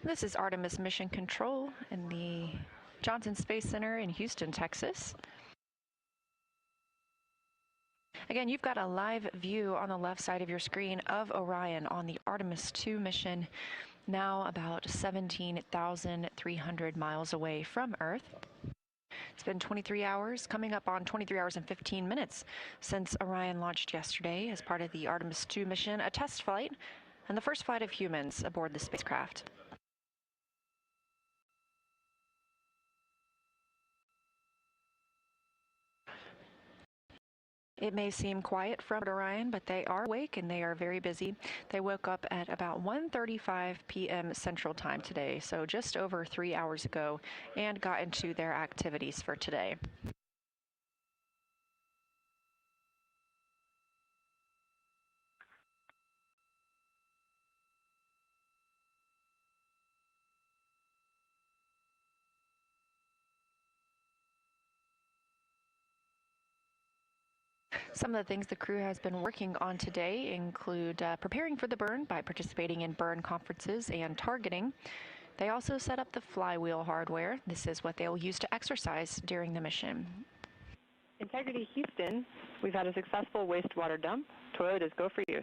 This is Artemis Mission Control in the Johnson Space Center in Houston, Texas. Again, you've got a live view on the left side of your screen of Orion on the Artemis 2 mission, now about 17,300 miles away from Earth. It's been 23 hours, coming up on 23 hours and 15 minutes since Orion launched yesterday as part of the Artemis 2 mission, a test flight, and the first flight of humans aboard the spacecraft. It may seem quiet from Orion, but they are awake and they are very busy. They woke up at about 1:35 p.m. Central Time today, so just over 3 hours ago, and got into their activities for today. Some of the things the crew has been working on today include preparing for the burn by participating in burn conferences and targeting. They also set up the Flywheel hardware. This is what they'll use to exercise during the mission. Integrity Houston, we've had a successful wastewater dump. Toyotas, go for use.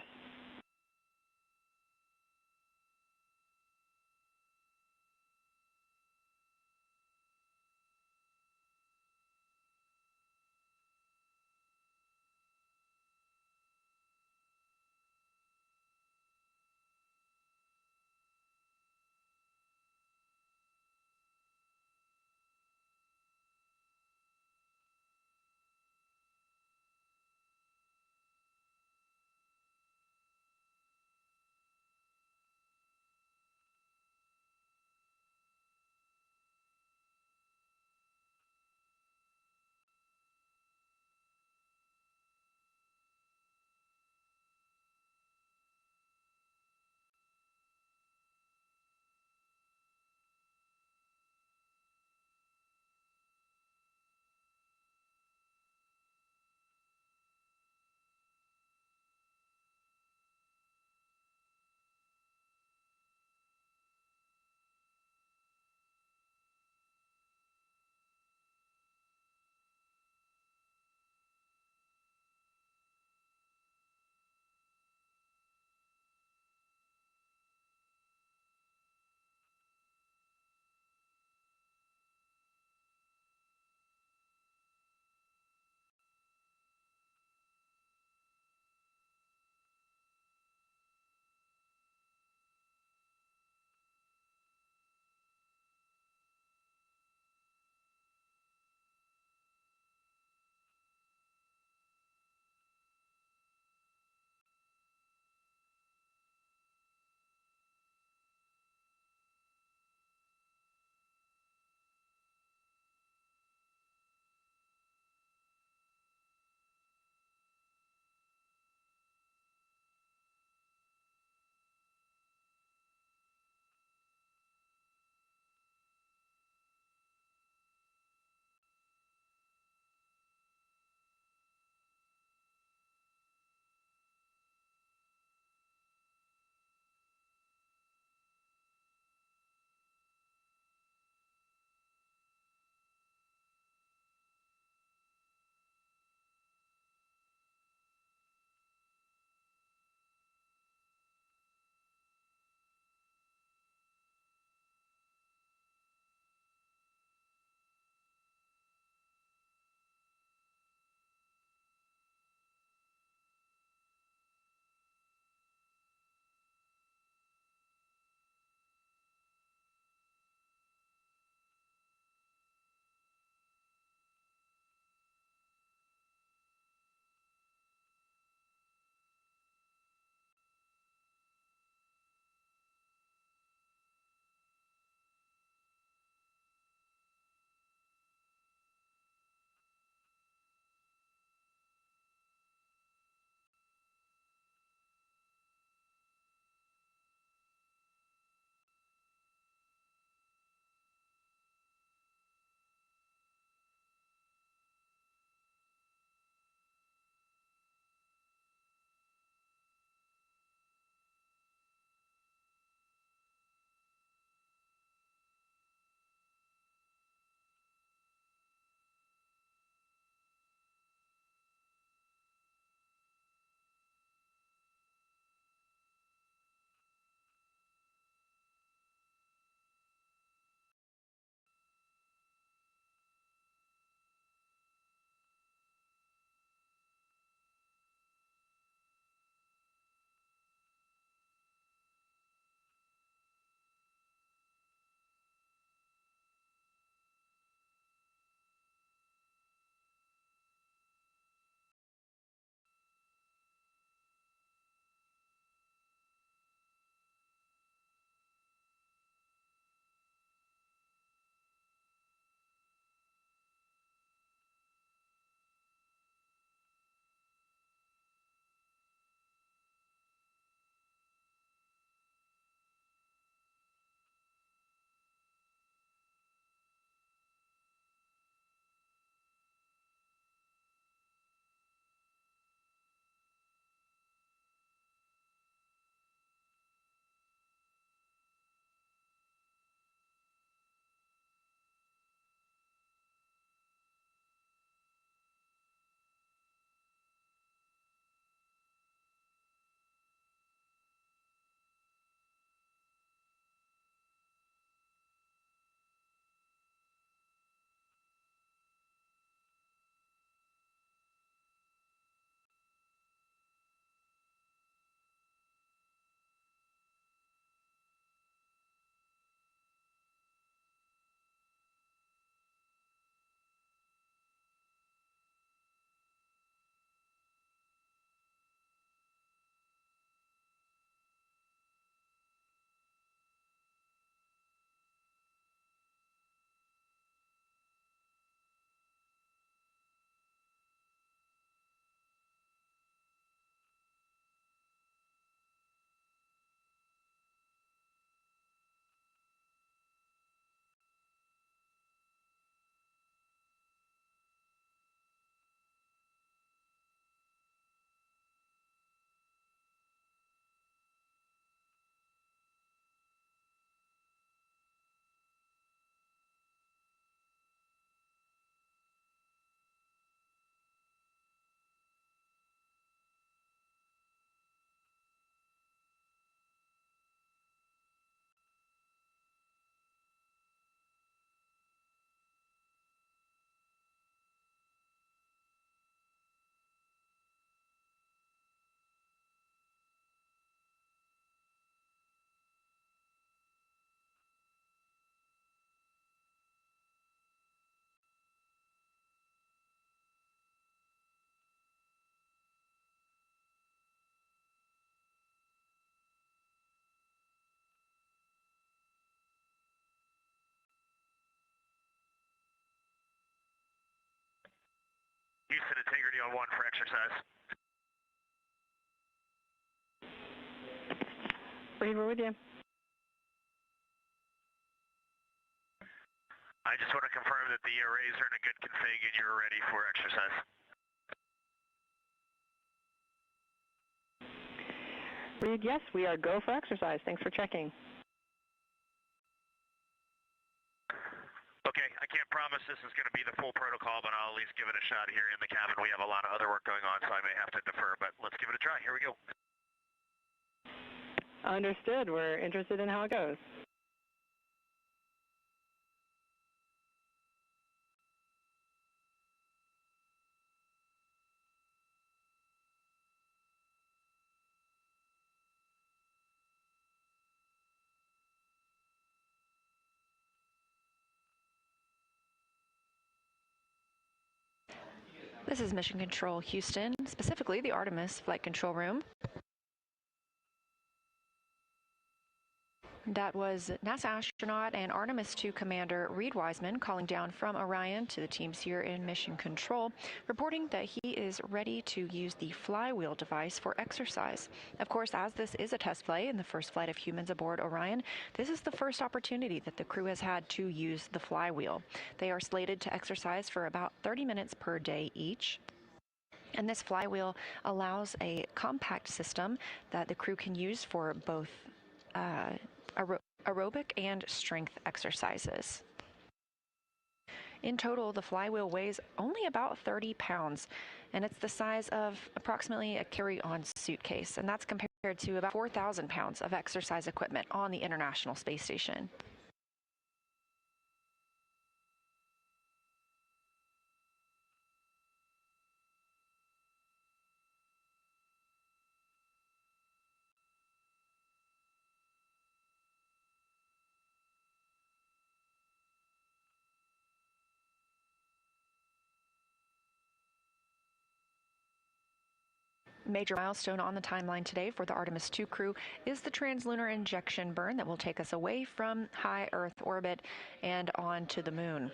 mission integrity on 1 for exercise. Reed, we're with you. I just want to confirm that the arrays are in a good config and you're ready for exercise. Reed, yes, we are go for exercise. Thanks for checking. Okay, I can't promise this is going to be the full protocol, but I'll at least give it a shot here in the cabin. We have a lot of other work going on, so I may have to defer, but let's give it a try. Here we go. Understood. We're interested in how it goes. This is Mission Control Houston, specifically the Artemis Flight Control Room. That was NASA astronaut and Artemis 2 Commander Reed Wiseman calling down from Orion to the teams here in Mission Control, reporting that he is ready to use the Flywheel device for exercise. Of course, as this is a test flight and the first flight of humans aboard Orion, this is the first opportunity that the crew has had to use the Flywheel. They are slated to exercise for about 30 minutes per day each. And this Flywheel allows a compact system that the crew can use for both aerobic and strength exercises. In total, the Flywheel weighs only about 30 pounds, and it's the size of approximately a carry-on suitcase, and that's compared to about 4,000 pounds of exercise equipment on the International Space Station. Major milestone on the timeline today for the Artemis 2 crew is the Trans-lunar injection burn that will take us away from high Earth orbit and on to the moon.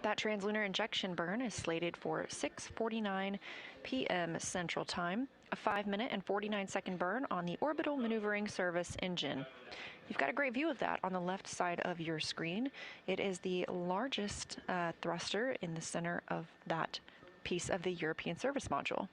That Trans-lunar injection burn is slated for 6:49 p.m. Central Time, a 5-minute and 49-second burn on the Orbital Maneuvering Service engine. You've got a great view of that on the left side of your screen. It is the largest thruster in the center of that piece of the European service module.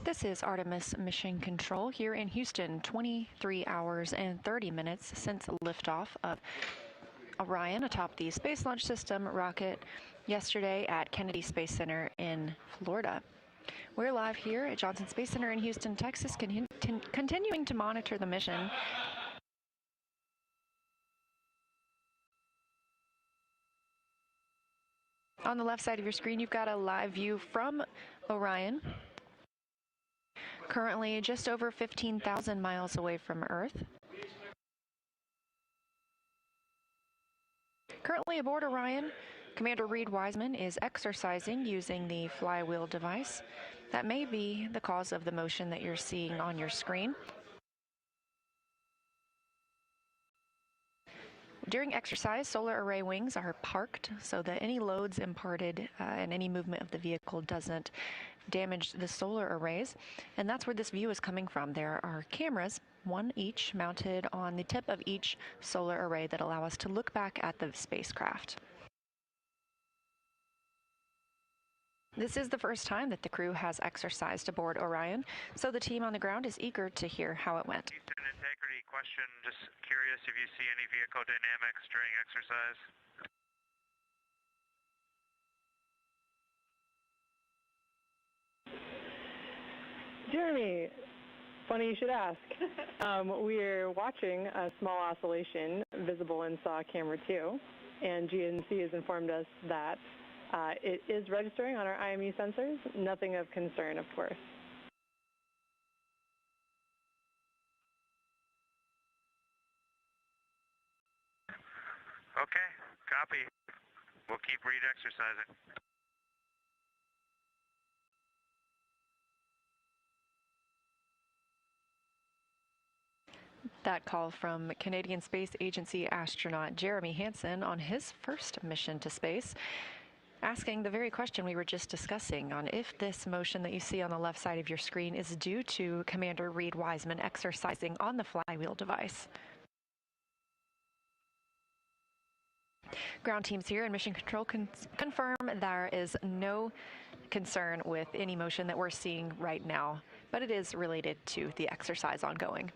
This is Artemis Mission Control here in Houston, 23 hours and 30 minutes since liftoff of Orion atop the Space Launch System rocket yesterday at Kennedy Space Center in Florida. We're live here at Johnson Space Center in Houston, Texas, continuing to monitor the mission. On the left side of your screen, you've got a live view from Orion. Currently just over 15,000 miles away from Earth. Currently aboard Orion, Commander Reed Wiseman is exercising using the Flywheel device. That may be the cause of the motion that you're seeing on your screen. During exercise, solar array wings are parked so that any loads imparted and any movement of the vehicle doesn't damage the solar arrays. And that's where this view is coming from. There are cameras, one each, mounted on the tip of each solar array that allow us to look back at the spacecraft. This is the first time that the crew has exercised aboard Orion, so the team on the ground is eager to hear how it went. Houston integrity question, just curious if you see any vehicle dynamics during exercise. Jeremy, funny you should ask. We're watching a small oscillation visible in SAW camera 2, and GNC has informed us that it is registering on our IMU sensors. Nothing of concern, of course. Okay, copy. We'll keep Reed exercising. That call from Canadian Space Agency astronaut Jeremy Hansen on his first mission to space, asking the very question we were just discussing on if this motion that you see on the left side of your screen is due to Commander Reed Wiseman exercising on the Flywheel device. Ground teams here in Mission Control confirm there is no concern with any motion that we're seeing right now, but it is related to the exercise ongoing.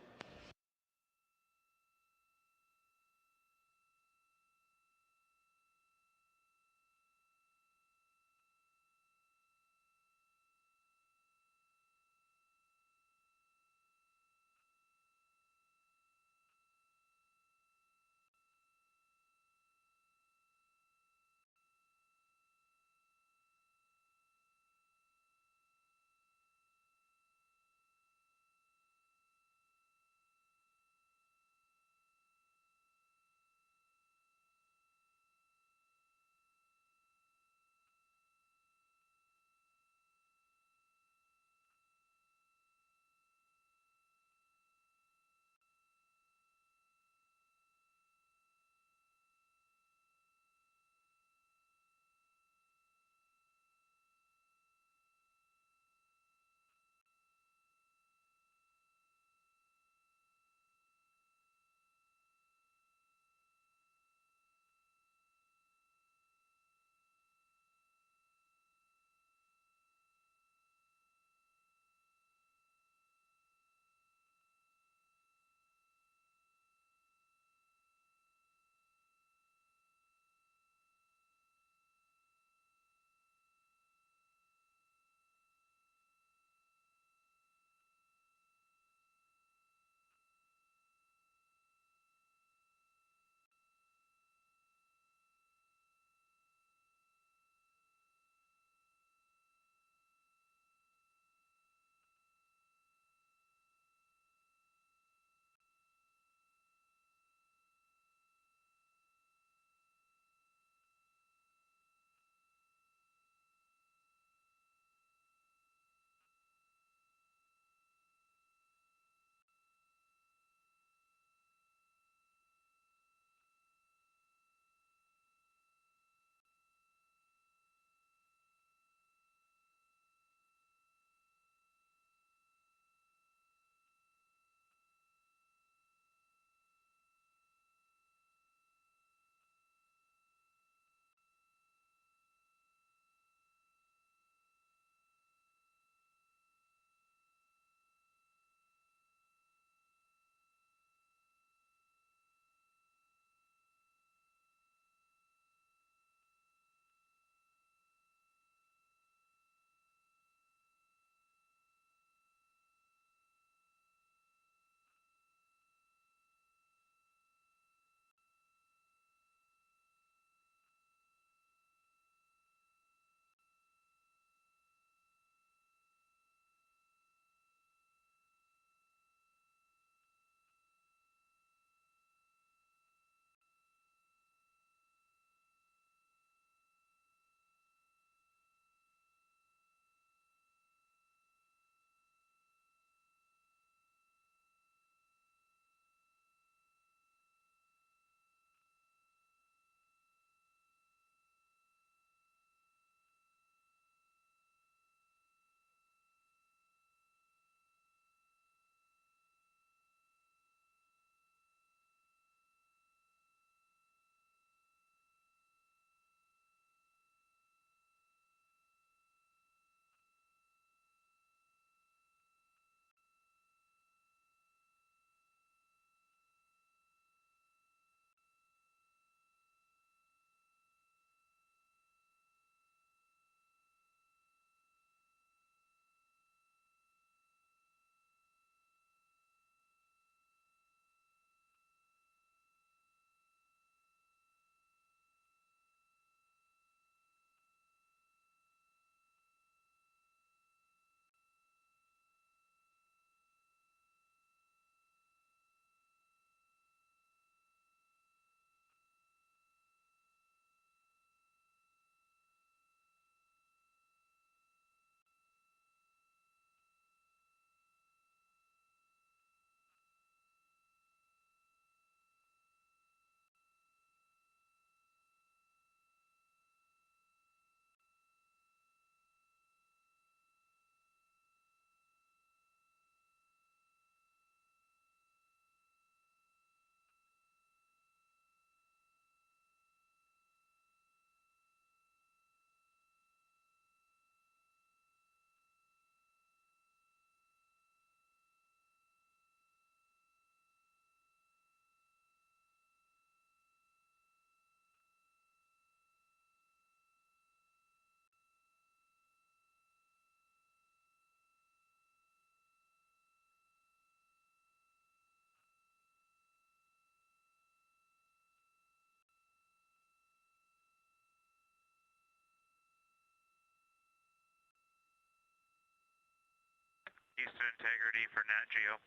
Houston integrity for Nat Geo.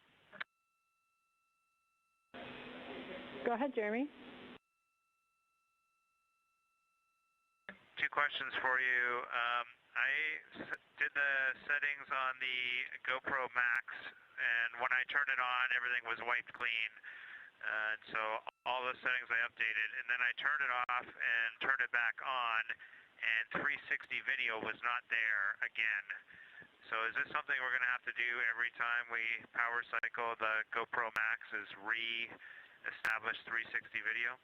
Go ahead, Jeremy. Two questions for you. I did the settings on the GoPro Max, and when I turned it on, everything was wiped clean. So all the settings I updated, and then I turned it off and turned it back on, and 360 video was not there again. So is this something we're going to have to do every time we power cycle the GoPro Max, is re-establish 360 video?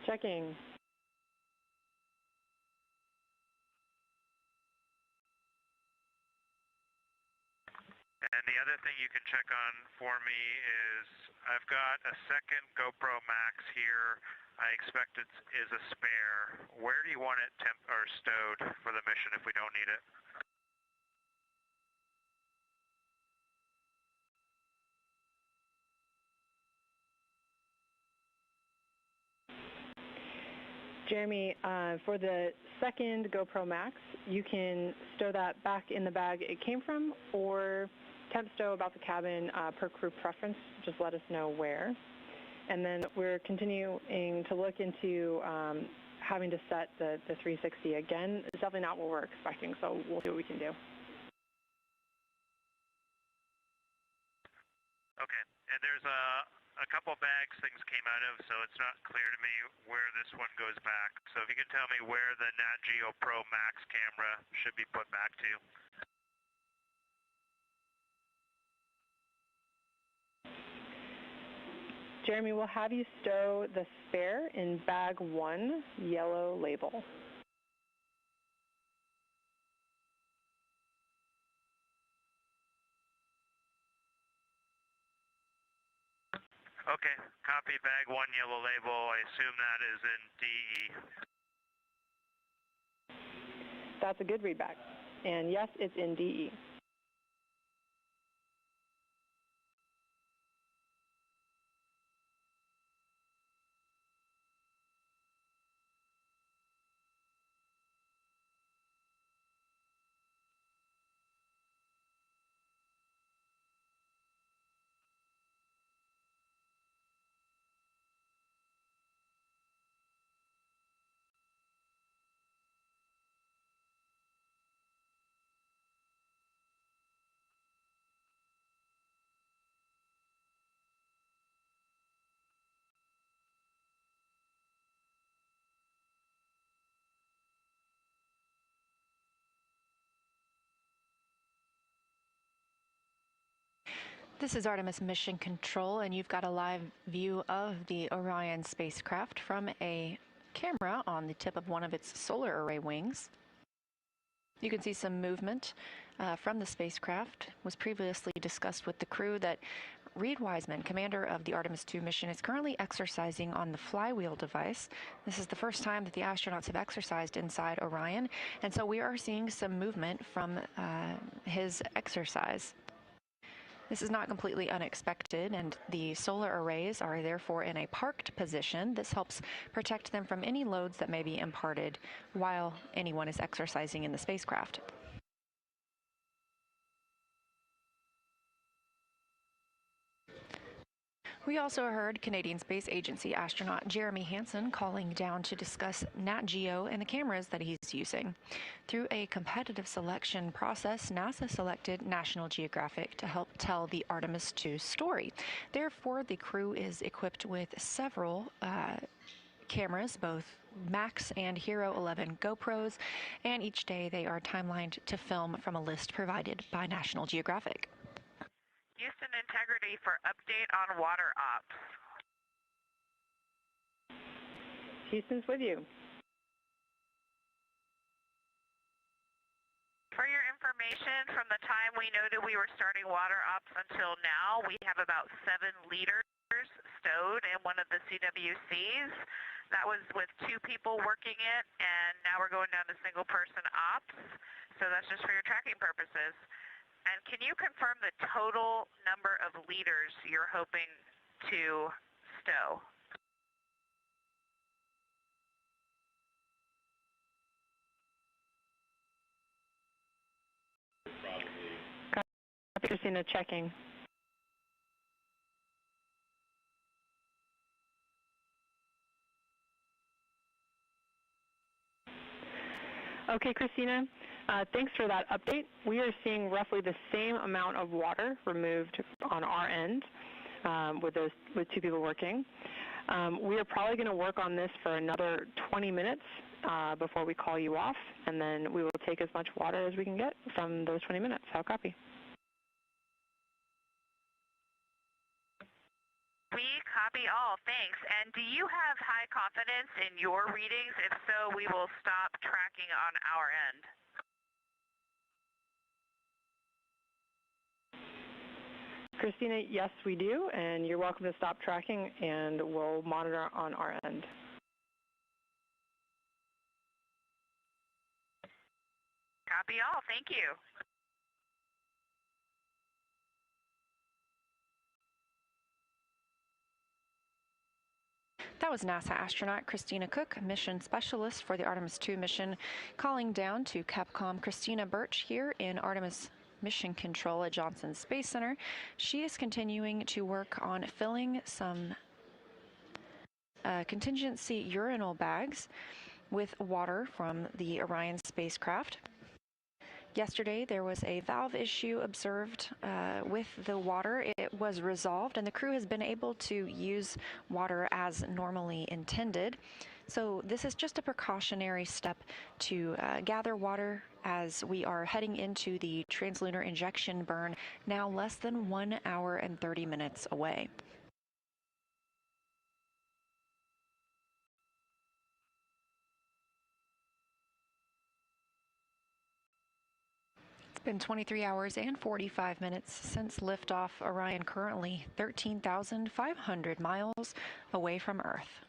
Checking. And the other thing you can check on for me is I've got a second GoPro Max here. I expect it is a spare. Where do you want it stowed for the mission if we don't need it? Jeremy, for the second GoPro Max, you can stow that back in the bag it came from, or temp stow about the cabin per crew preference. Just let us know where. And then we're continuing to look into having to set the 360 again. It's definitely not what we're expecting, so we'll see what we can do. Okay, and there's a couple bags things came out of, so it's not clear to me where this one goes back. So if you can tell me where the Nat Geo Pro Max camera should be put back to. Jeremy, we'll have you stow the spare in bag 1, yellow label. Okay, copy bag 1, yellow label. I assume that is in DE. That's a good readback. And yes, it's in DE. This is Artemis Mission Control, and you've got a live view of the Orion spacecraft from a camera on the tip of one of its solar array wings. You can see some movement from the spacecraft. It was previously discussed with the crew that Reed Wiseman, commander of the Artemis 2 mission, is currently exercising on the Flywheel device. This is the first time that the astronauts have exercised inside Orion, and so we are seeing some movement from his exercise. This is not completely unexpected, and the solar arrays are therefore in a parked position. This helps protect them from any loads that may be imparted while anyone is exercising in the spacecraft. We also heard Canadian Space Agency astronaut Jeremy Hansen calling down to discuss Nat Geo and the cameras that he's using. Through a competitive selection process, NASA selected National Geographic to help tell the Artemis 2 story. Therefore, the crew is equipped with several cameras, both Max and Hero 11 GoPros, and each day they are timelined to film from a list provided by National Geographic. Houston integrity for update on water ops. Houston's with you. For your information, from the time we noted we were starting water ops until now, we have about 7 liters stowed in one of the CWCs. That was with 2 people working it, and now we're going down to single person ops. So that's just for your tracking purposes. And can you confirm the total number of liters you're hoping to stow? Christina, checking. Okay, Christina, thanks for that update. We are seeing roughly the same amount of water removed on our end with 2 people working. We are probably going to work on this for another 20 minutes before we call you off, and then we will take as much water as we can get from those 20 minutes. How copy? We copy all, thanks. And do you have high confidence in your readings? If so, we will stop tracking on our end. Christina, yes, we do, and you're welcome to stop tracking, and we'll monitor on our end. Copy all, thank you. That was NASA astronaut Christina Cook, mission specialist for the Artemis 2 mission, calling down to Capcom Christina Birch here in Artemis Mission Control at Johnson Space Center. She is continuing to work on filling some contingency urinal bags with water from the Orion spacecraft. Yesterday, there was a valve issue observed with the water. It was resolved, and the crew has been able to use water as normally intended. So this is just a precautionary step to gather water as we are heading into the Trans-lunar injection burn, now less than 1 hour and 30 minutes away. It's been 23 hours and 45 minutes since liftoff. Orion currently 13,500 miles away from Earth.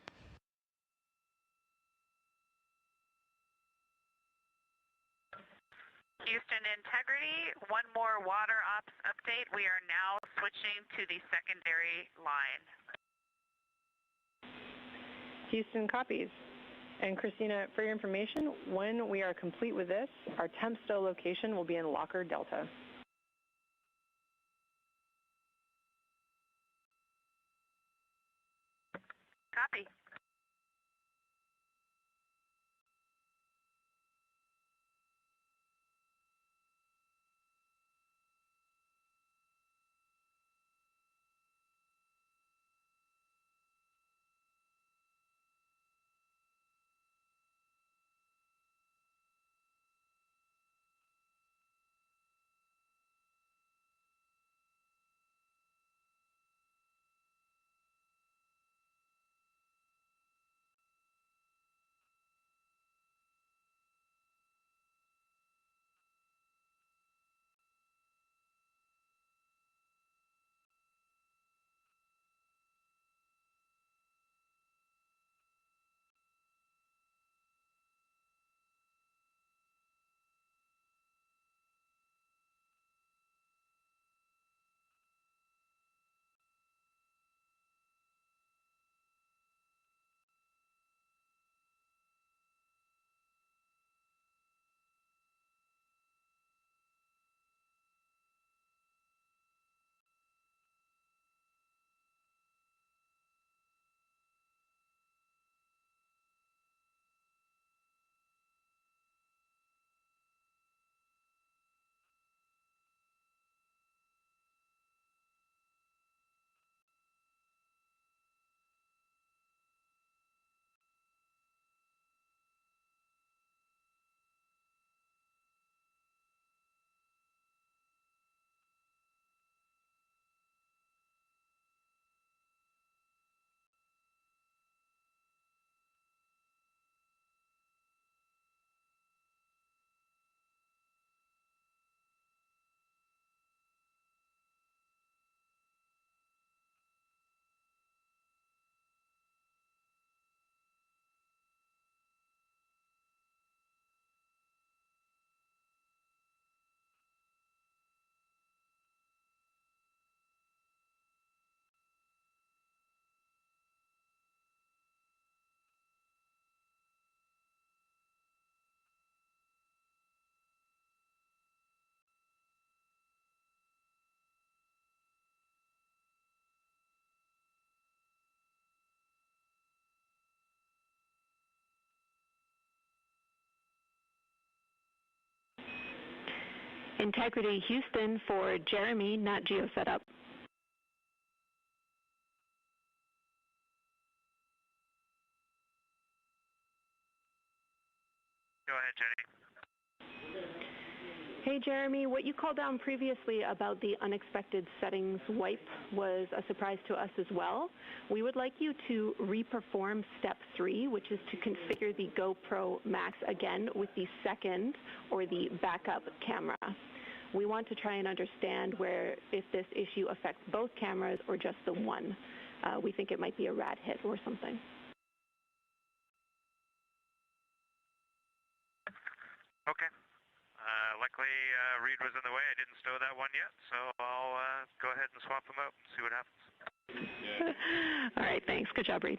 Houston Integrity, one more water ops update. We are now switching to the secondary line. Houston copies. And Christina, for your information, when we are complete with this, our temp stow location will be in Locker Delta. Copy. Integrity Houston for Jeremy, not Geo Setup. Go ahead, Jenny. Hey Jeremy, what you called down previously about the unexpected settings wipe was a surprise to us as well. We would like you to reperform step 3, which is to configure the GoPro Max again with the second or the backup camera. We want to try and understand if this issue affects both cameras or just the one. We think it might be a rad hit or something. Okay. Luckily, Reed was in the way. I didn't stow that one yet, so I'll go ahead and swap them out and see what happens. All right, thanks. Good job, Reed.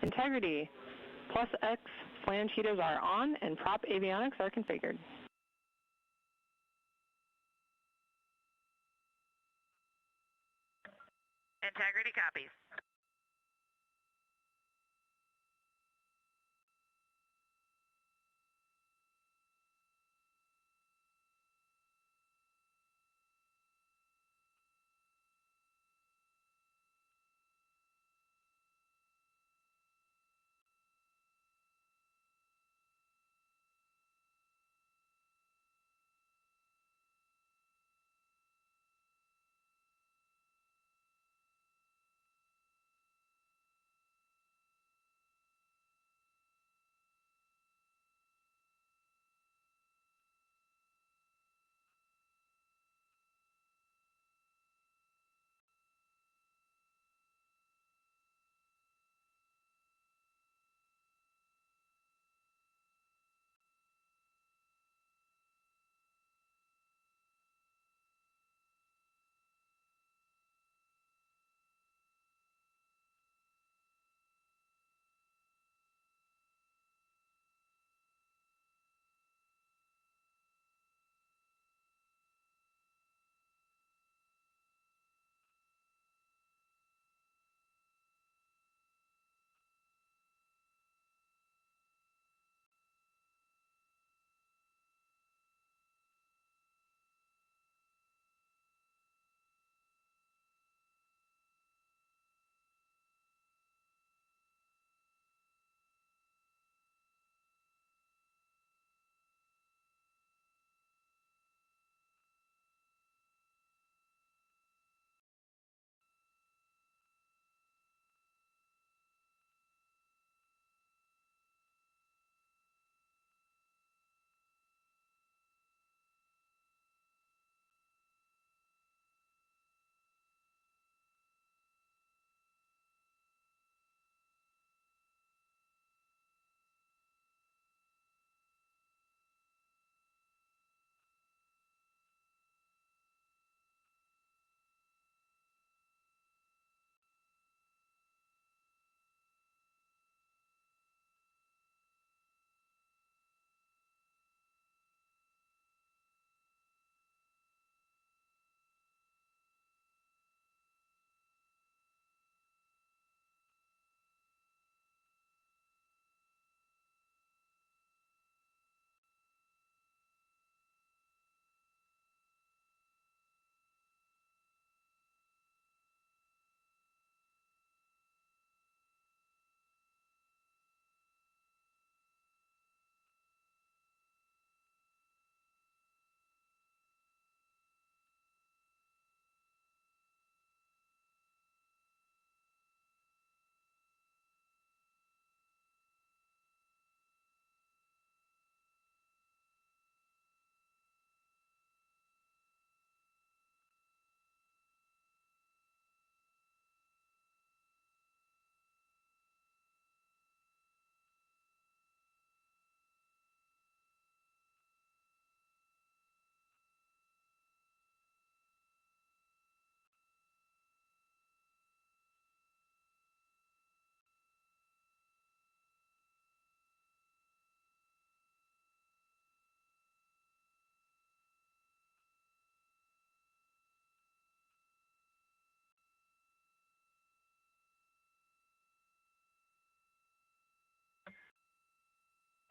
Integrity. Plus X flange heaters are on and prop avionics are configured. Integrity copies.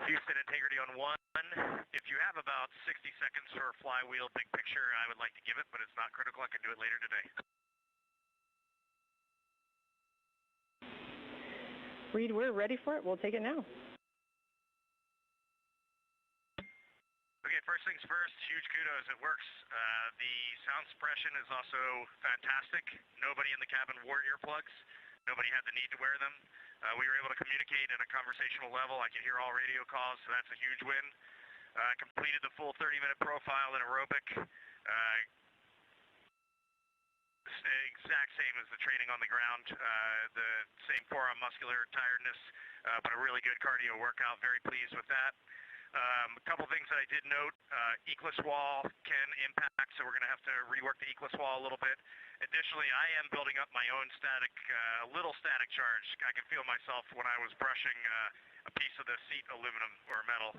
Houston, integrity on 1. If you have about 60 seconds for a flywheel big picture, I would like to give it, but it's not critical. I can do it later today. Reed, we're ready for it. We'll take it now. Okay, first things first, huge kudos. It works. The sound suppression is also fantastic. Nobody in the cabin wore earplugs. Nobody had the need to wear them. We were able to communicate at a conversational level. I could hear all radio calls, so that's a huge win. Completed the full 30-minute profile in aerobic. Exact same as the training on the ground. The same forearm muscular tiredness, but a really good cardio workout. Very pleased with that. A couple things that I did note, Eclipse wall can impact, so we're going to have to rework the Eclipse wall a little bit. Additionally, I am building up my own static, little static charge. I can feel myself when I was brushing a piece of the seat aluminum or metal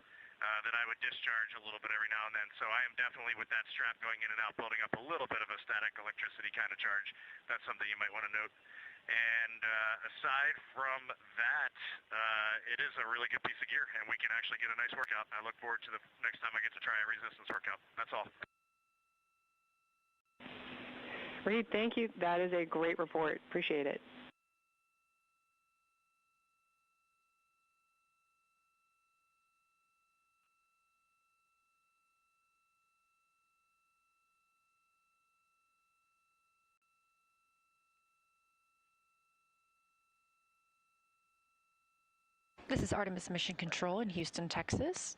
that I would discharge a little bit every now and then. So I am definitely with that strap going in and out, building up a little bit of a static electricity kind of charge. That's something you might want to note. And aside from that, it is a really good piece of gear, and we can actually get a nice workout. I look forward to the next time I get to try a resistance workout. That's all. Reed, thank you. That is a great report. Appreciate it. This is Artemis Mission Control in Houston, Texas.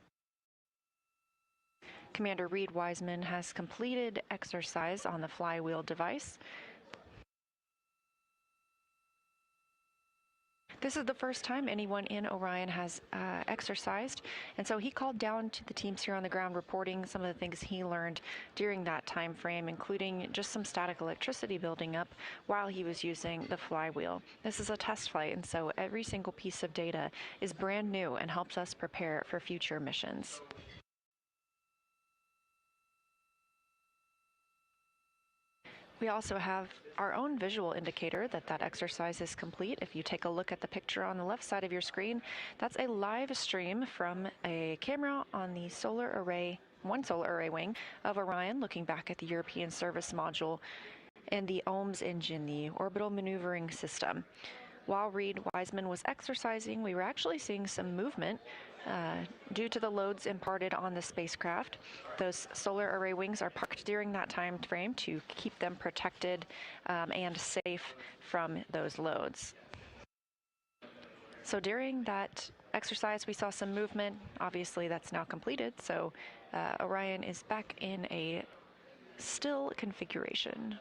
Commander Reed Wiseman has completed exercise on the Flywheel device. This is the first time anyone in Orion has exercised, and so he called down to the teams here on the ground reporting some of the things he learned during that time frame, including just some static electricity building up while he was using the Flywheel. This is a test flight, and so every single piece of data is brand new and helps us prepare for future missions. We also have our own visual indicator that that exercise is complete. If you take a look at the picture on the left side of your screen, that's a live stream from a camera on the one solar array wing of Orion, looking back at the European Service Module and the OMS engine, the orbital maneuvering system. While Reed Wiseman was exercising, we were actually seeing some movement due to the loads imparted on the spacecraft. Those solar array wings are parked during that time frame to keep them protected and safe from those loads. So during that exercise, we saw some movement. Obviously, that's now completed, so Orion is back in a still configuration.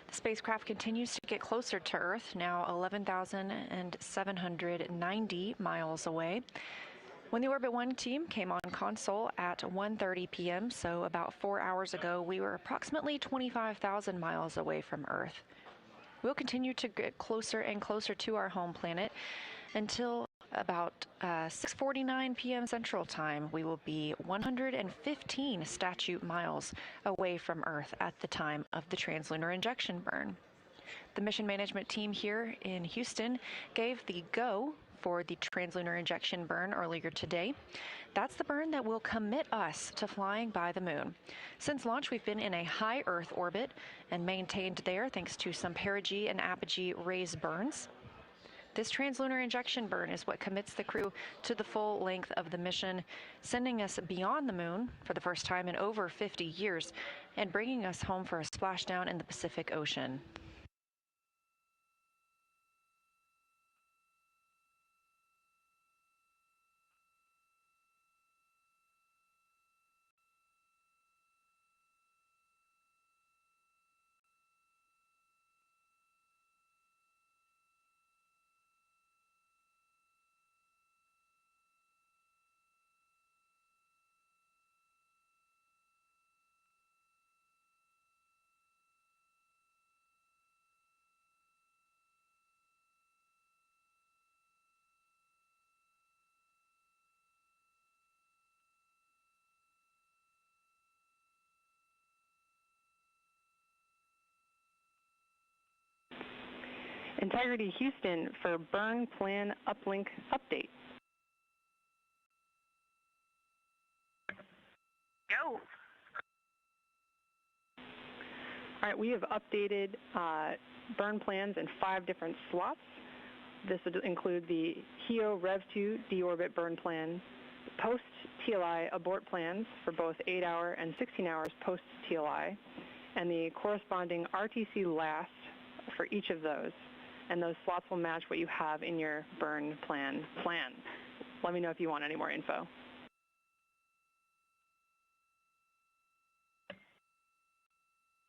The spacecraft continues to get closer to Earth, now 11,790 miles away. When the Orbit 1 team came on console at 1:30 p.m., so about 4 hours ago, we were approximately 25,000 miles away from Earth. We'll continue to get closer and closer to our home planet until about 6:49 p.m. Central Time. We will be 115 statute miles away from Earth at the time of the Trans-lunar injection burn. The mission management team here in Houston gave the go for the Trans-lunar injection burn earlier today. That's the burn that will commit us to flying by the moon. Since launch, we've been in a high Earth orbit and maintained there thanks to some perigee and apogee raised burns. This Trans-lunar injection burn is what commits the crew to the full length of the mission, sending us beyond the moon for the first time in over 50 years and bringing us home for a splashdown in the Pacific Ocean. Integrity Houston for burn plan uplink update. Go. All right, we have updated burn plans in 5 different slots. This would include the HEO Rev 2 deorbit burn plan, post-TLI abort plans for both 8-hour and 16 hours post-TLI, and the corresponding RTC last for each of those. And those slots will match what you have in your burn plan. Let me know if you want any more info.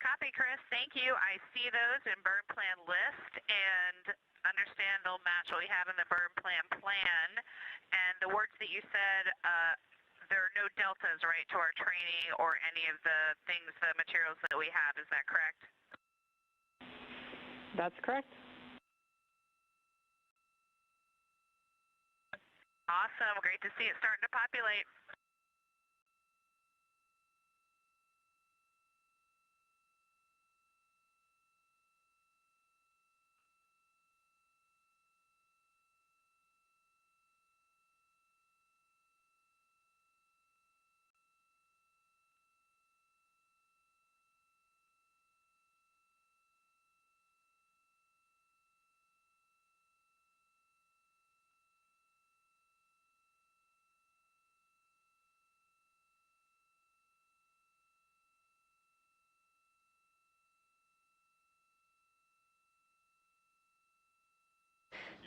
Copy, Chris. Thank you. I see those in burn plan list and understand they'll match what we have in the burn plan. And the words that you said, there are no deltas, right, to our training or any of the things, the materials that we have. Is that correct? That's correct. Awesome. Great to see it starting to populate.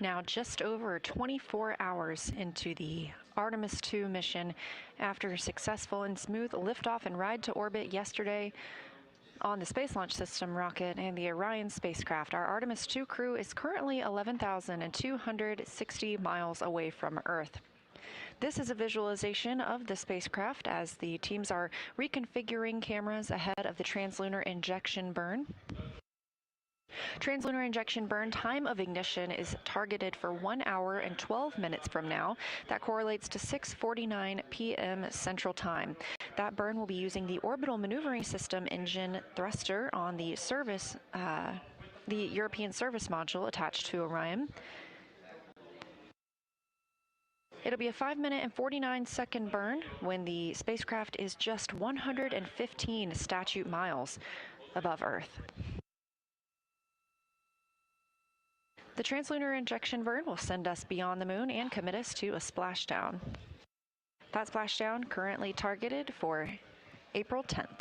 Now just over 24 hours into the Artemis 2 mission, after successful and smooth liftoff and ride to orbit yesterday on the Space Launch System rocket and the Orion spacecraft, our Artemis 2 crew is currently 11,260 miles away from Earth. This is a visualization of the spacecraft as the teams are reconfiguring cameras ahead of the Trans-lunar injection burn. Trans-lunar injection burn time of ignition is targeted for 1 hour and 12 minutes from now. That correlates to 6:49 p.m. Central Time. That burn will be using the orbital maneuvering system engine thruster on the European service module attached to Orion. It'll be a 5-minute and 49-second burn when the spacecraft is just 115 statute miles above Earth. The Trans-lunar injection burn will send us beyond the moon and commit us to a splashdown. That splashdown currently targeted for April 10th.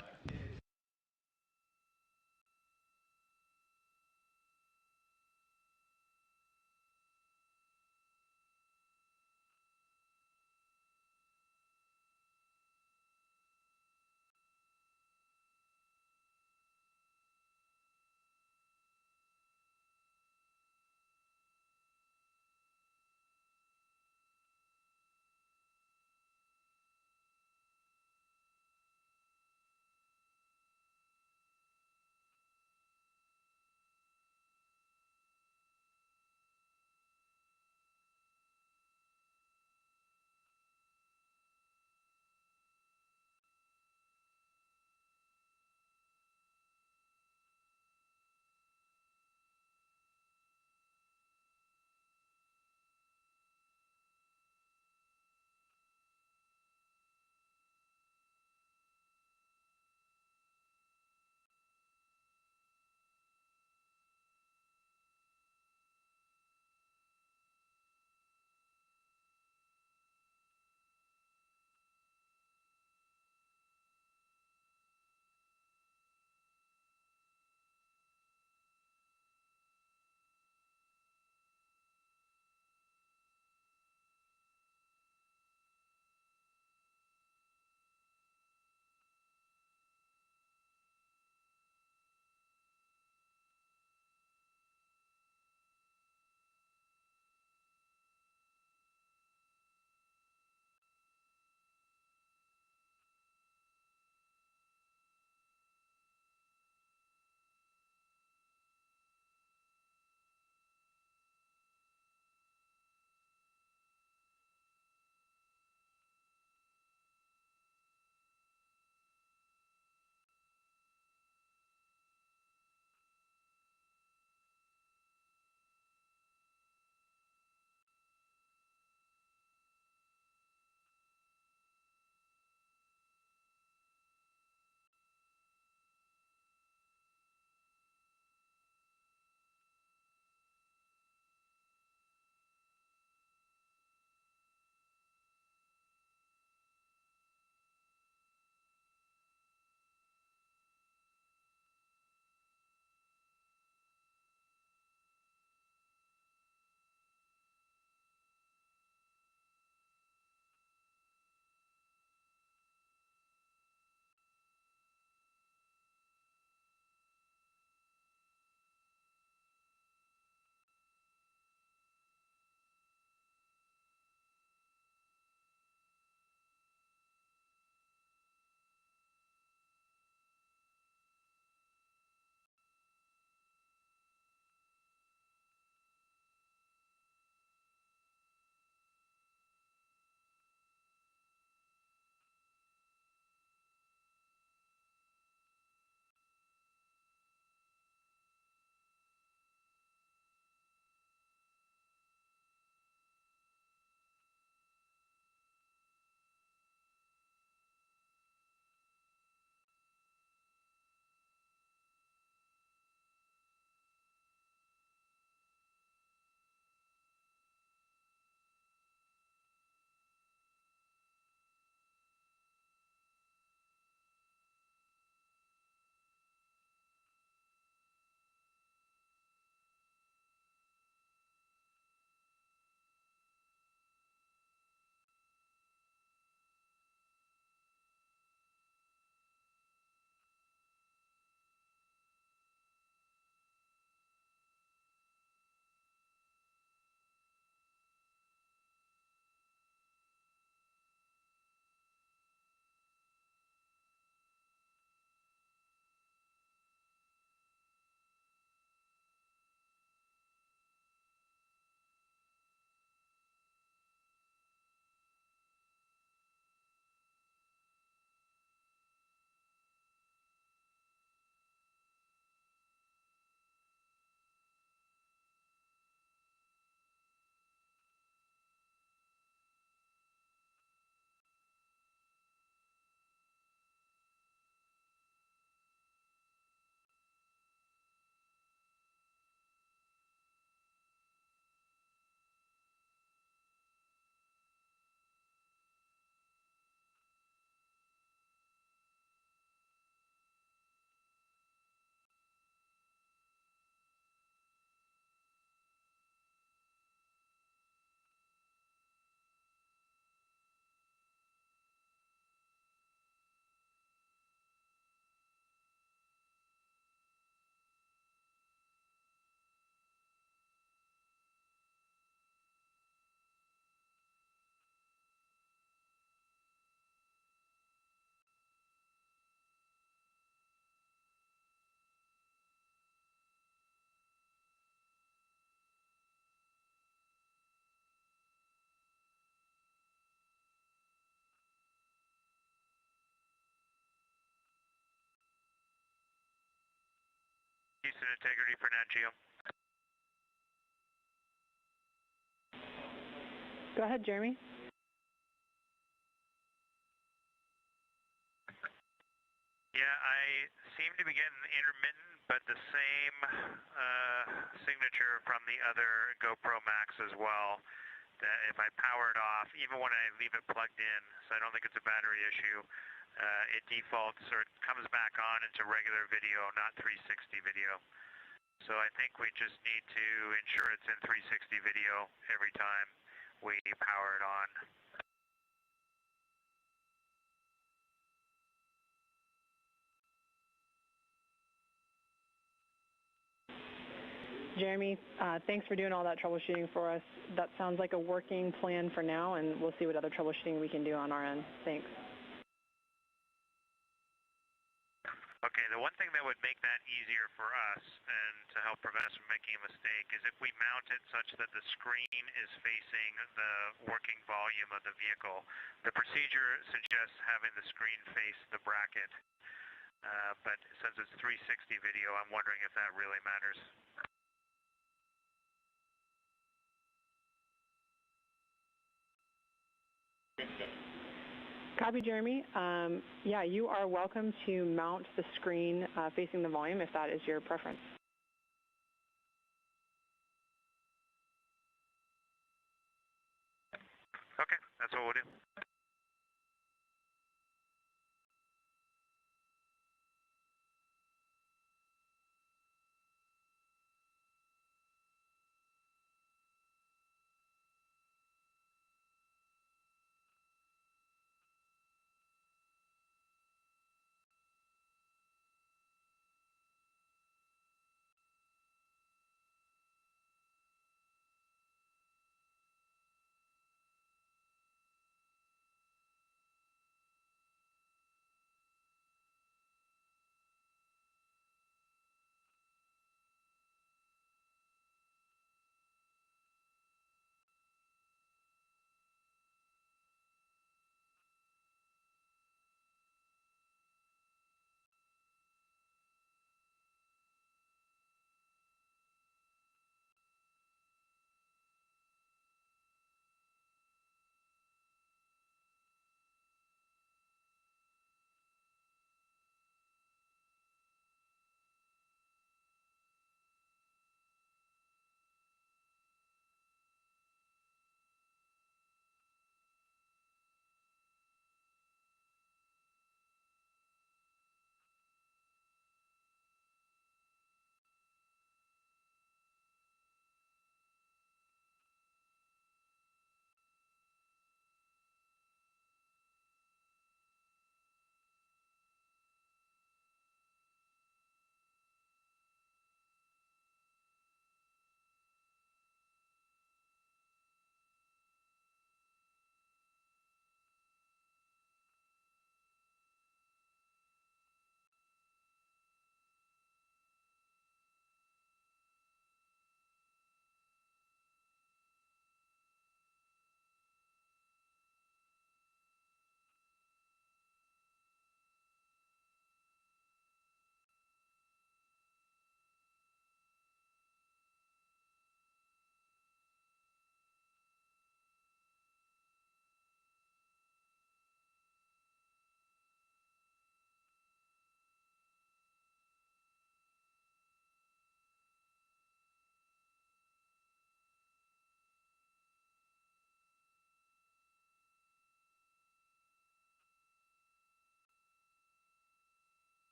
Houston Integrity for Nat Geo. Go ahead, Jeremy. Yeah, I seem to be getting intermittent, but the same signature from the other GoPro Max as well. That if I power it off, even when I leave it plugged in, so I don't think it's a battery issue, it defaults or it comes back on into regular video, not 360 video. So I think we just need to ensure it's in 360 video every time we power it on. Jeremy, thanks for doing all that troubleshooting for us. That sounds like a working plan for now, and we'll see what other troubleshooting we can do on our end. Thanks. Okay, the one thing that would make that easier for us and to help prevent us from making a mistake is if we mount it such that the screen is facing the working volume of the vehicle. The procedure suggests having the screen face the bracket, but since it's 360 video, I'm wondering if that really matters. Copy, Jeremy. Yeah, you are welcome to mount the screen facing the volume if that is your preference. Okay, that's what we'll do.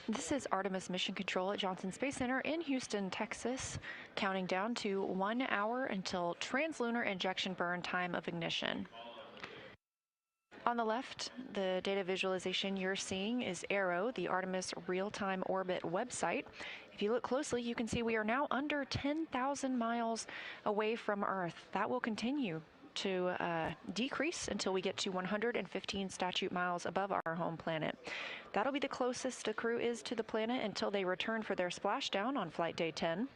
This is Artemis Mission Control at Johnson Space Center in Houston, Texas, counting down to 1 hour until trans-lunar injection burn time of ignition. On the left, the data visualization you're seeing is ARROW, the Artemis real-time orbit website. If you look closely, you can see we are now under 10,000 miles away from Earth. That will continue to decrease until we get to 115 statute miles above our home planet. That'll be the closest a crew is to the planet until they return for their splashdown on flight day 10.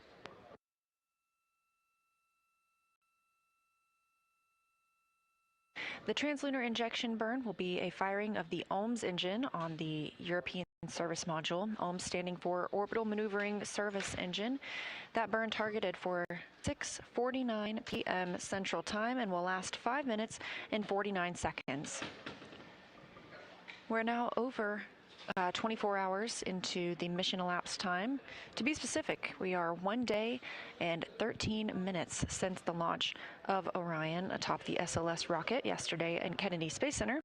The Trans-lunar injection burn will be a firing of the OMS engine on the European Service Module, OMS standing for Orbital Maneuvering Service Engine. That burn targeted for 6:49 p.m. Central Time and will last 5 minutes and 49 seconds. We're now over 24 hours into the mission elapsed time. To be specific, we are 1 day and 13 minutes since the launch of Orion atop the SLS rocket yesterday in Kennedy Space Center.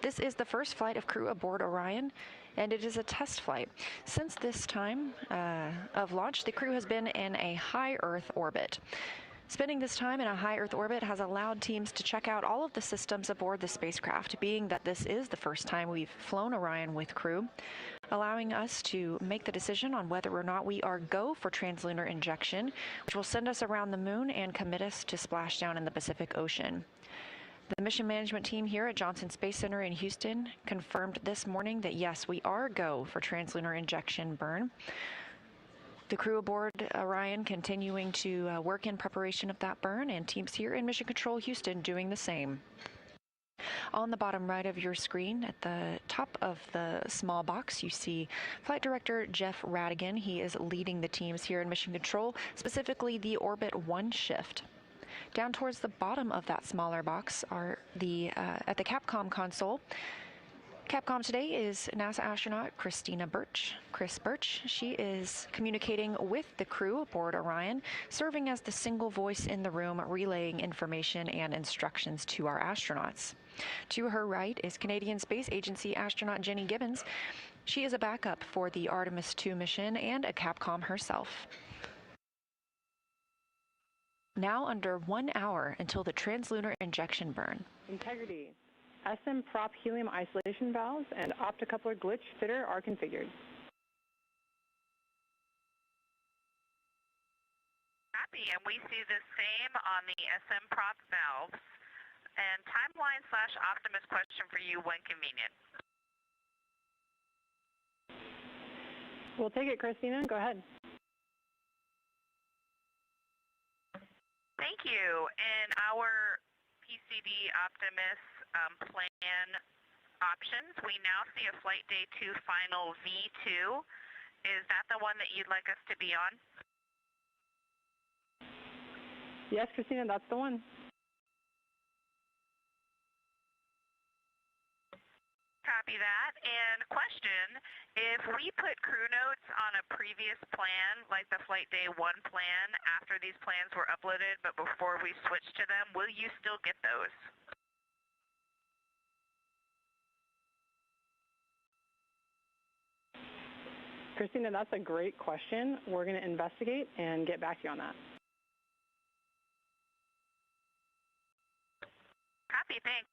This is the first flight of crew aboard Orion, and it is a test flight. Since this time of launch, the crew has been in a high Earth orbit. Spending this time in a high Earth orbit has allowed teams to check out all of the systems aboard the spacecraft, being that this is the first time we've flown Orion with crew, allowing us to make the decision on whether or not we are go for translunar injection, which will send us around the moon and commit us to splashdown in the Pacific Ocean. The mission management team here at Johnson Space Center in Houston confirmed this morning that yes, we are go for translunar injection burn. The crew aboard Orion continuing to work in preparation of that burn, and teams here in Mission Control Houston doing the same. On the bottom right of your screen, at the top of the small box, you see Flight Director Jeff Radigan. He is leading the teams here in Mission Control, specifically the Orbit 1 shift. Down towards the bottom of that smaller box are at the Capcom console. Capcom today is NASA astronaut Chris Birch. She is communicating with the crew aboard Orion, serving as the single voice in the room, relaying information and instructions to our astronauts. To her right is Canadian Space Agency astronaut Jenny Gibbons. She is a backup for the Artemis 2 mission and a Capcom herself. Now under 1 hour until the translunar injection burn. Integrity. SM prop helium isolation valves and optocoupler glitch fitter are configured. Happy, and we see the same on the SM prop valves. And timeline/Optimus question for you when convenient. We'll take it, Christina. Go ahead. Thank you. In our PCD Optimus plan options, we now see a Flight Day 2 Final V2. Is that the one that you'd like us to be on? Yes, Christina, that's the one. Copy that. And question, if we put crew notes on a previous plan, like the Flight Day 1 plan, after these plans were uploaded, but before we switch to them, will you still get those? Christina, that's a great question. We're going to investigate and get back to you on that. Copy, thanks.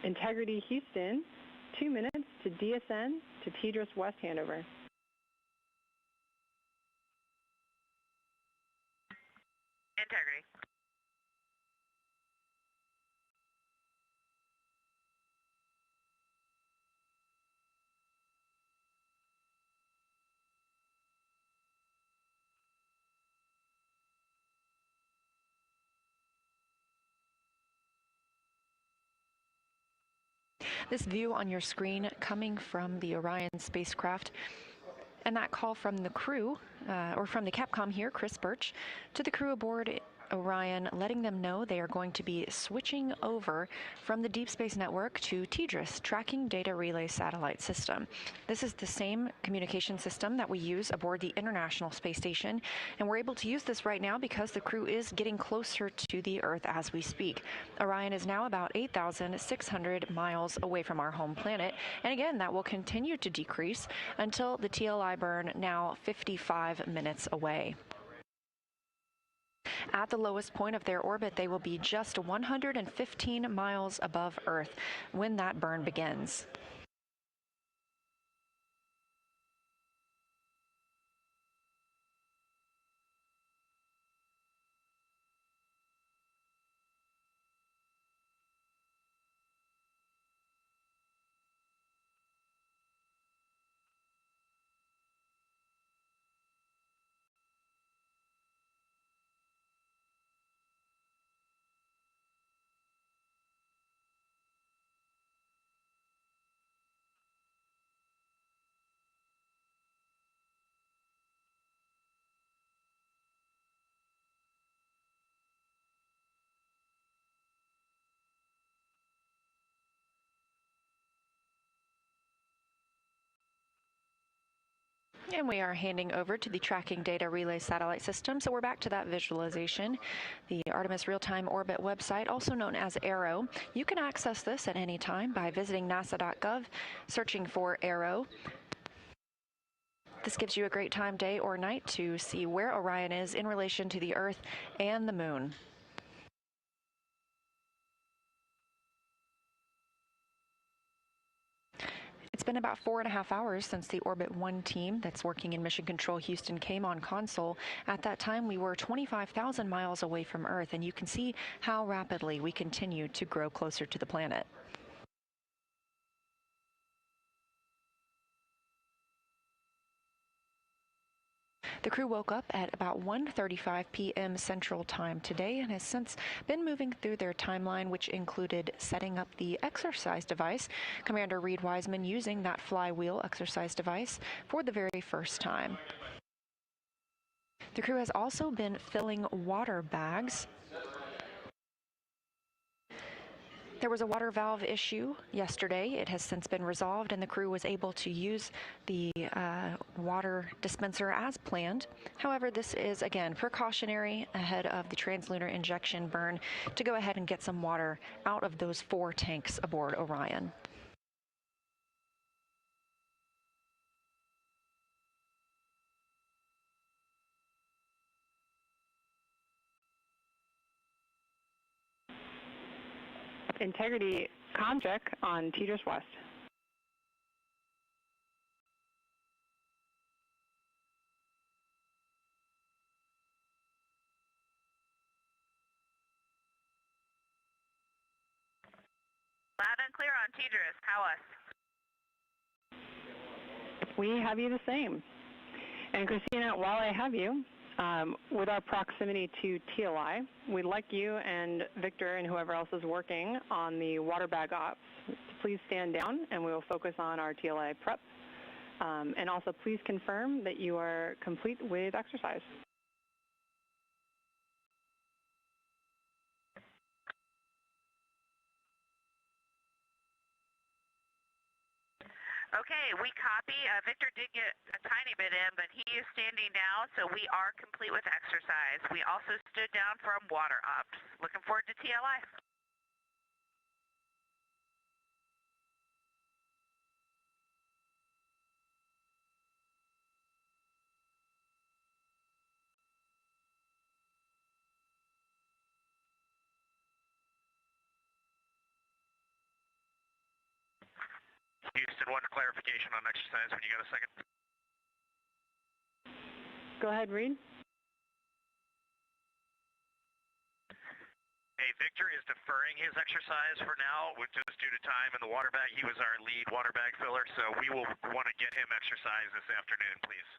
Integrity Houston, 2 minutes to DSN to TDRS West handover. Integrity. This view on your screen coming from the Orion spacecraft, and that call from the crew, or from the Capcom here, Chris Birch, to the crew aboard Orion, letting them know they are going to be switching over from the Deep Space Network to TDRS, Tracking Data Relay Satellite System. This is the same communication system that we use aboard the International Space Station, and we're able to use this right now because the crew is getting closer to the Earth as we speak. Orion is now about 8,600 miles away from our home planet, and again, that will continue to decrease until the TLI Burn, now 55 minutes away. At the lowest point of their orbit, they will be just 115 miles above Earth when that burn begins. And we are handing over to the Tracking Data Relay Satellite System. So we're back to that visualization. The Artemis Real-Time Orbit website, also known as ARROW. You can access this at any time by visiting nasa.gov, searching for ARROW. This gives you a great time, day or night, to see where Orion is in relation to the Earth and the Moon. It's been about 4.5 hours since the Orbit 1 team that's working in Mission Control Houston came on console. At that time, we were 25,000 miles away from Earth, and you can see how rapidly we continue to grow closer to the planet. The crew woke up at about 1:35 p.m. Central Time today and has since been moving through their timeline, which included setting up the exercise device. Commander Reed Wiseman using that Flywheel exercise device for the very first time. The crew has also been filling water bags. There was a water valve issue yesterday. It has since been resolved, and the crew was able to use the water dispenser as planned. However, this is, again, precautionary ahead of the Trans-lunar injection burn to go ahead and get some water out of those 4 tanks aboard Orion. Integrity comm check on TDRS West. Loud and clear on TDRS. How us? We have you the same. And Christina, while I have you, with our proximity to TLI, we'd like you and Victor and whoever else is working on the water bag ops to please stand down, and we will focus on our TLI prep. And also please confirm that you are complete with exercise. Okay, we copy. Victor did get a tiny bit in, but he is standing down, so we are complete with exercise. We also stood down from water ops. Looking forward to TLI. Houston, one clarification on exercise when you got a second. Go ahead, Reed. Hey, Victor is deferring his exercise for now, just due to time in the water bag. He was our lead water bag filler, so we will want to get him exercise this afternoon, please.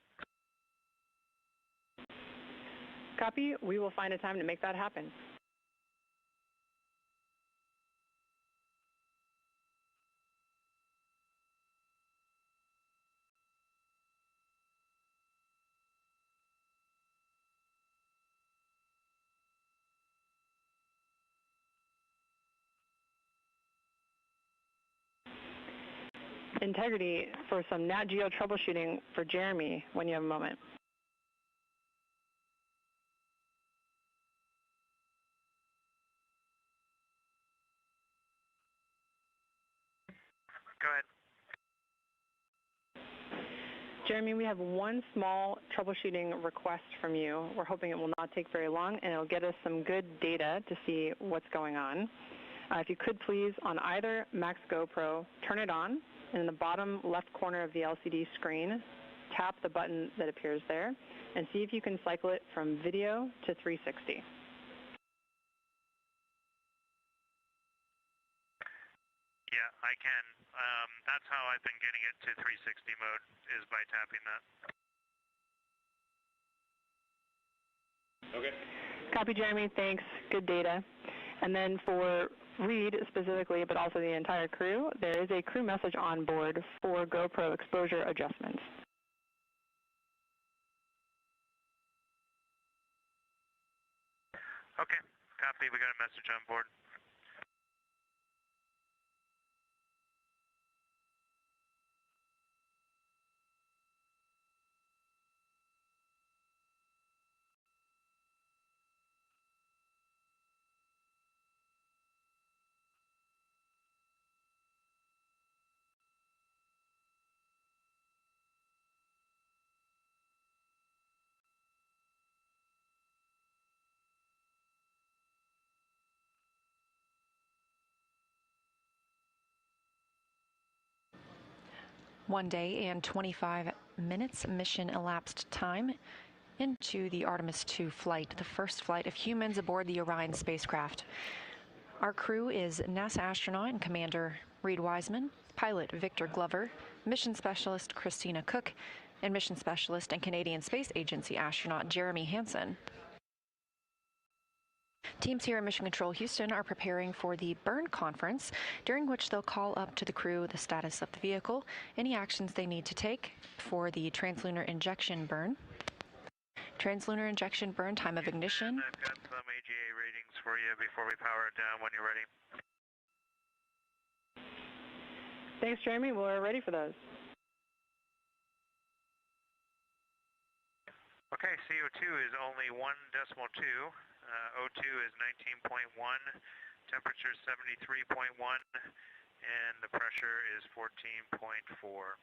Copy. We will find a time to make that happen. Integrity for some Nat Geo troubleshooting for Jeremy when you have a moment. Go ahead. Jeremy, we have one small troubleshooting request from you. We're hoping it will not take very long, and it'll get us some good data to see what's going on. If you could please, on either Max GoPro, turn it on, and in the bottom left corner of the LCD screen, tap the button that appears there, and see if you can cycle it from video to 360. Yeah, I can. That's how I've been getting it to 360 mode, is by tapping that. Okay. Copy, Jeremy. Thanks. Good data. And then for Reed specifically, but also the entire crew, there is a crew message on board for GoPro exposure adjustments. Okay, copy. We got a message on board. One day and 25 minutes mission elapsed time into the Artemis 2 flight, the first flight of humans aboard the Orion spacecraft. Our crew is NASA astronaut and Commander Reed Wiseman, pilot Victor Glover, mission specialist Christina Cook, and mission specialist and Canadian Space Agency astronaut Jeremy Hansen. Teams here in Mission Control Houston are preparing for the Burn conference, during which they'll call up to the crew the status of the vehicle, any actions they need to take for the Trans-lunar injection burn. Trans-lunar injection burn time of ignition. I've got some AGA ratings for you before we power it down when you're ready. Thanks, Jeremy. We're ready for those. Okay, CO2 is only 1.2. O2 is 19.1, temperature is 73.1, and the pressure is 14.4.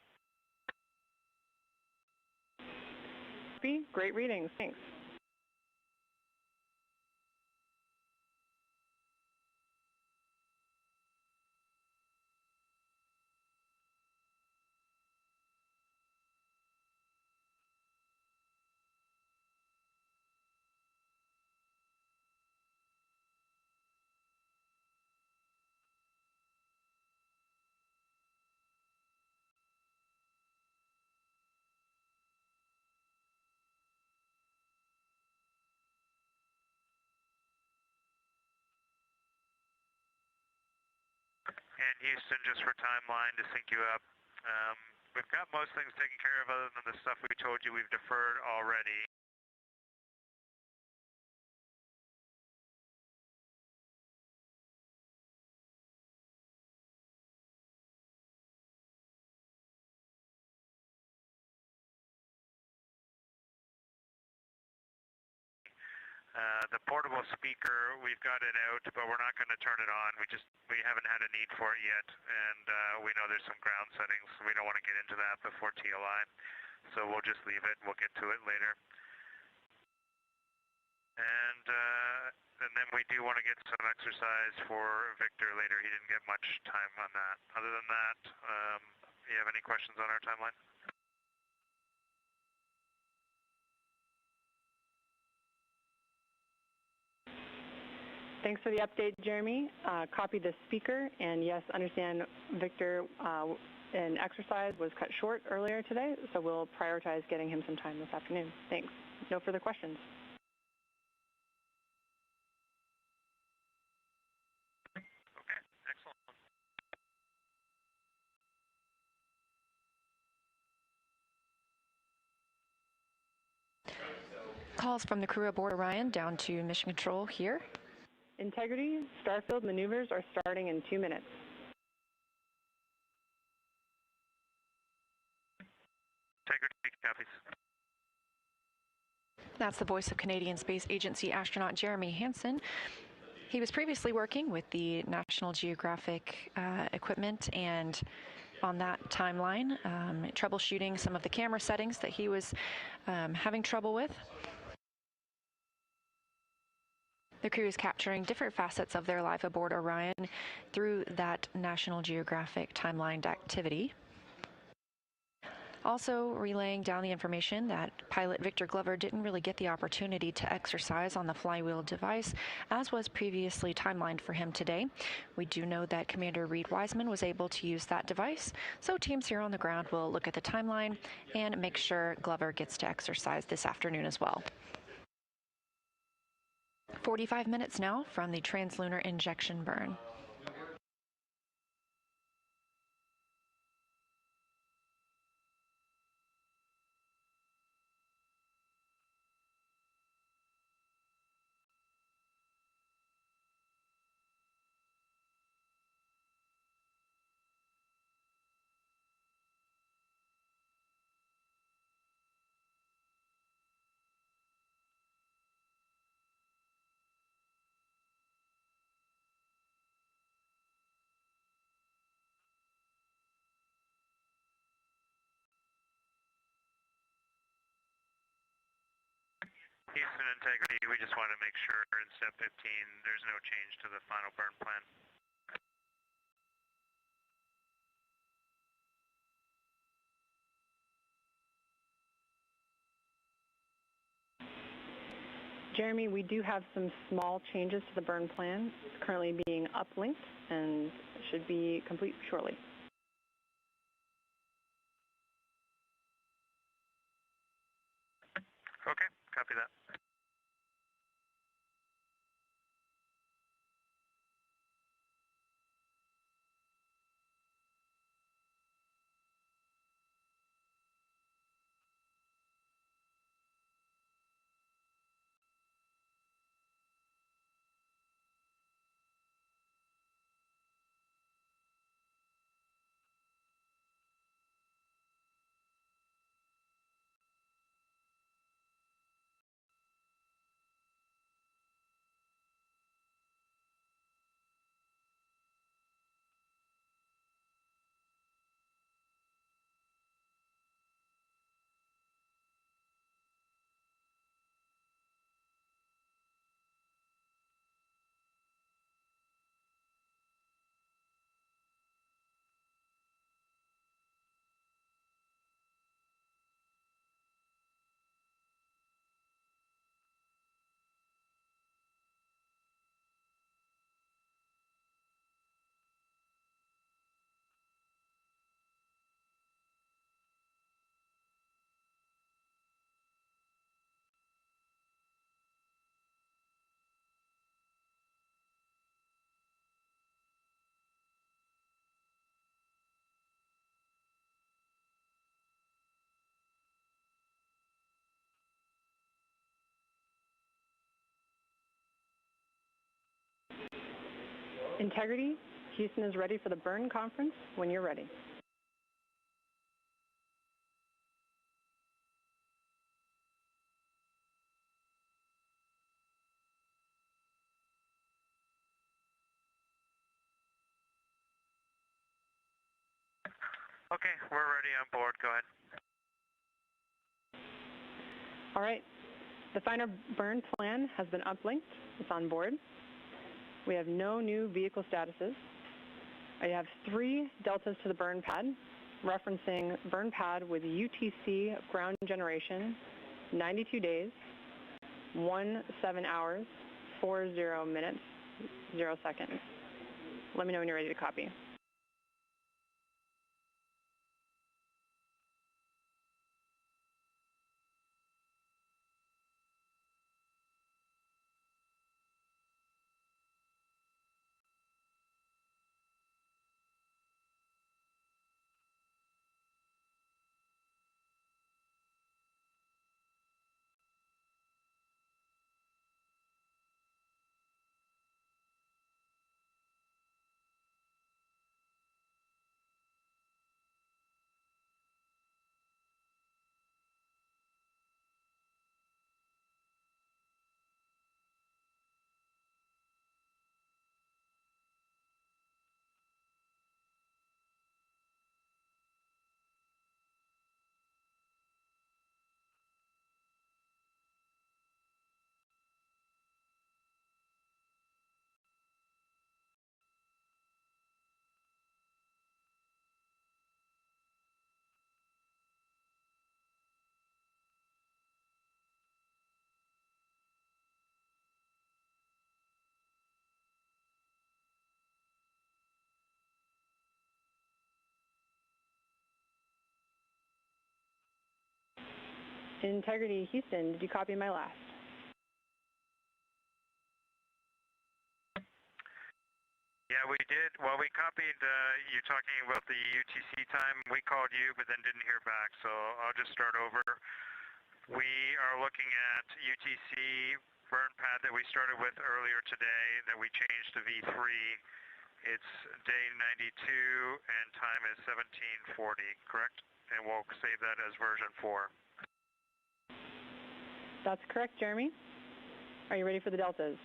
Great readings. Thanks. And Houston, just for timeline to sync you up, we've got most things taken care of other than the stuff we told you we've deferred already. The portable speaker, we've got it out, but we're not going to turn it on. We haven't had a need for it yet, and we know there's some ground settings, so we don't want to get into that before TLI. So we'll just leave it, and we'll get to it later. And then we do want to get some exercise for Victor later. He didn't get much time on that. Other than that, you have any questions on our timeline? Thanks for the update, Jeremy. Copy the speaker, and yes, understand Victor, an exercise was cut short earlier today, so we'll prioritize getting him some time this afternoon. Thanks. No further questions. Okay, excellent. Calls from the crew aboard Orion down to Mission Control here. Integrity, Starfield maneuvers are starting in 2 minutes. Copies. That's the voice of Canadian Space Agency astronaut Jeremy Hansen. He was previously working with the National Geographic equipment, and on that timeline, troubleshooting some of the camera settings that he was having trouble with. The crew is capturing different facets of their life aboard Orion through that National Geographic timelined activity. Also relaying down the information that pilot Victor Glover didn't really get the opportunity to exercise on the Flywheel device, as was previously timelined for him today. We do know that Commander Reed Wiseman was able to use that device, so teams here on the ground will look at the timeline and make sure Glover gets to exercise this afternoon as well. 45 minutes now from the Trans-lunar injection burn. Houston integrity, we just want to make sure in step 15 there's no change to the final burn plan. Jeremy, we do have some small changes to the burn plan. It's currently being uplinked and should be complete shortly. Okay, copy that. Integrity, Houston is ready for the burn conference when you're ready. Okay, we're ready on board, go ahead. All right, the final burn plan has been uplinked. It's on board. We have no new vehicle statuses. I have 3 deltas to the burn pad, referencing burn pad with UTC ground generation, 92 days, 17 hours, 40 minutes, 0 seconds. Let me know when you're ready to copy. Integrity Houston, did you copy my last? Yeah, we did. Well, we copied you talking about the UTC time. We called you, but then didn't hear back, so I'll just start over. We are looking at UTC burn pad that we started with earlier today that we changed to V3. It's day 92 and time is 1740, correct? And we'll save that as version 4. That's correct, Jeremy. Are you ready for the deltas?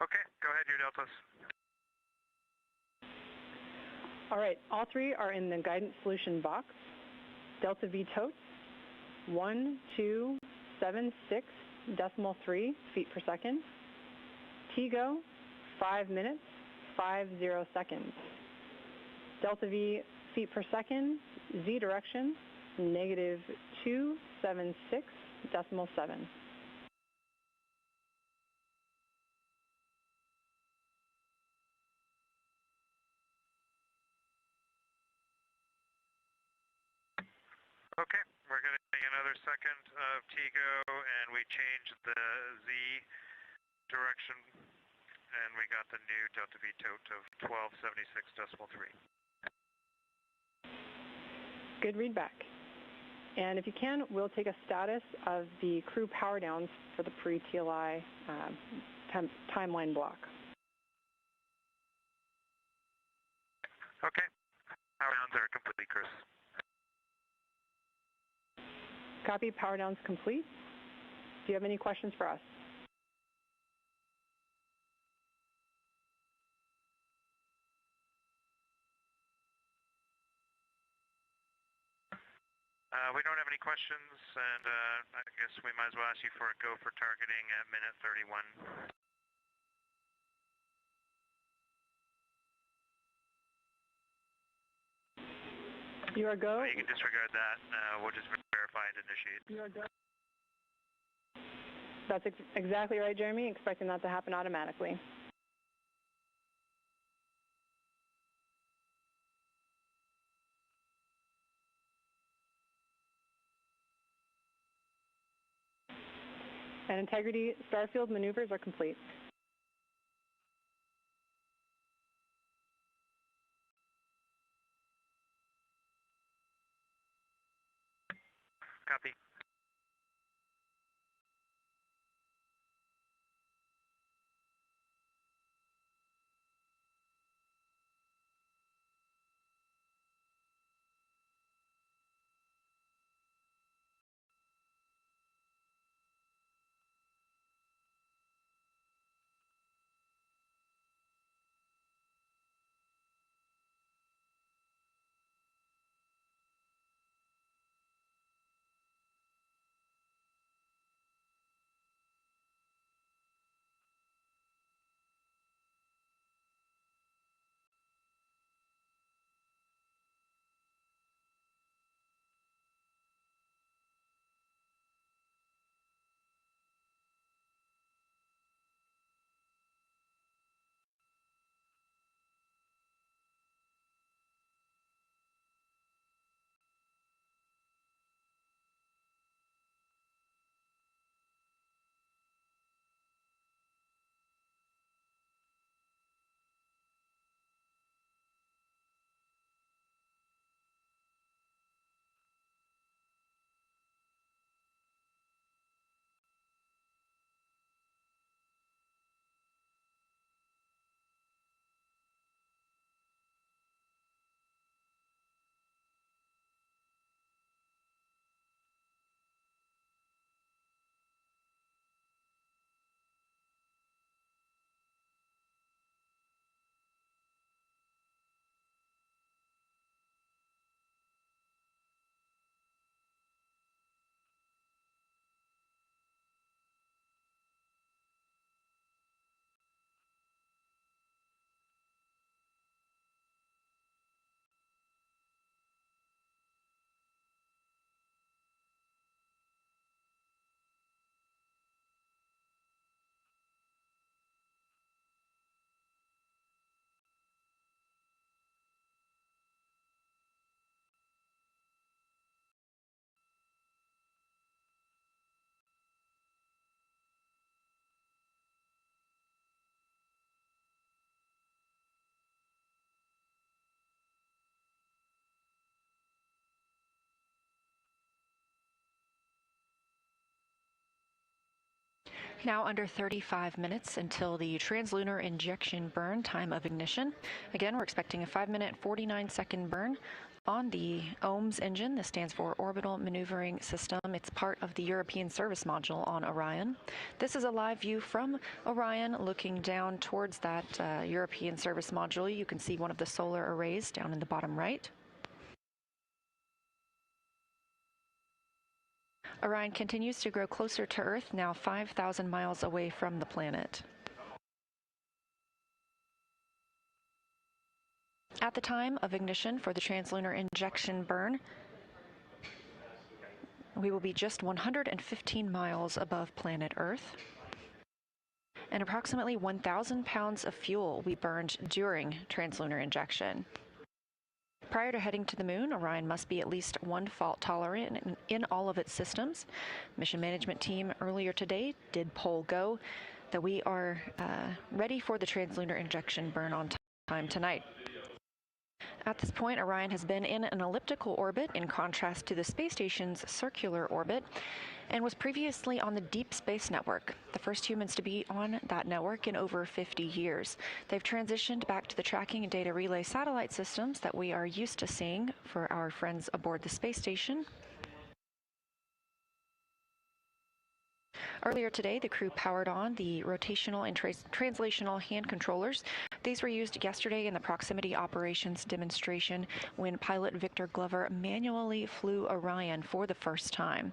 Okay, go ahead, your deltas. All right, all three are in the guidance solution box. Delta V totes, 1276.3 feet per second. TGO, 5 minutes, 50 seconds. Delta V feet per second, Z direction, negative 276.7. Okay, we're going to take another second of TGO, and we changed the Z direction, and we got the new delta V tote of 1276.3. Good read back. And if you can, we'll take a status of the crew power downs for the pre-TLI timeline block. Okay, power downs are complete, Chris. Copy, power downs complete. Do you have any questions for us? We don't have any questions, and I guess we might as well ask you for a go for targeting at minute 31. You are go. You can disregard that. We'll just verify and initiate. You are go. That's exactly right, Jeremy. Expecting that to happen automatically. And integrity starfield maneuvers are complete. Copy. Now under 35 minutes until the trans-lunar injection burn time of ignition. Again, we're expecting a 5-minute, 49-second burn on the OMS engine. This stands for Orbital Maneuvering System. It's part of the European Service Module on Orion. This is a live view from Orion looking down towards that European Service Module. You can see one of the solar arrays down in the bottom right. Orion continues to grow closer to Earth, now 5,000 miles away from the planet. At the time of ignition for the trans-lunar injection burn, we will be just 115 miles above planet Earth, and approximately 1,000 pounds of fuel will be burned during trans-lunar injection. Prior to heading to the moon, Orion must be at least one fault tolerant in all of its systems. Mission management team earlier today did poll go that we are ready for the trans-lunar injection burn on time tonight. At this point, Orion has been in an elliptical orbit in contrast to the space station's circular orbit and was previously on the Deep Space Network, the first humans to be on that network in over 50 years. They've transitioned back to the tracking and data relay satellite systems that we are used to seeing for our friends aboard the space station. Earlier today, the crew powered on the rotational and translational hand controllers. These were used yesterday in the proximity operations demonstration when pilot Victor Glover manually flew Orion for the first time.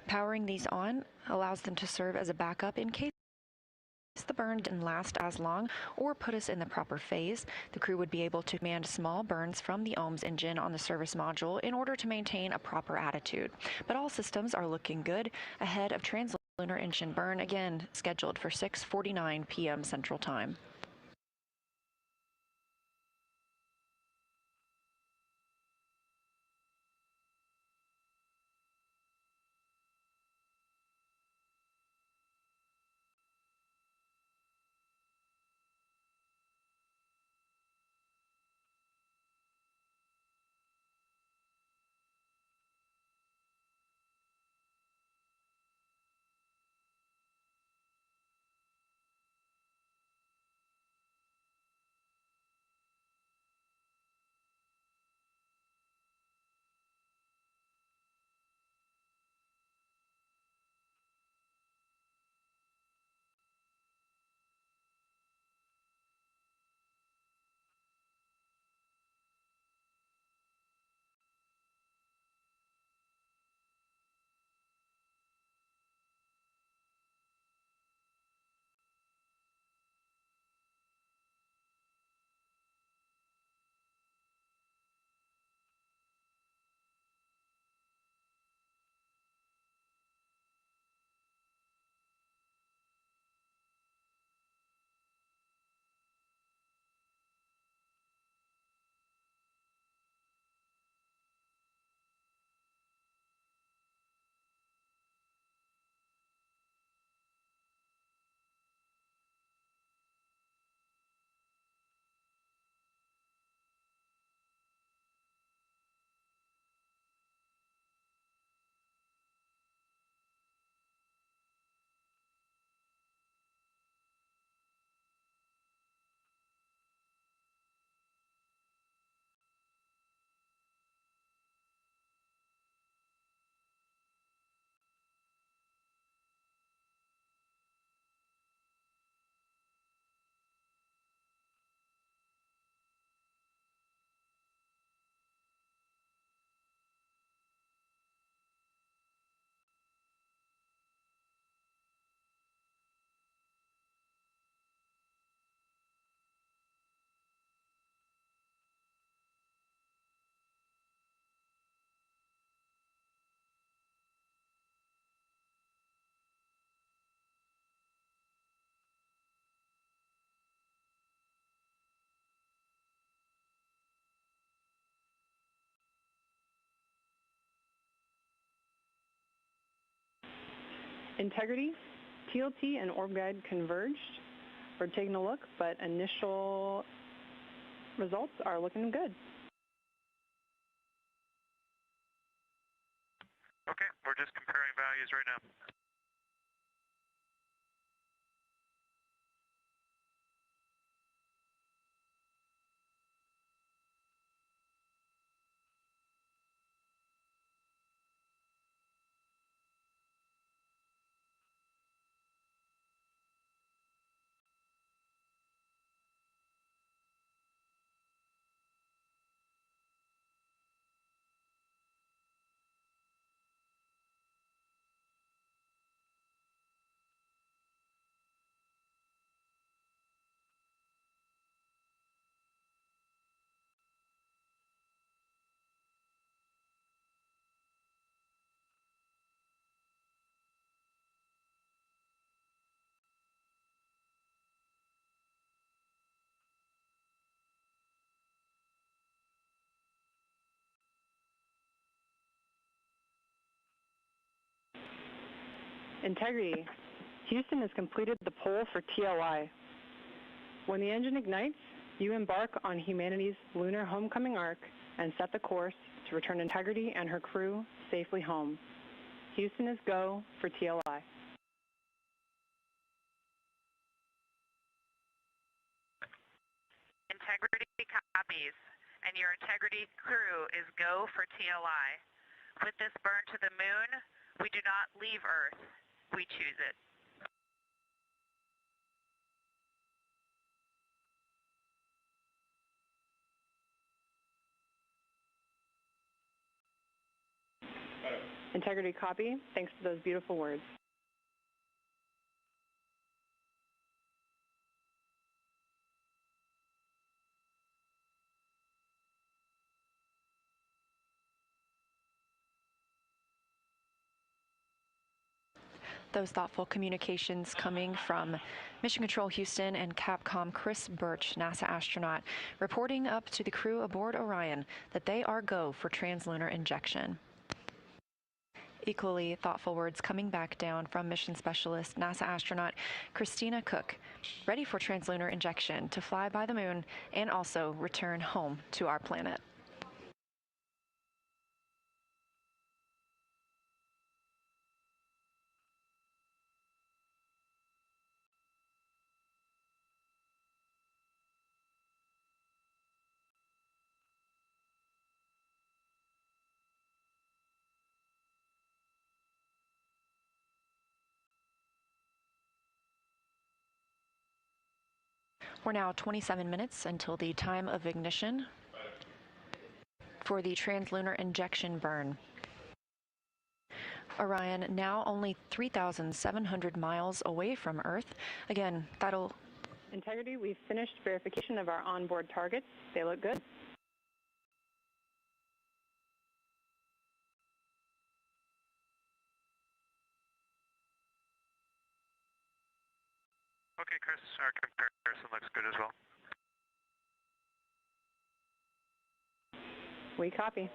Powering these on allows them to serve as a backup in case the burn didn't last as long or put us in the proper phase. The crew would be able to command small burns from the OMS engine on the service module in order to maintain a proper attitude. But all systems are looking good ahead of trans-lunar engine burn, again scheduled for 6:49 p.m. Central Time. Integrity, TLT, and orb guide converged. We're taking a look, but initial results are looking good. Okay, we're just comparing values right now. Integrity. Houston has completed the poll for TLI. When the engine ignites, you embark on humanity's lunar homecoming arc and set the course to return Integrity and her crew safely home. Houston is go for TLI. Integrity copies, and your Integrity crew is go for TLI. With this burn to the moon, we do not leave Earth, we choose it. Integrity copy. Thanks for those beautiful words. Those thoughtful communications coming from Mission Control Houston and Capcom Chris Birch, NASA astronaut, reporting up to the crew aboard Orion that they are go for translunar injection. Equally thoughtful words coming back down from mission specialist NASA astronaut Christina Cook, ready for translunar injection to fly by the moon and also return home to our planet. We're now 27 minutes until the time of ignition for the translunar injection burn. Orion now only 3,700 miles away from Earth. Again, that'll... Integrity, we've finished verification of our onboard targets. They look good. Okay, Chris, our comparison looks good as well. We copy.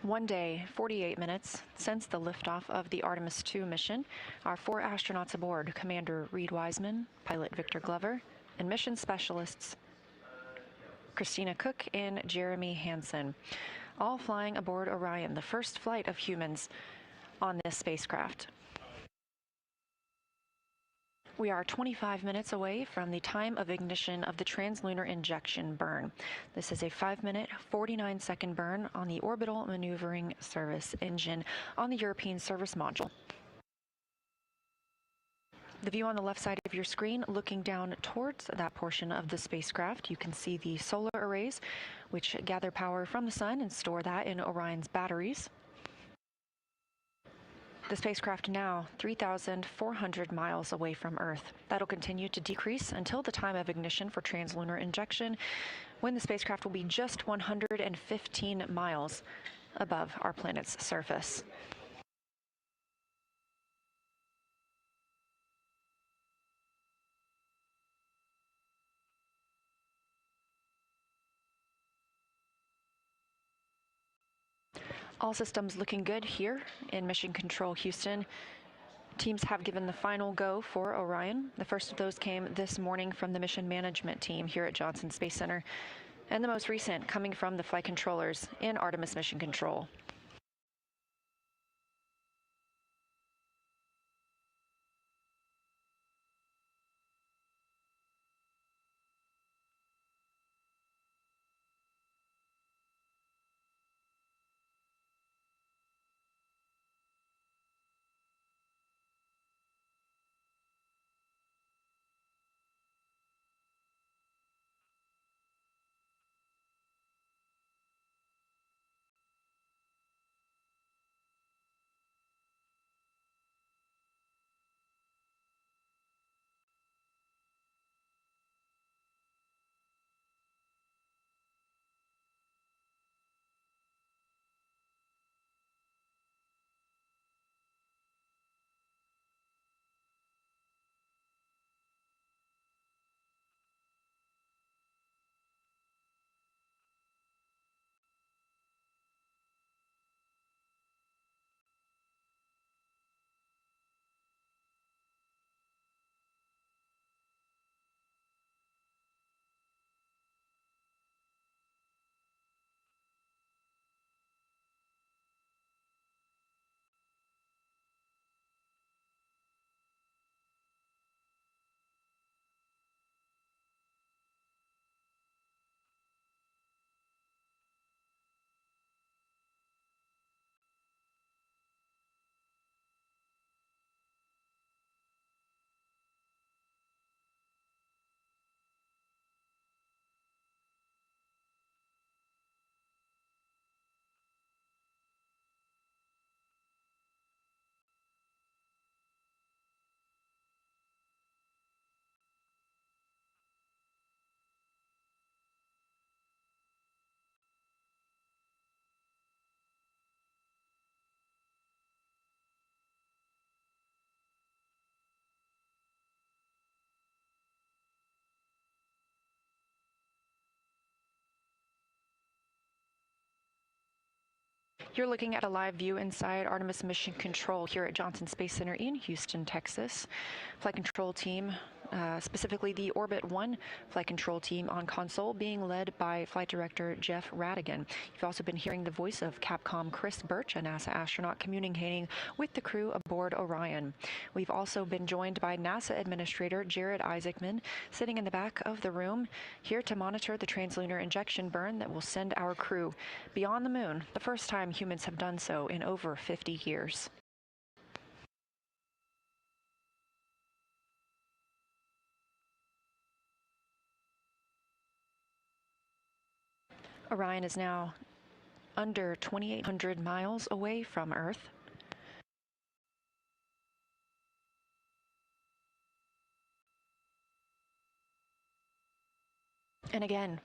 One day, 48 minutes since the liftoff of the Artemis 2 mission, our 4 astronauts aboard, Commander Reed Wiseman, pilot Victor Glover, and mission specialists Christina Cook and Jeremy Hansen, all flying aboard Orion, the first flight of humans on this spacecraft. We are 25 minutes away from the time of ignition of the translunar injection burn. This is a 5-minute, 49-second burn on the orbital maneuvering service engine on the European service module. The view on the left side of your screen, looking down towards that portion of the spacecraft, you can see the solar arrays, which gather power from the sun and store that in Orion's batteries. The spacecraft now 3,400 miles away from Earth. That'll continue to decrease until the time of ignition for translunar injection, when the spacecraft will be just 115 miles above our planet's surface. All systems looking good here in Mission Control Houston. Teams have given the final go for Orion. The first of those came this morning from the mission management team here at Johnson Space Center, and the most recent coming from the flight controllers in Artemis Mission Control. You're looking at a live view inside Artemis Mission Control here at Johnson Space Center in Houston, Texas. Flight control team, specifically the Orbit 1 flight control team on console, being led by Flight Director Jeff Radigan. You've also been hearing the voice of Capcom Chris Birch, a NASA astronaut communicating with the crew aboard Orion. We've also been joined by NASA Administrator Jared Isaacman, sitting in the back of the room, here to monitor the trans-lunar injection burn that will send our crew beyond the moon, the first time humans have done so in over 50 years. Orion is now under 2,800 miles away from Earth. And again,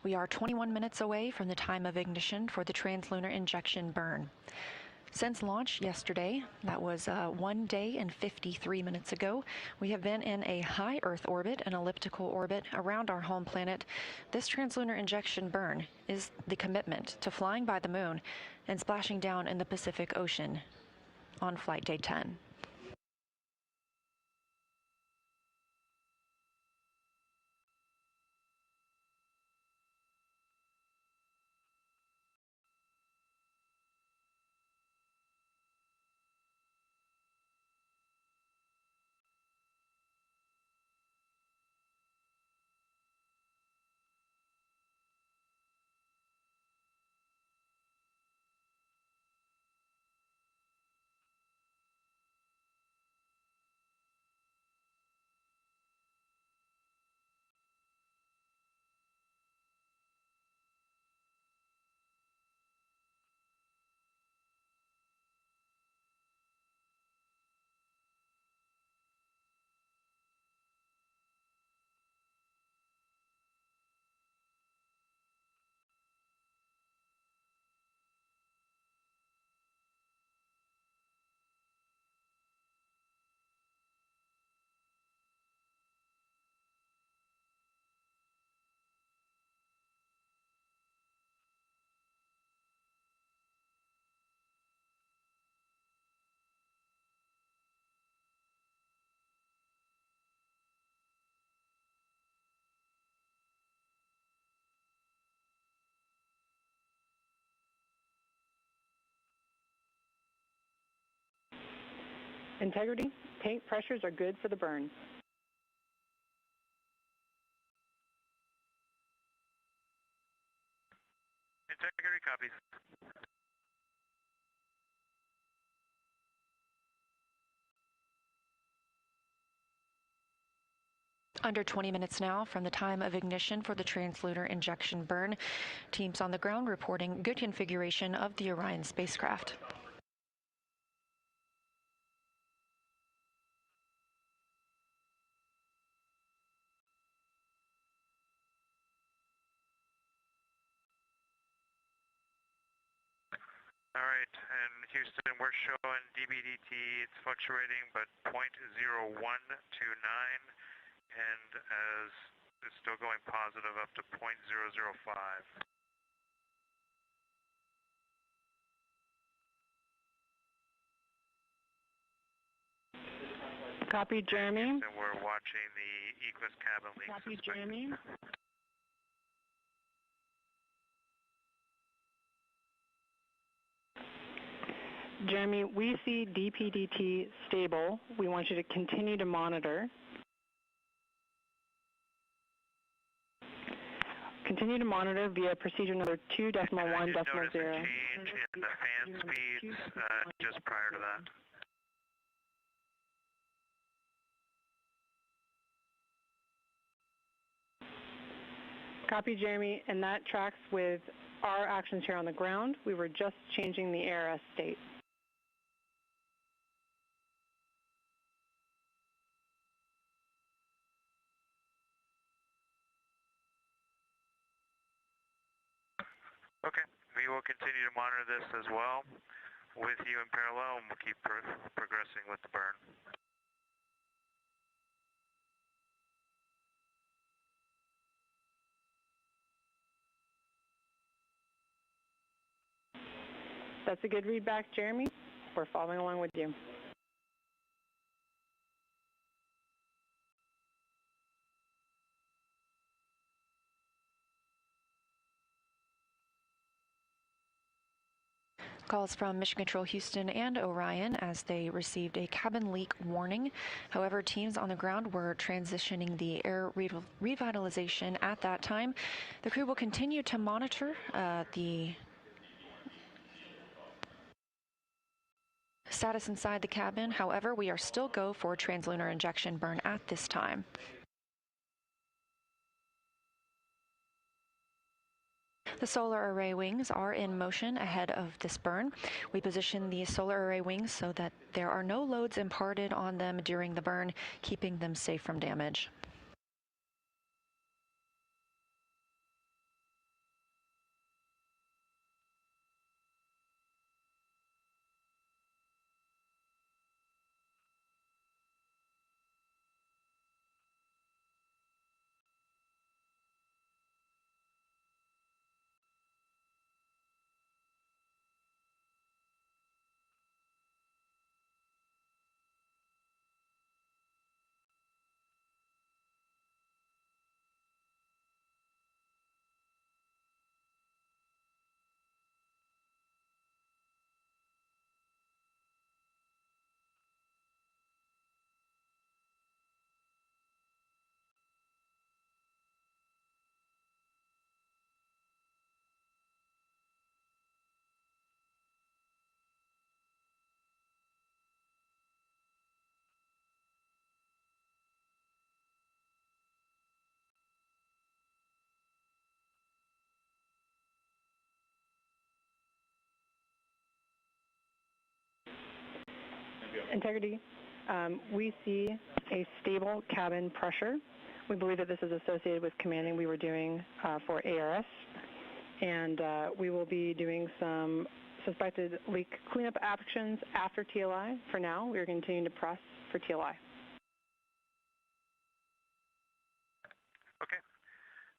we are 21 minutes away from the time of ignition for the trans-lunar injection burn. Since launch yesterday, that was 1 day and 53 minutes ago, we have been in a high Earth orbit, an elliptical orbit around our home planet. This trans-lunar injection burn is the commitment to flying by the moon and splashing down in the Pacific Ocean on flight day 10. Integrity, tank pressures are good for the burn. Integrity copies. Under 20 minutes now from the time of ignition for the trans-lunar injection burn. Teams on the ground reporting good configuration of the Orion spacecraft. All right, and Houston, we're showing DBDT, it's fluctuating, but 0.0129, and as it's still going positive up to 0.005. Copy, Jeremy. And we're watching the Eclipse cabin leak. Copy, Jeremy. Jeremy, we see DPDT stable. We want you to continue to monitor. Continue to monitor via procedure number 2.1.0. I just noticed a change in the fan speeds just prior to that. Copy, Jeremy, and that tracks with our actions here on the ground. We were just changing the ARS state. Okay, we will continue to monitor this as well with you in parallel, and we'll keep progressing with the burn. That's a good read back, Jeremy. We're following along with you. Calls from Mission Control Houston and Orion as they received a cabin leak warning. However, teams on the ground were transitioning the air revitalization at that time. The crew will continue to monitor the status inside the cabin. However, we are still go for trans-lunar injection burn at this time. The solar array wings are in motion ahead of this burn. We position the solar array wings so that there are no loads imparted on them during the burn, keeping them safe from damage. Integrity, we see a stable cabin pressure. We believe that this is associated with commanding we were doing for ARS, and we will be doing some suspected leak cleanup actions after TLI. For now, we are continuing to press for TLI. Okay.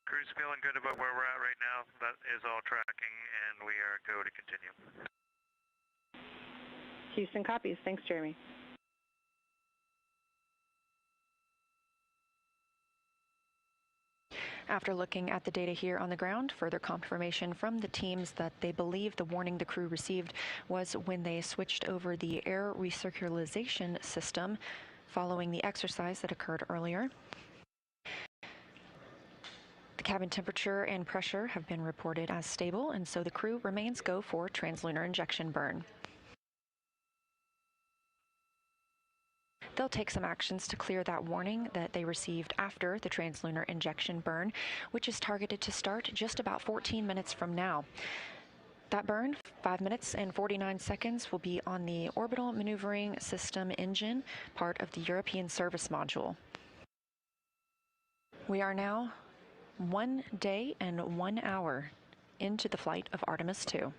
Crew's feeling good about where we're at right now. That is all tracking, and we are go to continue. Houston copies. Thanks, Jeremy. After looking at the data here on the ground, further confirmation from the teams that they believe the warning the crew received was when they switched over the air recirculation system following the exercise that occurred earlier. The cabin temperature and pressure have been reported as stable, and so the crew remains go for trans-lunar injection burn. They'll take some actions to clear that warning that they received after the trans-lunar injection burn, which is targeted to start just about 14 minutes from now. That burn, 5 minutes and 49 seconds, will be on the Orbital Maneuvering System engine, part of the European Service Module. We are now 1 day and 1 hour into the flight of Artemis 2.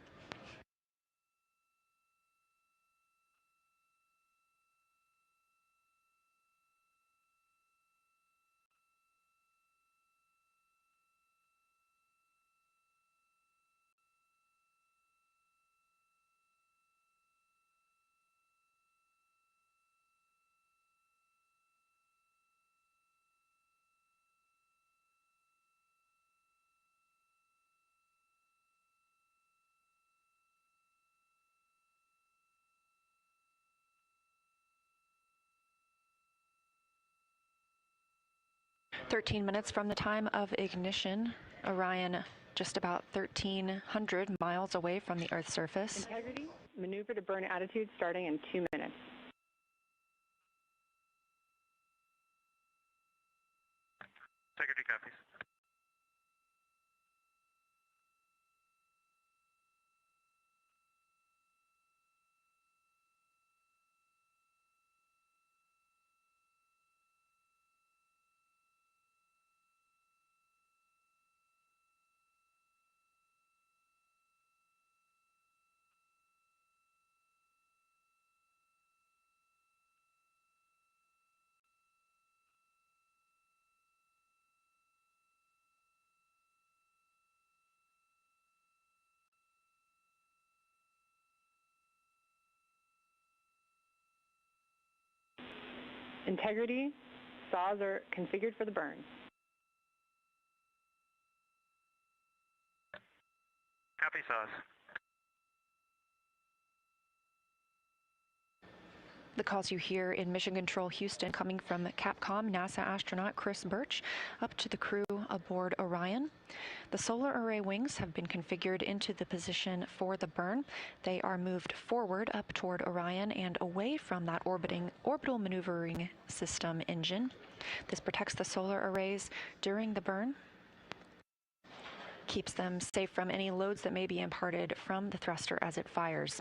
"13 minutes from the time of ignition, Orion just about 1,300 miles away from the Earth's surface." Integrity, maneuver to burn attitude starting in 2 minutes. Integrity copies. Integrity, saws are configured for the burn. Copy, saws. The calls you hear in Mission Control Houston coming from Capcom NASA astronaut Chris Birch up to the crew aboard Orion. The solar array wings have been configured into the position for the burn. They are moved forward up toward Orion and away from that orbital maneuvering system engine. This protects the solar arrays during the burn, keeps them safe from any loads that may be imparted from the thruster as it fires.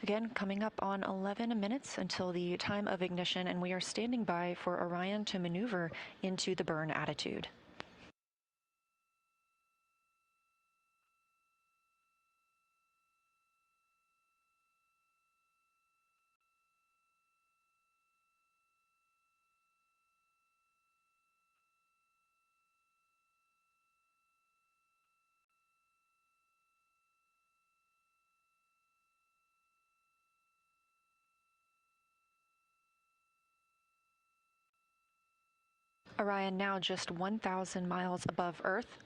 Again, coming up on 11 minutes until the time of ignition, and we are standing by for Orion to maneuver into the burn attitude. Orion now just 1,000 miles above Earth.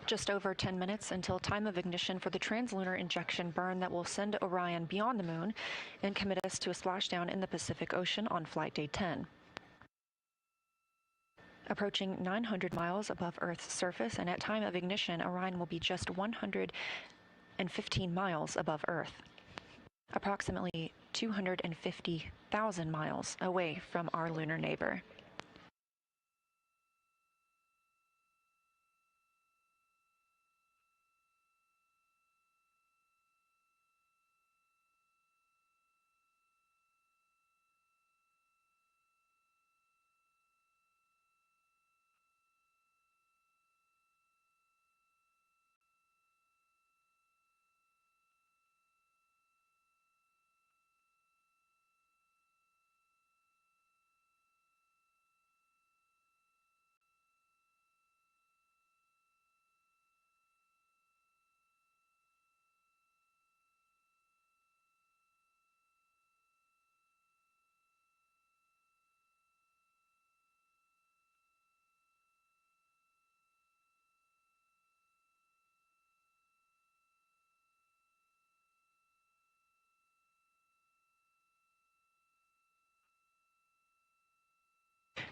Just over 10 minutes until time of ignition for the trans-lunar injection burn that will send Orion beyond the moon and commit us to a splashdown in the Pacific Ocean on flight day 10. Approaching 900 miles above Earth's surface, and at time of ignition, Orion will be just 115 miles above Earth, approximately 250,000 miles away from our lunar neighbor.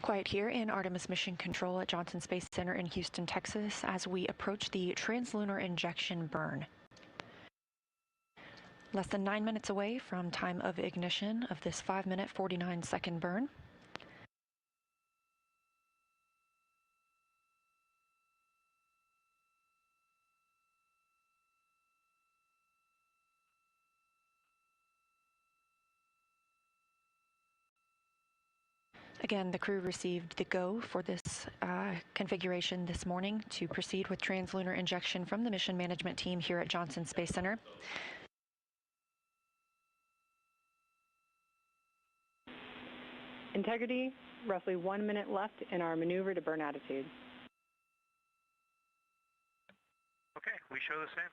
Quiet here in Artemis Mission Control at Johnson Space Center in Houston, Texas, as we approach the trans-lunar injection burn. Less than 9 minutes away from time of ignition of this 5-minute, 49-second burn. Again, the crew received the go for this configuration this morning to proceed with trans-lunar injection from the mission management team here at Johnson Space Center. Integrity, roughly 1 minute left in our maneuver to burn attitude. Okay, we show the same.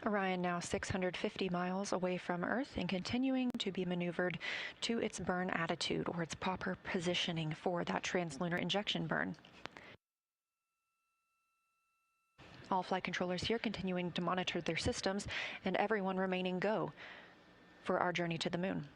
Orion now 650 miles away from Earth and continuing to be maneuvered to its burn attitude, or its proper positioning for that trans-lunar injection burn. All flight controllers here continuing to monitor their systems, and everyone remaining go for our journey to the moon.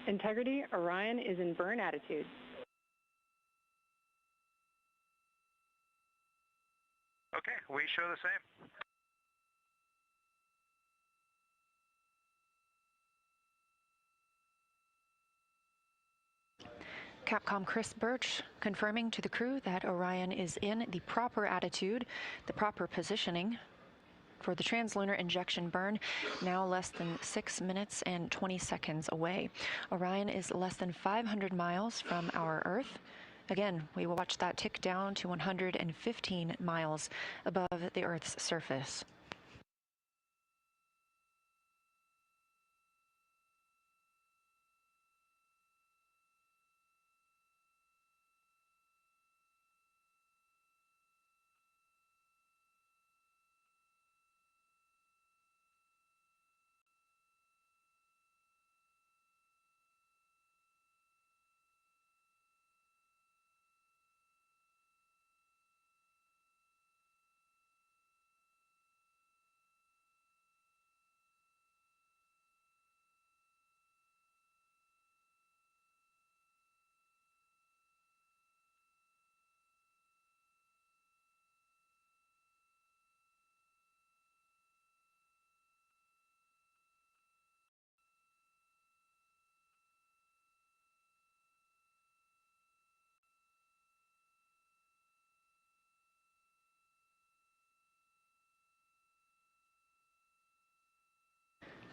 Integrity, Orion is in burn attitude. Okay, we show the same. Capcom Chris Birch confirming to the crew that Orion is in the proper attitude, the proper positioning for the trans-lunar injection burn, now less than 6 minutes and 20 seconds away. Orion is less than 500 miles from our Earth. Again, we will watch that tick down to 115 miles above the Earth's surface.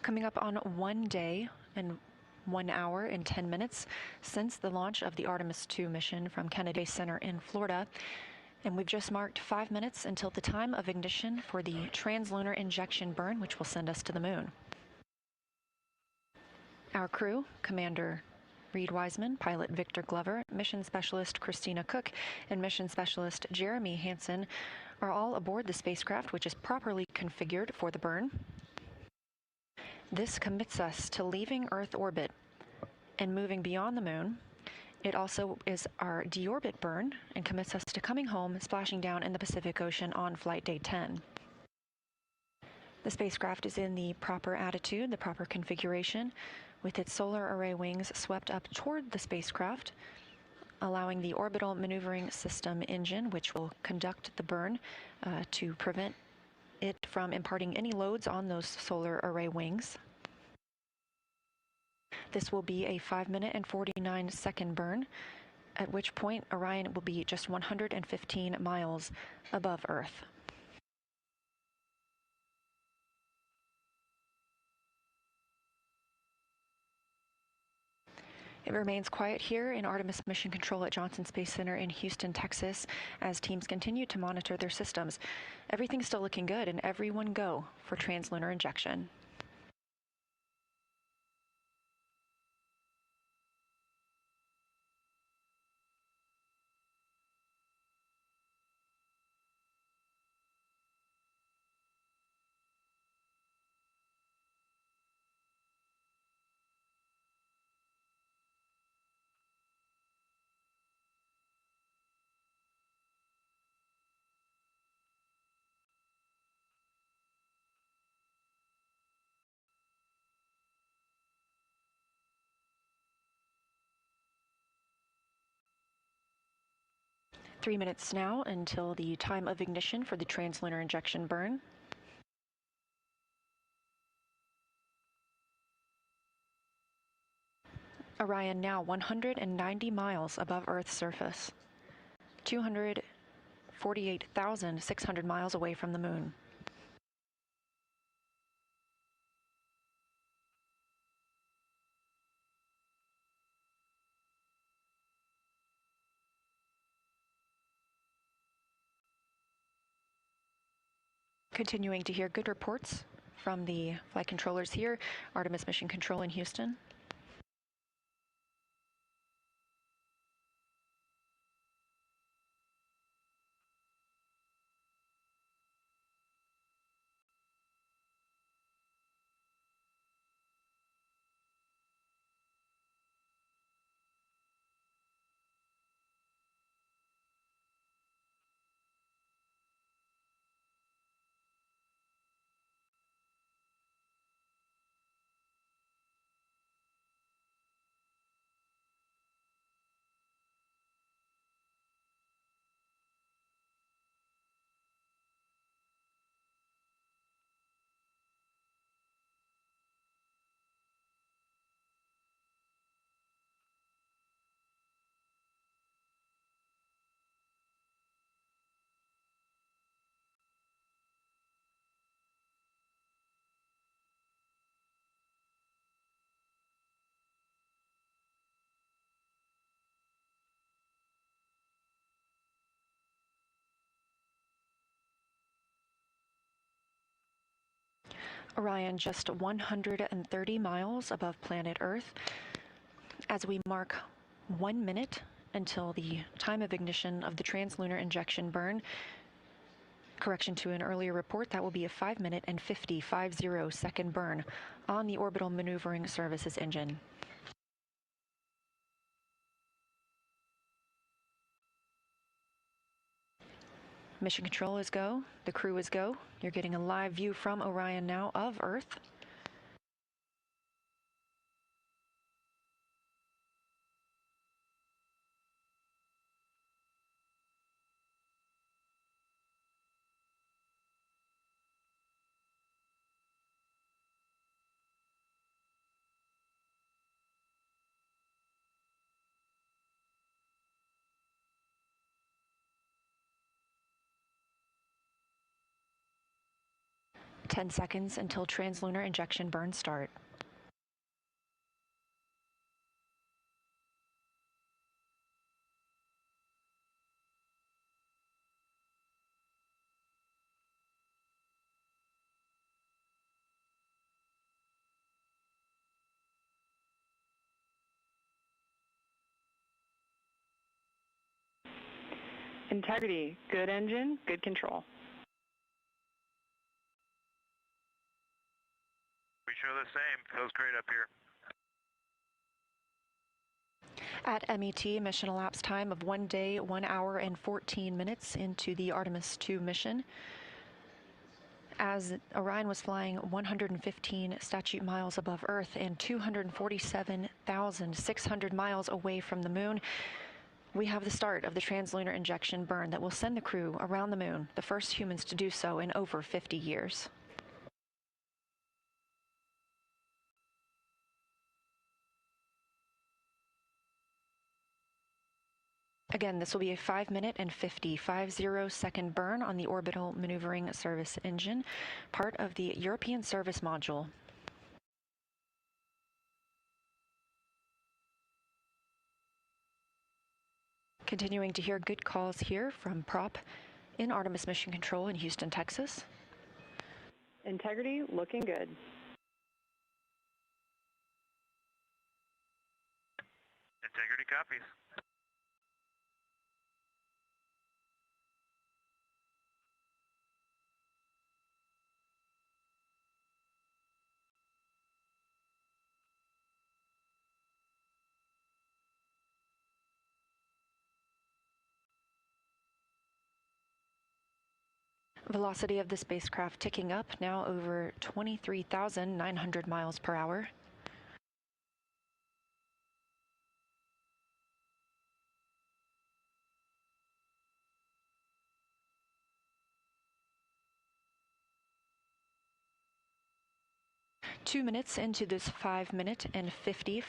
Coming up on 1 day and 1 hour and 10 minutes since the launch of the Artemis 2 mission from Kennedy Center in Florida. And we've just marked 5 minutes until the time of ignition for the trans-lunar injection burn, which will send us to the moon. Our crew, Commander Reed Wiseman, Pilot Victor Glover, Mission Specialist Christina Cook, and Mission Specialist Jeremy Hansen are all aboard the spacecraft, which is properly configured for the burn. This commits us to leaving Earth orbit and moving beyond the moon. It also is our deorbit burn and commits us to coming home, splashing down in the Pacific Ocean on flight day 10. The spacecraft is in the proper attitude, the proper configuration, with its solar array wings swept up toward the spacecraft, allowing the orbital maneuvering system engine, which will conduct the burn to prevent it from imparting any loads on those solar array wings. This will be a 5-minute and 49-second burn, at which point Orion will be just 115 miles above Earth. It remains quiet here in Artemis Mission Control at Johnson Space Center in Houston, Texas, as teams continue to monitor their systems. Everything's still looking good, and everyone go for trans-lunar injection. Three minutes now until the time of ignition for the trans-lunar injection burn. Orion now 190 miles above Earth's surface, 248,600 miles away from the moon. Continuing to hear good reports from the flight controllers here, Artemis Mission Control in Houston. Orion just 130 miles above planet Earth. As we mark 1 minute until the time of ignition of the trans-lunar injection burn, correction to an earlier report, that will be a 5-minute and 50 burn on the orbital maneuvering services engine. Mission control is go. The crew is go. You're getting a live view from Orion now of Earth. Ten seconds until trans-lunar injection burn start. Integrity, good engine, good control. We show the same. Feels great up here. At MET, mission elapsed time of 1 day, 1 hour, and 14 minutes into the Artemis 2 mission. As Orion was flying 115 statute miles above Earth and 247,600 miles away from the moon, we have the start of the trans-lunar injection burn that will send the crew around the moon, the first humans to do so in over 50 years. Again, this will be a 5-minute and 50 burn on the orbital maneuvering service engine, part of the European service module. Continuing to hear good calls here from Prop in Artemis Mission Control in Houston, Texas. Integrity, looking good. Integrity copies. Velocity of the spacecraft ticking up, now over 23,900 miles per hour. Two minutes into this 5-minute and 50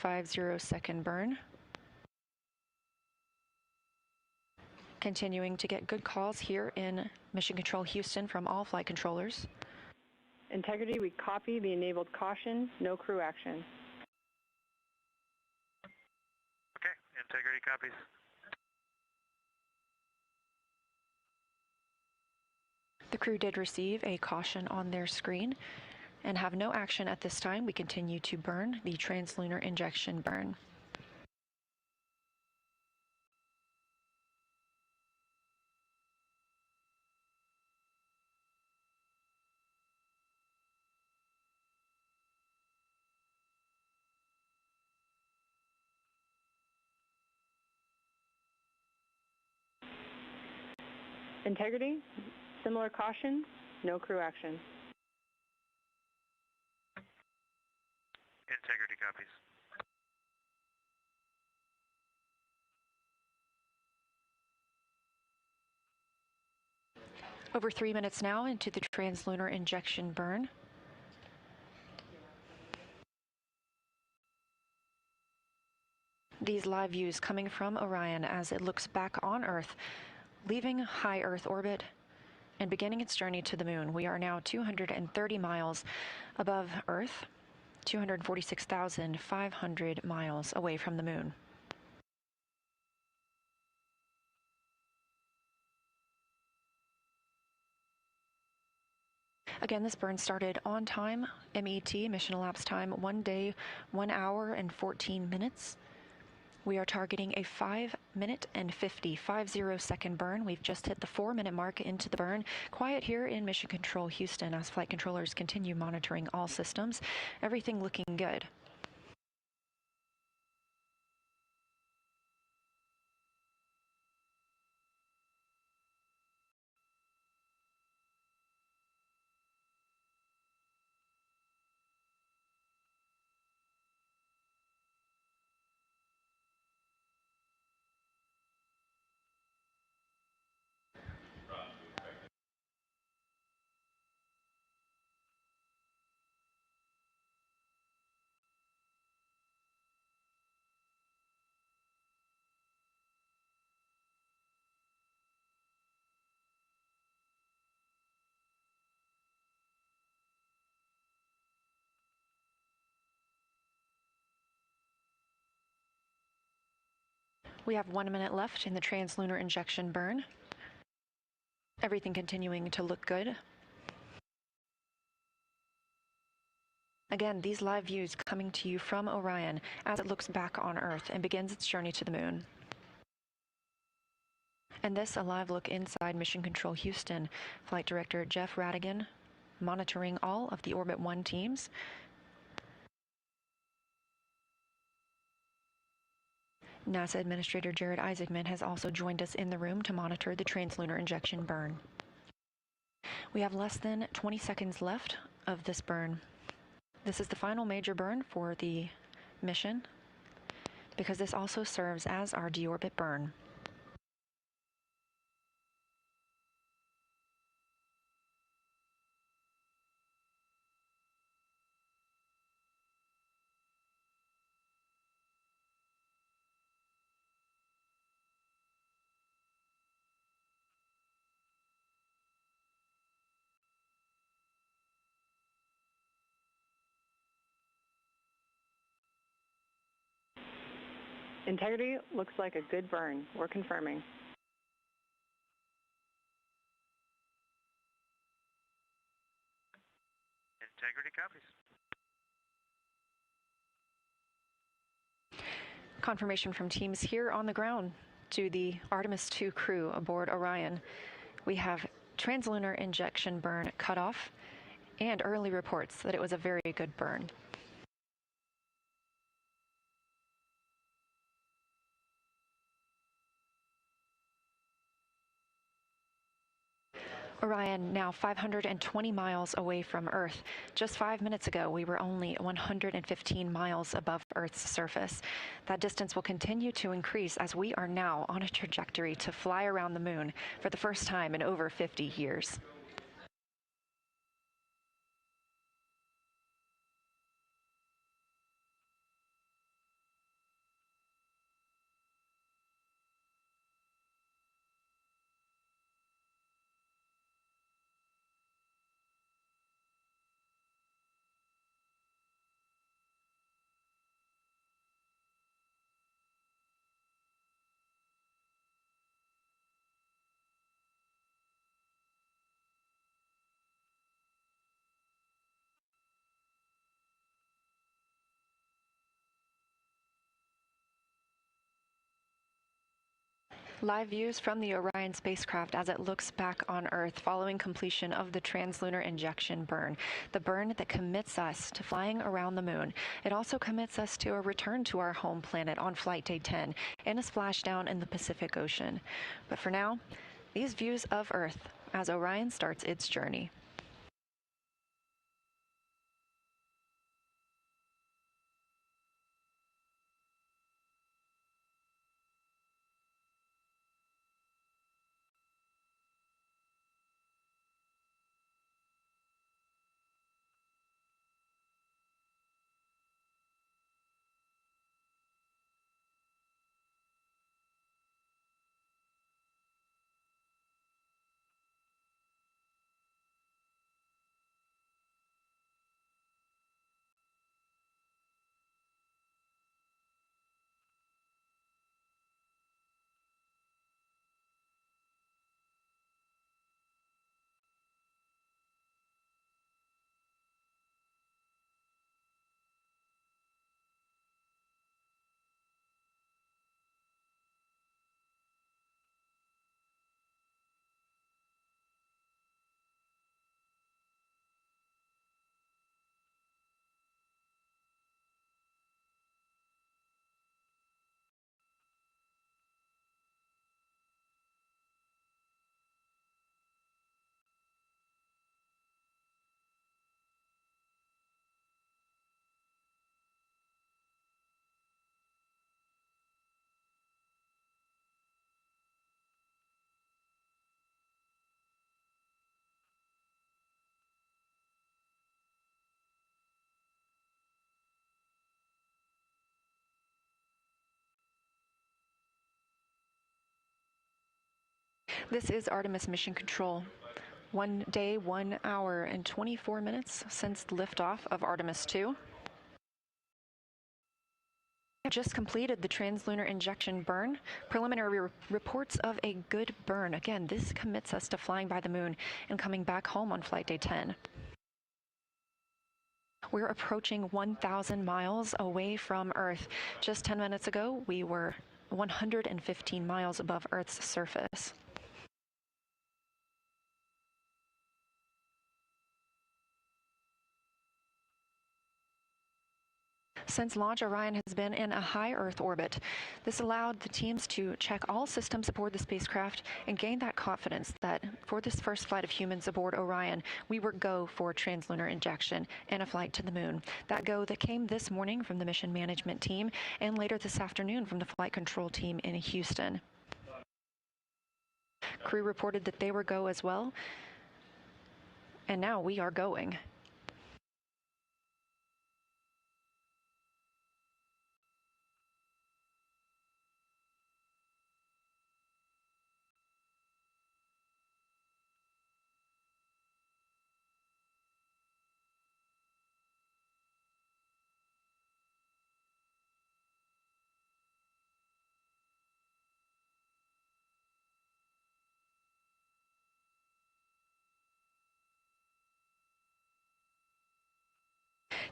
burn. Continuing to get good calls here in Mission Control Houston from all flight controllers. Integrity, we copy the enabled caution, no crew action. Okay, integrity copies. The crew did receive a caution on their screen and have no action at this time. We continue to burn the trans-lunar injection burn. Integrity, similar caution, no crew action. Integrity copies. Over 3 minutes now into the trans-lunar injection burn. These live views coming from Orion as it looks back on Earth, leaving high Earth orbit and beginning its journey to the moon. We are now 230 miles above Earth, 246,500 miles away from the moon. Again, this burn started on time, MET, mission elapsed time, 1 day, 1 hour, and 14 minutes. We are targeting a 5-minute and 50 second burn. We've just hit the 4-minute mark into the burn. Quiet here in Mission Control Houston as flight controllers continue monitoring all systems. Everything looking good. We have 1 minute left in the trans-lunar injection burn. Everything continuing to look good. Again, these live views coming to you from Orion as it looks back on Earth and begins its journey to the moon. And this, a live look inside Mission Control Houston. Flight Director Jeff Radigan monitoring all of the Orbit 1 teams. NASA Administrator Jared Isaacman has also joined us in the room to monitor the trans-lunar injection burn. We have less than 20 seconds left of this burn. This is the final major burn for the mission because this also serves as our deorbit burn. Integrity looks like a good burn. We're confirming. Integrity copies. Confirmation from teams here on the ground to the Artemis 2 crew aboard Orion. We have trans-lunar injection burn cutoff and early reports that it was a very good burn. Orion now 520 miles away from Earth. Just 5 minutes ago, we were only 115 miles above Earth's surface. That distance will continue to increase as we are now on a trajectory to fly around the moon for the first time in over 50 years. Live views from the Orion spacecraft as it looks back on Earth following completion of the trans-lunar injection burn, the burn that commits us to flying around the moon. It also commits us to a return to our home planet on flight day 10 and a splashdown in the Pacific Ocean. But for now, these views of Earth as Orion starts its journey. This is Artemis Mission Control. 1 day, 1 hour, and 24 minutes since liftoff of Artemis 2. Just completed the trans-lunar injection burn. Preliminary reports of a good burn. Again, this commits us to flying by the moon and coming back home on flight day 10. We're approaching 1,000 miles away from Earth. Just 10 minutes ago, we were 115 miles above Earth's surface. Since launch, Orion has been in a high Earth orbit. This allowed the teams to check all systems aboard the spacecraft and gain that confidence that for this first flight of humans aboard Orion, we were go for trans-lunar injection and a flight to the moon. That go that came this morning from the mission management team and later this afternoon from the flight control team in Houston. Crew reported that they were go as well, and now we are going.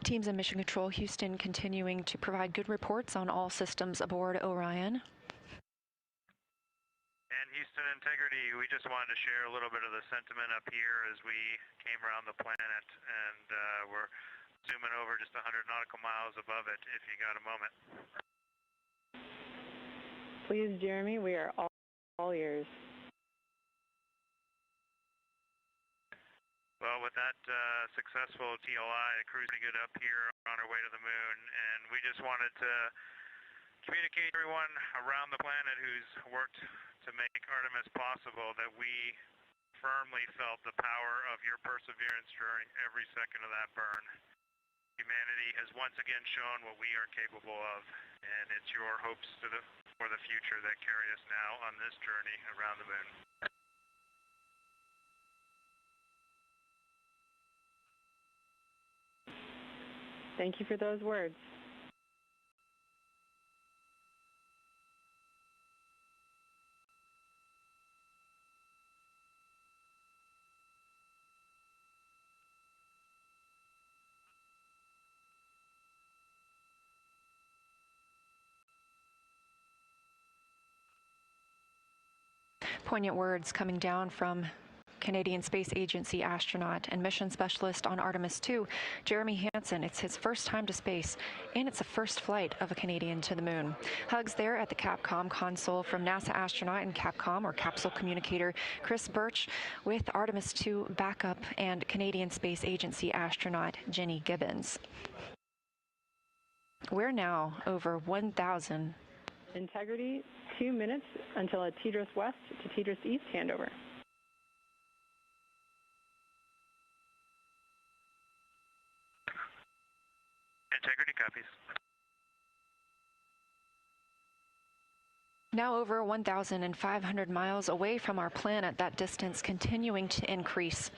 Teams in Mission Control Houston continuing to provide good reports on all systems aboard Orion. And Houston Integrity, we just wanted to share a little bit of the sentiment up here as we came around the planet, and we're zooming over just 100 nautical miles above it if you got a moment. Please, Jeremy, we are all ears. Well, with that successful TLI, the crew's pretty good up here on our way to the moon, and we just wanted to communicate to everyone around the planet who's worked to make Artemis possible that we firmly felt the power of your perseverance during every second of that burn. Humanity has once again shown what we are capable of, and it's your hopes for the future that carry us now on this journey around the moon. Thank you for those words. Poignant words coming down from Canadian Space Agency astronaut and mission specialist on Artemis 2, Jeremy Hansen. It's his first time to space, and it's the first flight of a Canadian to the moon. Hugs there at the Capcom console from NASA astronaut and Capcom, or capsule communicator, Chris Birch, with Artemis 2 backup and Canadian Space Agency astronaut Jenny Gibbons. We're now over 1,000. Integrity, 2 minutes until a TDRS West to TDRS East handover. Integrity copies. Now over 1,500 miles away from our planet, that distance continuing to increase.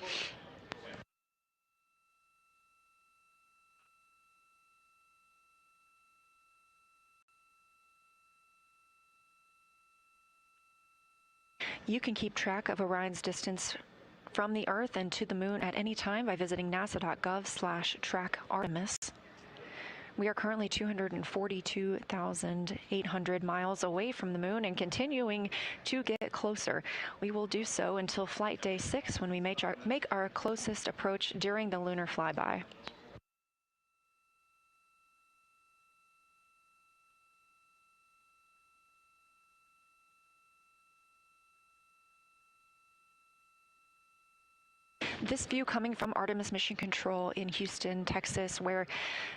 You can keep track of Orion's distance from the Earth and to the moon at any time by visiting nasa.gov/track-Artemis. We are currently 242,800 miles away from the moon and continuing to get closer. We will do so until flight day 6 when we make our closest approach during the lunar flyby. This view coming from Artemis Mission Control in Houston, Texas, where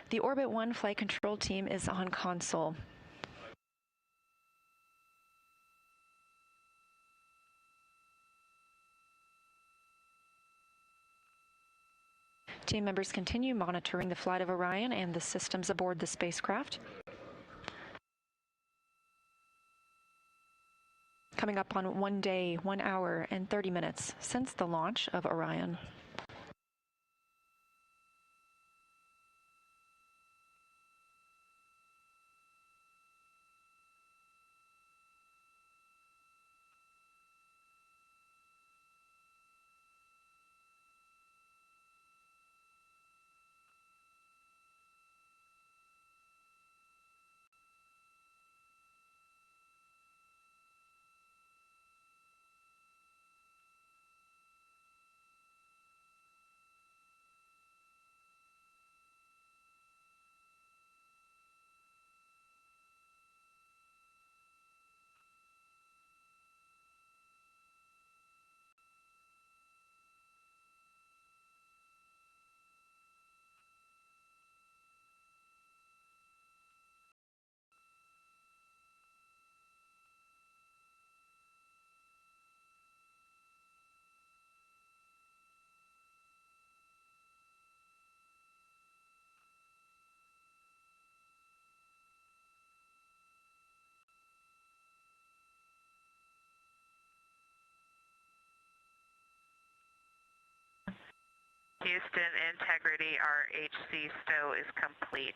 the Orbit 1 flight control team is on console. Team members continue monitoring the flight of Orion and the systems aboard the spacecraft. coming up on 1 day, 1 hour, and 30 minutes since the launch of Orion. Houston, integrity, our HC stow is complete.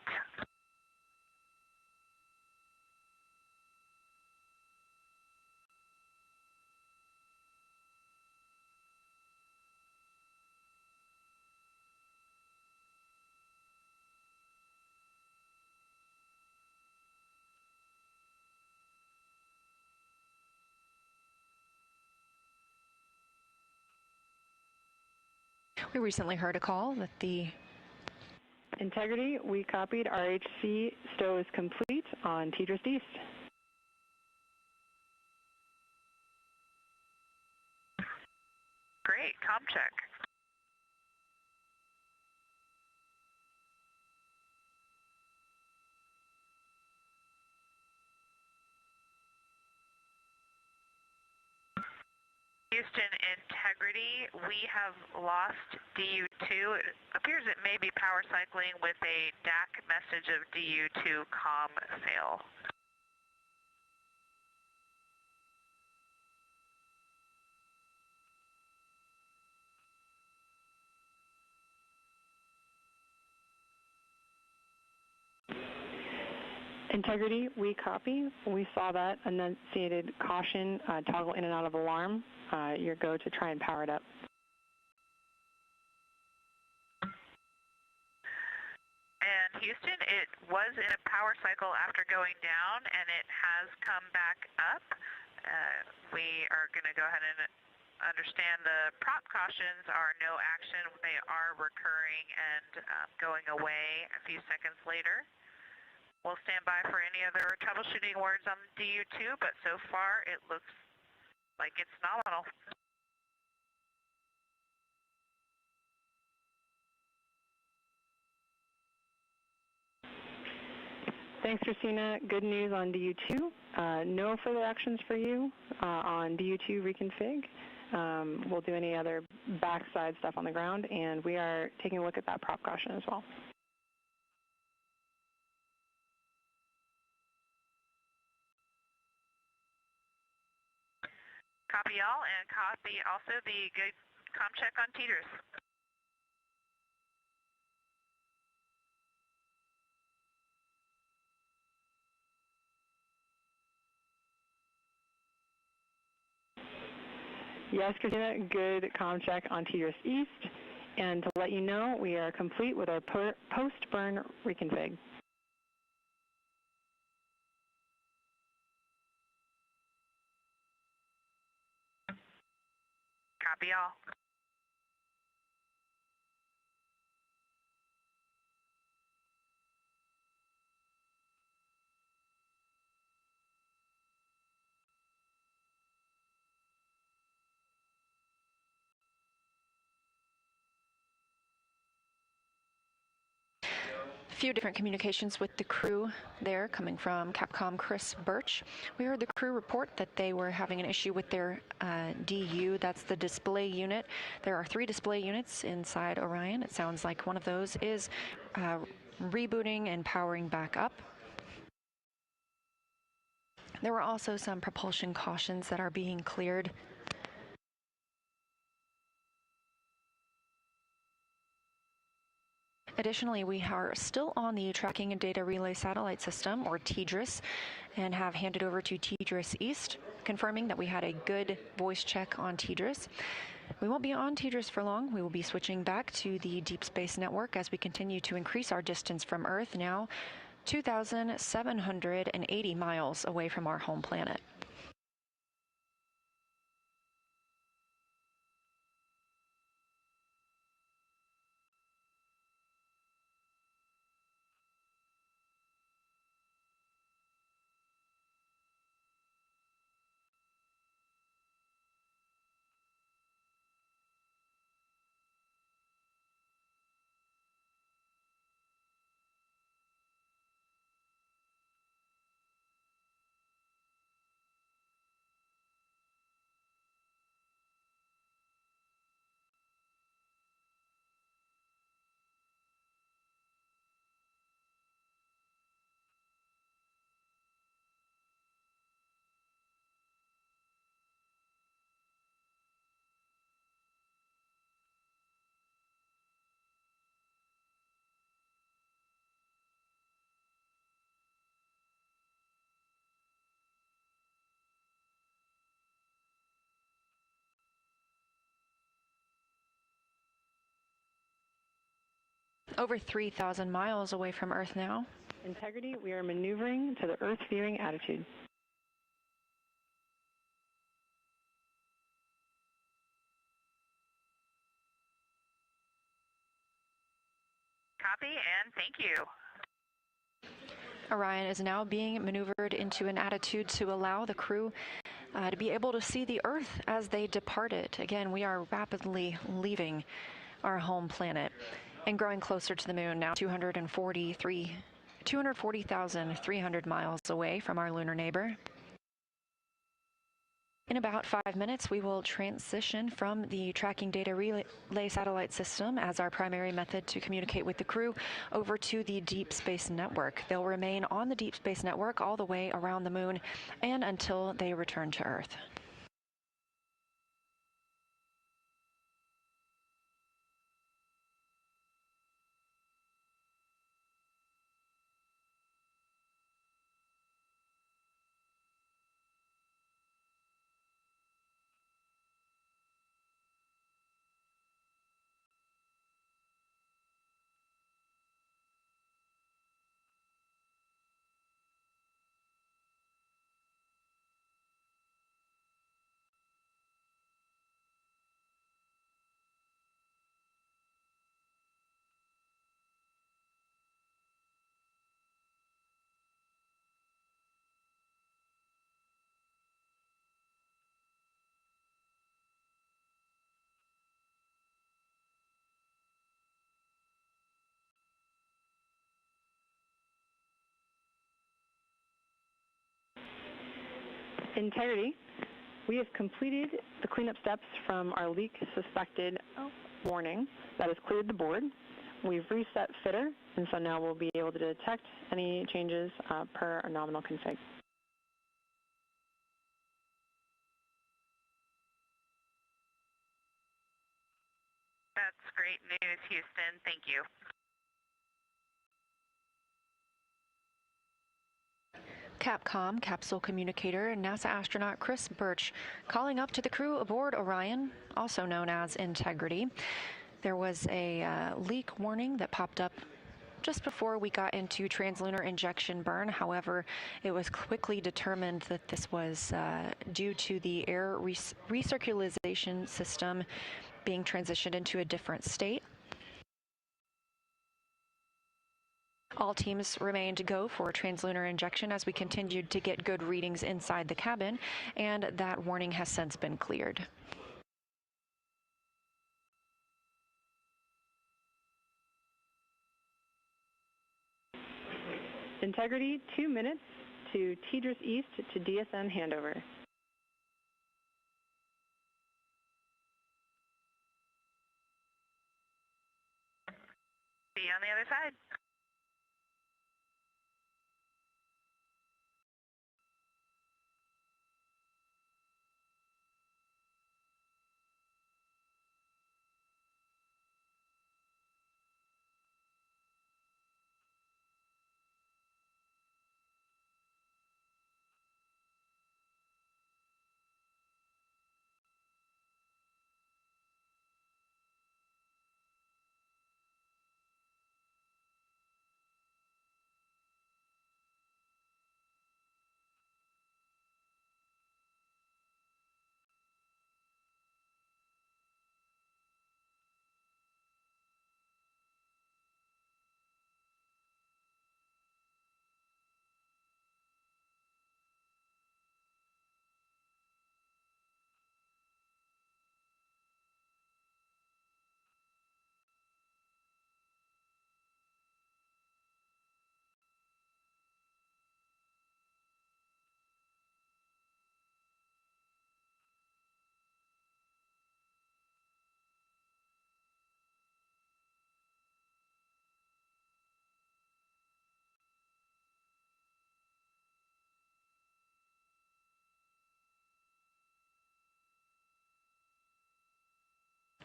We recently heard a call that the Integrity, we copied. RHC stow is complete on TDRS East. Great, comm check. Houston, integrity, we have lost DU2. It appears it may be power cycling with a DAC message of DU2 comm fail. Integrity, we copy. We saw that enunciated caution, toggle in and out of alarm. Your go to try and power it up. And Houston, it was in a power cycle after going down, and it has come back up. We are going to go ahead and understand the prop cautions are no action. They are recurring and going away a few seconds later. We'll stand by for any other troubleshooting words on DU2, but so far it looks like it's nominal. Thanks, Christina. Good news on DU2. No further actions for you on DU2 reconfig. We'll do any other backside stuff on the ground, and we are taking a look at that prop caution as well. Copy all, and copy also the good comm check on TDRS. Yes, Christina, good comm check on TDRS East. And to let you know, we are complete with our post-burn reconfig. Copy all. A few different communications with the crew there coming from Capcom Chris Birch. We heard the crew report that they were having an issue with their DU. That's the display unit. There are 3 display units inside Orion. It sounds like one of those is rebooting and powering back up. There were also some propulsion cautions that are being cleared. Additionally, we are still on the Tracking and Data Relay Satellite System, or TDRS, and have handed over to TDRS East, confirming that we had a good voice check on TDRS. We won't be on TDRS for long. We will be switching back to the Deep Space Network as we continue to increase our distance from Earth, now 2,780 miles away from our home planet. Over 3,000 miles away from Earth now. Integrity, we are maneuvering to the Earth viewing attitude. Copy, and thank you. Orion is now being maneuvered into an attitude to allow the crew to be able to see the Earth as they depart it. Again, we are rapidly leaving our home planet and growing closer to the moon, now 240,300 miles away from our lunar neighbor. In about 5 minutes, we will transition from the Tracking Data Relay Satellite System as our primary method to communicate with the crew over to the Deep Space Network. They'll remain on the Deep Space Network all the way around the moon and until they return to Earth. Integrity, we have completed the cleanup steps from our leak suspected warning that has cleared the board. We've reset FITR, and so now we'll be able to detect any changes per our nominal config. That's great news, Houston. Thank you. Capcom capsule communicator NASA astronaut Chris Birch calling up to the crew aboard Orion, also known as Integrity. There was a leak warning that popped up just before we got into trans-lunar injection burn. However, it was quickly determined that this was due to the air recirculation system being transitioned into a different state. All teams remained go for trans-lunar injection as we continued to get good readings inside the cabin, and that warning has since been cleared. Integrity, 2 minutes to TDRS East to DSN handover. See you on the other side.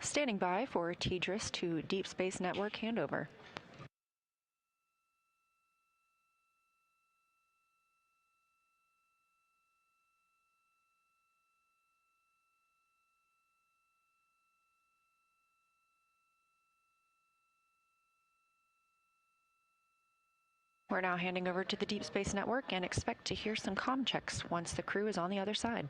Standing by for TDRS to Deep Space Network handover. We're now handing over to the Deep Space Network and expect to hear some comm checks once the crew is on the other side.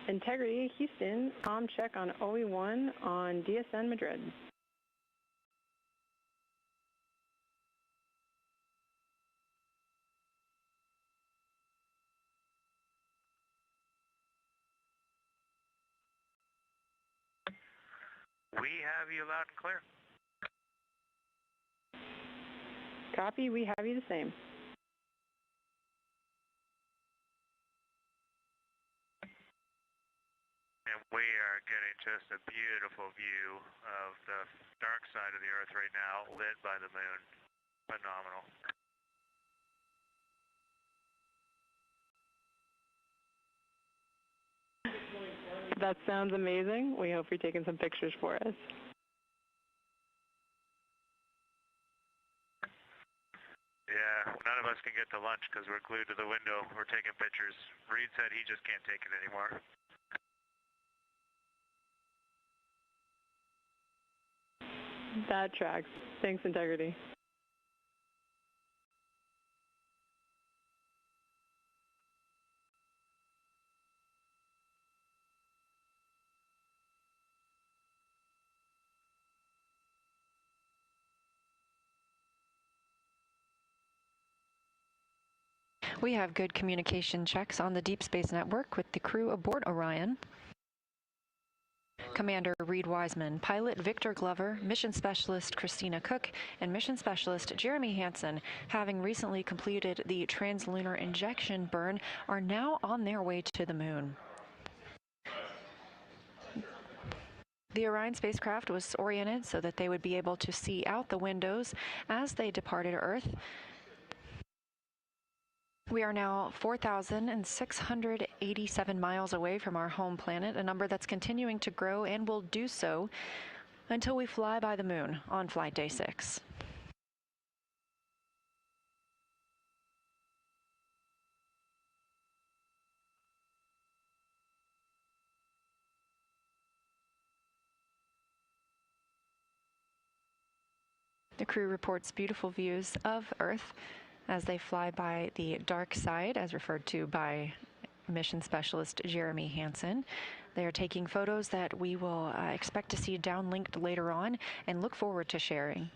Integrity, Houston, comm check on OE1 on DSN Madrid. We have you loud and clear. Copy, we have you the same. And we are getting just a beautiful view of the dark side of the Earth right now, lit by the moon. Phenomenal. That sounds amazing. We hope you're taking some pictures for us. Yeah, none of us can get to lunch because we're glued to the window. We're taking pictures. Reed said he just can't take it anymore. That tracks. Thanks, Integrity. We have good communication checks on the Deep Space Network with the crew aboard Orion. Commander Reed Wiseman, Pilot Victor Glover, Mission Specialist Christina Cook, and Mission Specialist Jeremy Hansen, having recently completed the Trans-lunar injection burn, are now on their way to the moon. The Orion spacecraft was oriented so that they would be able to see out the windows as they departed Earth. We are now 4,687 miles away from our home planet, a number that's continuing to grow and will do so until we fly by the moon on flight day 6. The crew reports beautiful views of Earth as they fly by the dark side, as referred to by Mission Specialist Jeremy Hansen. They are taking photos that we will expect to see downlinked later on and look forward to sharing.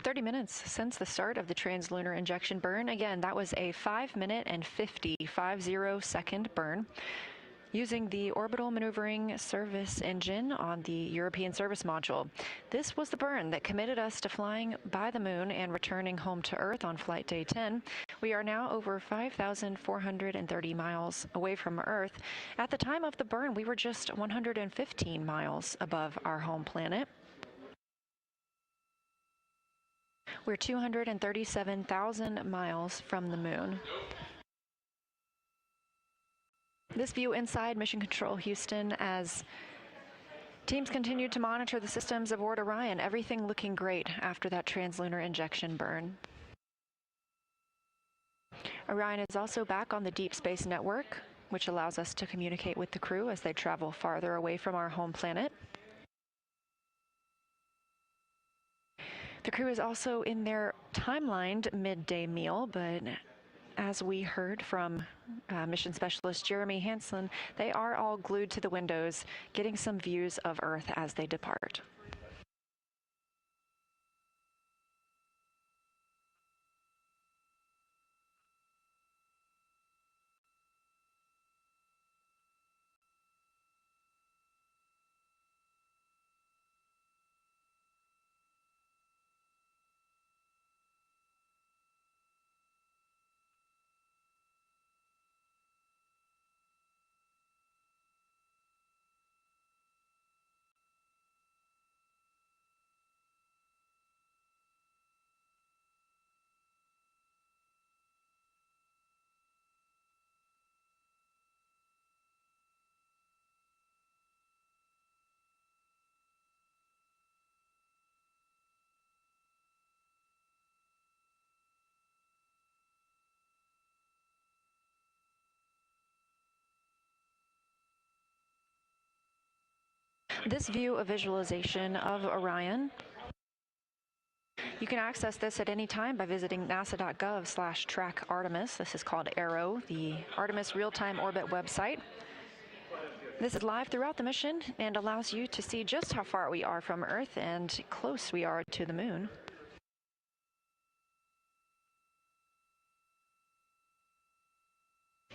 30 minutes since the start of the trans-lunar injection burn. Again, that was a 5-minute and 50-second burn using the Orbital Maneuvering Service Engine on the European Service Module. This was the burn that committed us to flying by the moon and returning home to Earth on Flight Day 10. We are now over 5,430 miles away from Earth. At the time of the burn, we were just 115 miles above our home planet. We're 237,000 miles from the moon. This view inside Mission Control Houston as teams continue to monitor the systems aboard Orion. Everything looking great after that trans-lunar injection burn. Orion is also back on the Deep Space Network, which allows us to communicate with the crew as they travel farther away from our home planet. The crew is also in their timelined midday meal, but as we heard from mission specialist Jeremy Hansen, they are all glued to the windows, getting some views of Earth as they depart. This view of visualization of Orion, you can access this at any time by visiting nasa.gov/track Artemis. This is called ARROW, the Artemis Real-Time Orbit website. This is live throughout the mission and allows you to see just how far we are from Earth and close we are to the moon.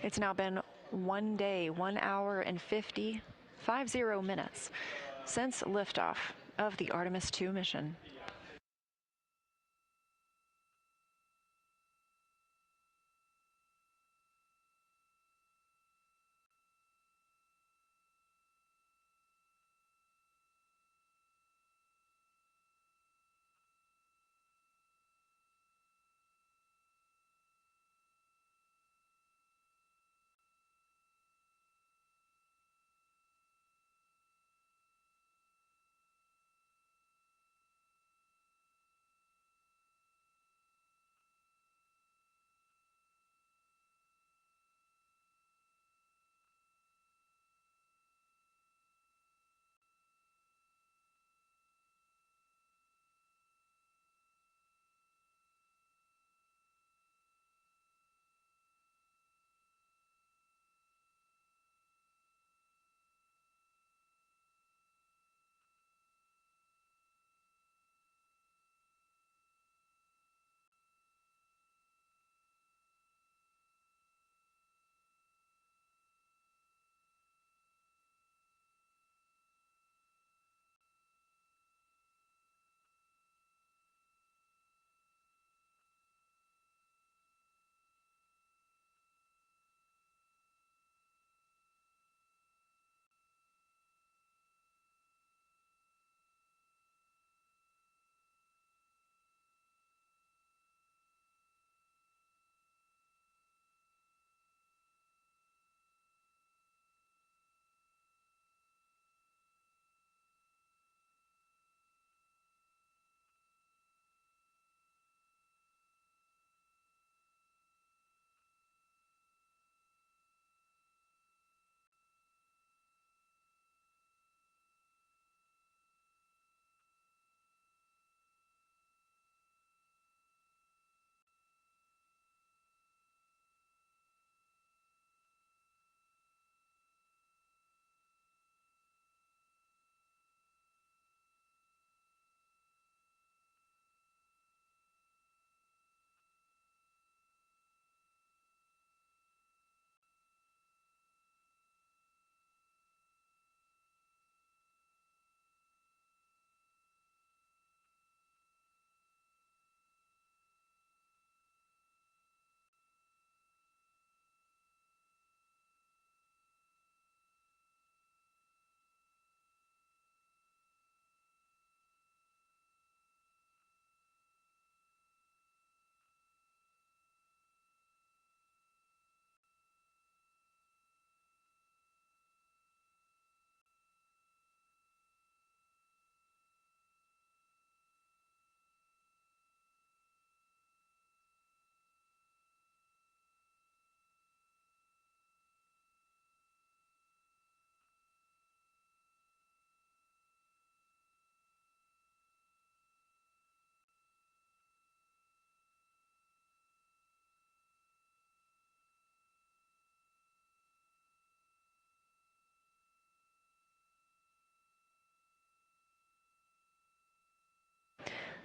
It's now been 1 day, 1 hour and 50 minutes since liftoff of the Artemis 2 mission.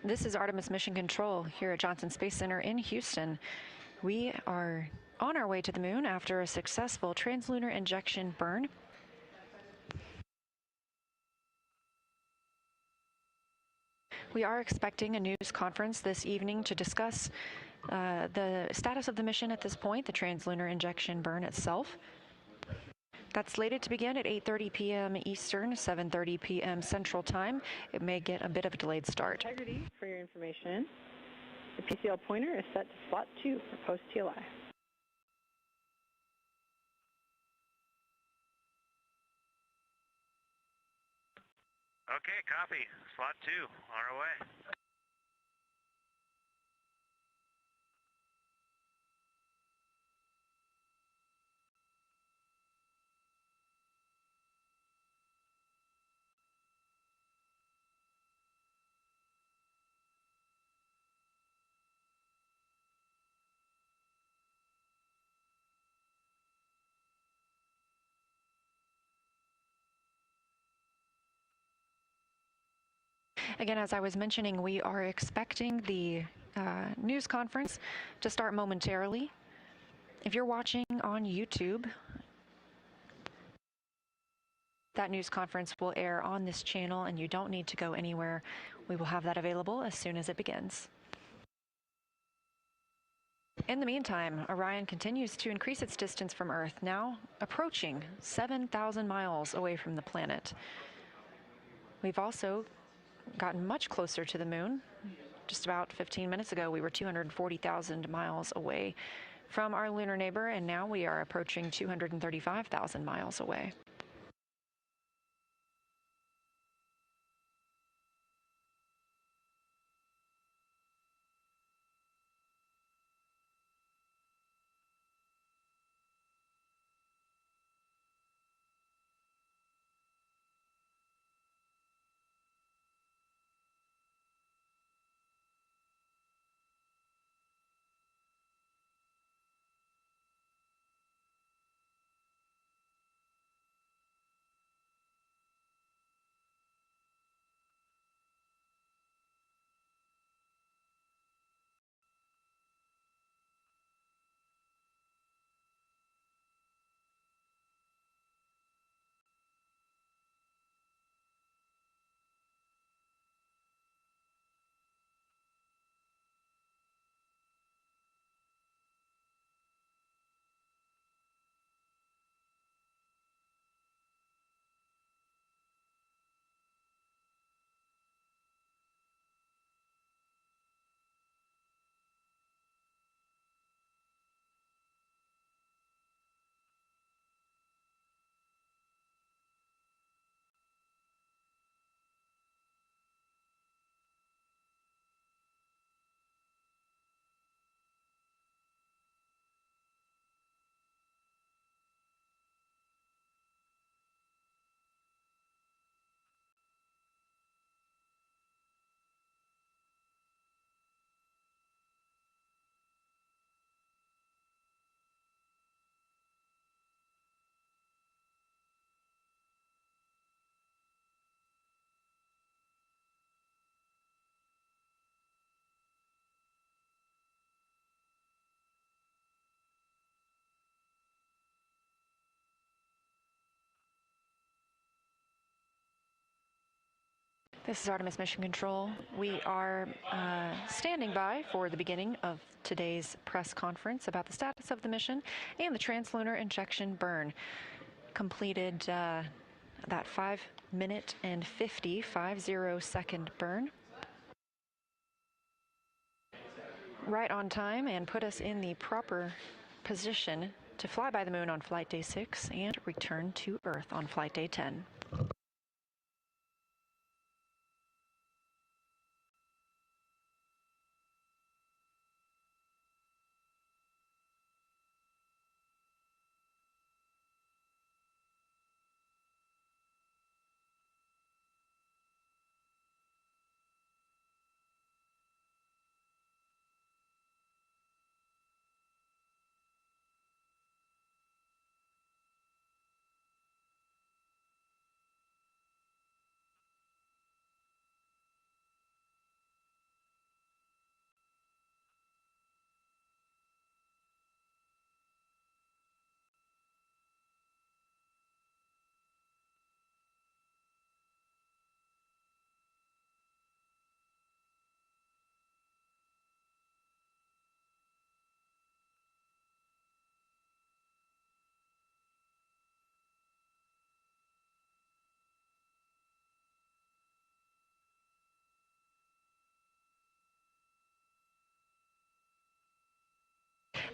This is Artemis Mission Control here at Johnson Space Center in Houston. We are on our way to the moon after a successful trans-lunar injection burn. We are expecting a news conference this evening to discuss the status of the mission at this point, the trans-lunar injection burn itself. That's slated to begin at 8:30 p.m. Eastern, 7:30 p.m. Central Time. It may get a bit of a delayed start. Integrity, for your information, the PCL pointer is set to slot 2 for post-TLI. Okay, copy. Slot 2, on our way. Again, as I was mentioning, we are expecting the news conference to start momentarily. If you're watching on YouTube, that news conference will air on this channel and you don't need to go anywhere. We will have that available as soon as it begins. In the meantime, Orion continues to increase its distance from Earth, now approaching 7,000 miles away from the planet. We've also gotten much closer to the moon. Just about 15 minutes ago, we were 240,000 miles away from our lunar neighbor, and now we are approaching 235,000 miles away. This is Artemis Mission Control. We are standing by for the beginning of today's press conference about the status of the mission and the trans-lunar injection burn. Completed that 5-minute and 50-second burn. Right on time and put us in the proper position to fly by the moon on flight day 6 and return to Earth on flight day 10.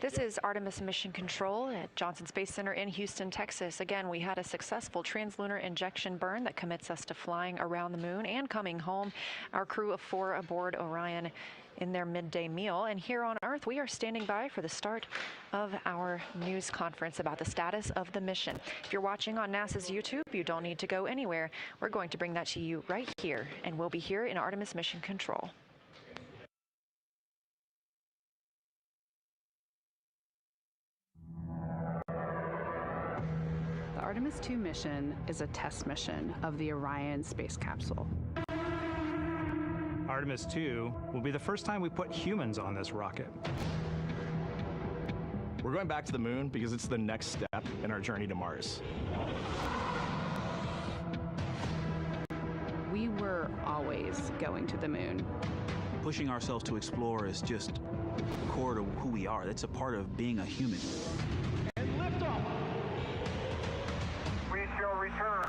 This is Artemis Mission Control at Johnson Space Center in Houston, Texas. Again, we had a successful trans-lunar injection burn that commits us to flying around the moon and coming home. Our crew of 4 aboard Orion in their midday meal. And here on Earth, we are standing by for the start of our news conference about the status of the mission. If you're watching on NASA's YouTube, you don't need to go anywhere. We're going to bring that to you right here, and we'll be here in Artemis Mission Control. The Artemis 2 mission is a test mission of the Orion space capsule. Artemis 2 will be the first time we put humans on this rocket. We're going back to the moon because it's the next step in our journey to Mars. We were always going to the moon. Pushing ourselves to explore is just core to who we are. That's a part of being a human. And lift off. We shall return.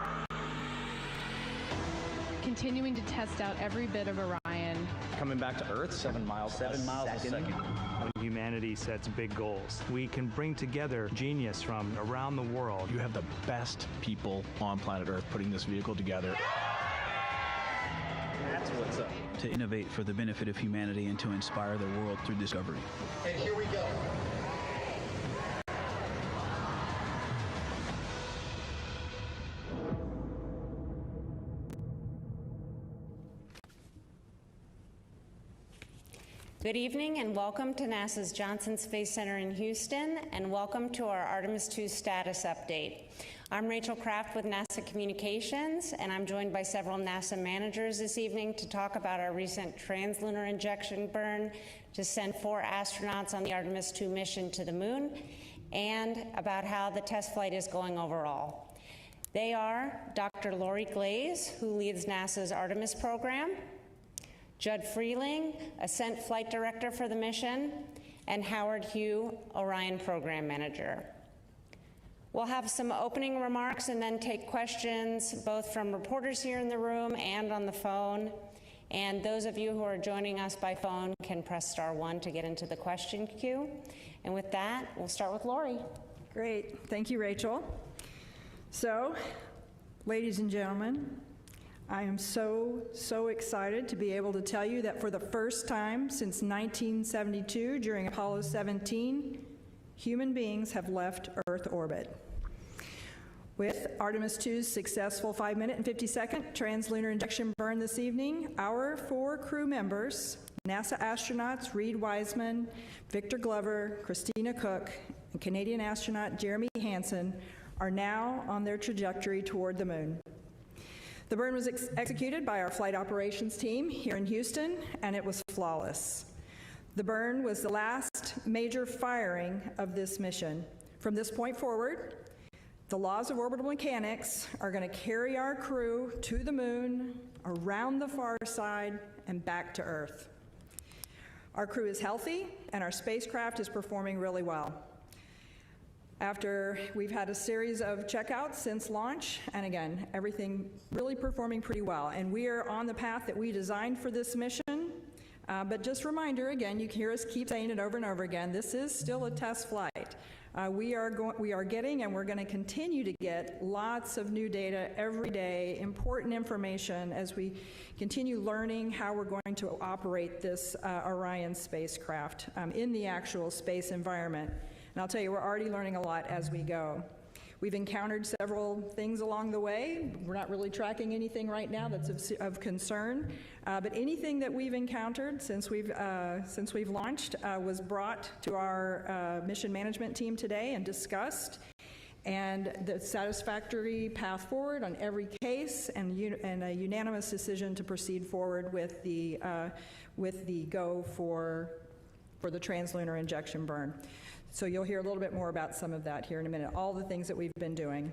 Continuing to test out every bit of Orion. Coming back to Earth, 7 miles a second. When humanity sets big goals, we can bring together genius from around the world. You have the best people on planet Earth putting this vehicle together. That's what's up. To innovate for the benefit of humanity and to inspire the world through discovery. And here we go. Good evening and welcome to NASA's Johnson Space Center in Houston, and welcome to our Artemis 2 status update. I'm Rachel Kraft with NASA Communications, and I'm joined by several NASA managers this evening to talk about our recent trans-lunar injection burn to send 4 astronauts on the Artemis 2 mission to the moon, and about how the test flight is going overall. They are Dr. Lori Glaze, who leads NASA's Artemis program, Judd Freeling, Ascent Flight Director for the mission, and Howard Hugh, Orion Program Manager. We'll have some opening remarks and then take questions both from reporters here in the room and on the phone. And those of you who are joining us by phone can press *1 to get into the question queue. And with that, we'll start with Lori. Great. Thank you, Rachel. So, ladies and gentlemen, I am so excited to be able to tell you that for the first time since 1972, during Apollo 17, human beings have left Earth orbit. With Artemis 2's successful 5-minute and 50-second trans-lunar injection burn this evening, our 4 crew members, NASA astronauts Reed Wiseman, Victor Glover, Christina Cook, and Canadian astronaut Jeremy Hansen, are now on their trajectory toward the moon. The burn was executed by our flight operations team here in Houston, and it was flawless. The burn was the last major firing of this mission. From this point forward, the laws of orbital mechanics are going to carry our crew to the moon, around the far side, and back to Earth. Our crew is healthy, and our spacecraft is performing really well. After we've had a series of checkouts since launch, and again, everything really performing pretty well. And we are on the path that we designed for this mission. But just a reminder, again, you can hear us keep saying it over and over again, this is still a test flight. We are getting, and we're going to continue to get, lots of new data every day, important information as we continue learning how we're going to operate this Orion spacecraft in the actual space environment. And I'll tell you, we're already learning a lot as we go. We've encountered several things along the way. We're not really tracking anything right now that's of concern, but anything that we've encountered since we've launched was brought to our mission management team today and discussed, and the satisfactory path forward on every case, and a unanimous decision to proceed forward with the go for the trans-lunar injection burn. So you'll hear a little bit more about some of that here in a minute, all the things that we've been doing.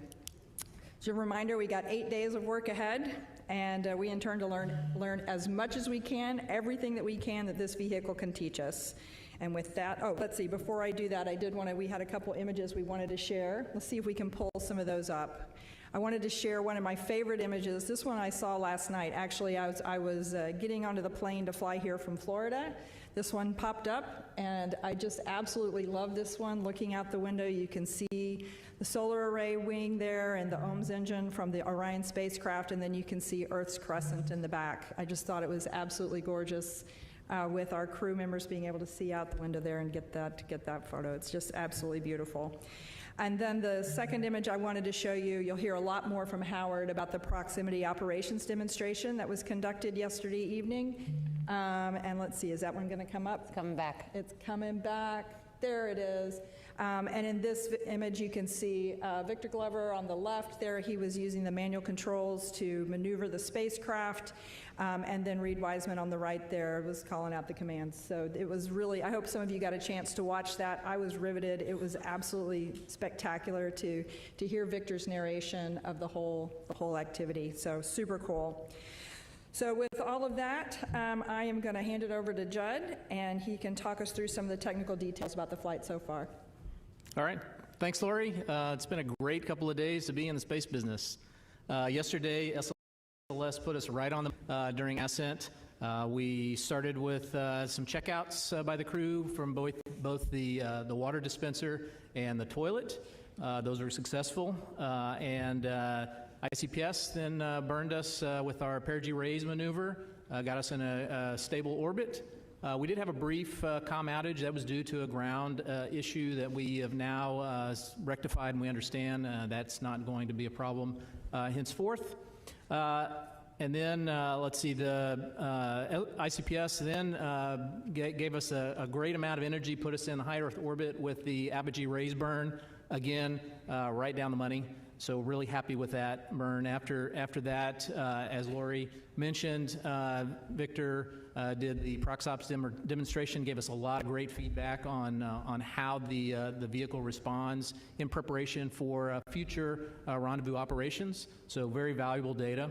As a reminder, we got 8 days of work ahead, and we intend to learn as much as we can, everything that we can that this vehicle can teach us. And with that, let's see, before I do that, we had a couple images we wanted to share. Let's see if we can pull some of those up. I wanted to share one of my favorite images. This one I saw last night. Actually, I was getting onto the plane to fly here from Florida. This one popped up, and I just absolutely love this one. Looking out the window, you can see the solar array wing there and the OMS engine from the Orion spacecraft, and then you can see Earth's crescent in the back. I just thought it was absolutely gorgeous with our crew members being able to see out the window there and get that photo. It's just absolutely beautiful. And then the second image I wanted to show you, you'll hear a lot more from Howard about the proximity operations demonstration that was conducted yesterday evening. And let's see, is that one going to come up? It's coming back. It's coming back. There it is. And in this image, you can see Victor Glover on the left there. He was using the manual controls to maneuver the spacecraft. And then Reed Wiseman on the right there was calling out the commands. So it was really, I hope some of you got a chance to watch that. I was riveted. It was absolutely spectacular to hear Victor's narration of the whole activity. So super cool. So with all of that, I am going to hand it over to Judd, and he can talk us through some of the technical details about the flight so far. All right. Thanks, Lori. It's been a great couple of days to be in the space business. Yesterday, SLS put us right on the during ascent. We started with some checkouts by the crew from both the water dispenser and the toilet. Those were successful. And ICPS then burned us with our perigee raise maneuver, got us in a stable orbit. We did have a brief comm outage that was due to a ground issue that we have now rectified, and we understand that's not going to be a problem henceforth. And then, let's see, the ICPS then gave us a great amount of energy, put us in high Earth orbit with the apogee raise burn, again, right down the money. So really happy with that burn. After that, as Lori mentioned, Victor did the ProxOps demonstration, gave us a lot of great feedback on how the vehicle responds in preparation for future rendezvous operations. So very valuable data.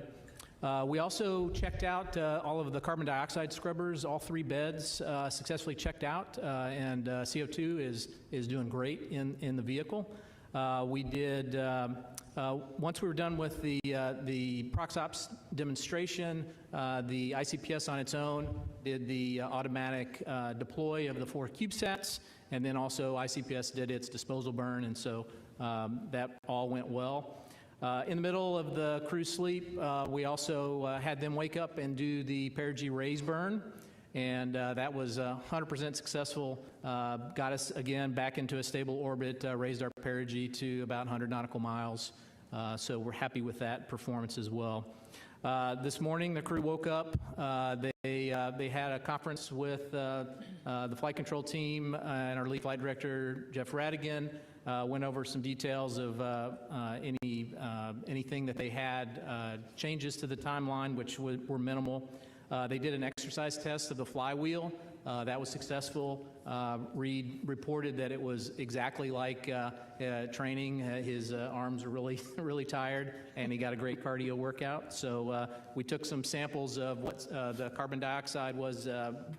We also checked out all of the carbon dioxide scrubbers, all 3 beds successfully checked out, and CO2 is doing great in the vehicle. We did, once we were done with the ProxOps demonstration, the ICPS on its own did the automatic deploy of the 4 CubeSats, and then also ICPS did its disposal burn, and so that all went well. In the middle of the crew sleep, we also had them wake up and do the perigee raise burn, and that was 100% successful. Got us again back into a stable orbit, raised our perigee to about 100 nautical miles. So we're happy with that performance as well. This morning, the crew woke up. They had a conference with the flight control team and our lead flight director, Jeff Radigan. Went over some details of anything that they had, changes to the timeline, which were minimal. They did an exercise test of the Flywheel. That was successful. Reed reported that it was exactly like training. His arms are really tired, and he got a great cardio workout. So we took some samples of what the carbon dioxide was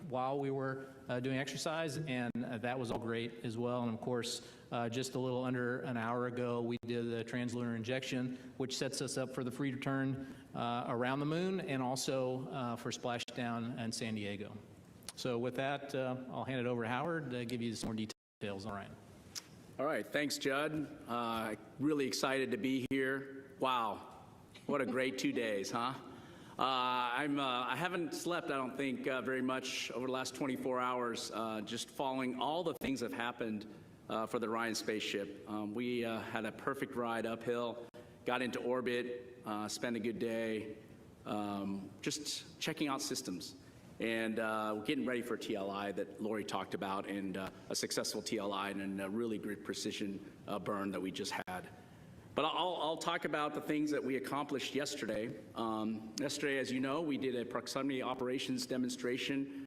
while we were doing exercise, and that was all great as well. And of course, just a little under an hour ago, we did the trans-lunar injection, which sets us up for the free return around the moon, and also for splashdown in San Diego. So with that, I'll hand it over to Howard to give you some more details on Orion. All right, thanks, Judd. Really excited to be here. Wow, what a great 2 days, huh? I haven't slept, I don't think, very much over the last 24 hours, just following all the things that have happened for the Orion spaceship. We had a perfect ride uphill, got into orbit, spent a good day, just checking out systems. And we're getting ready for TLI that Lori talked about, and a successful TLI and a really great precision burn that we just had. But I'll talk about the things that we accomplished yesterday. Yesterday, as you know, we did a proximity operations demonstration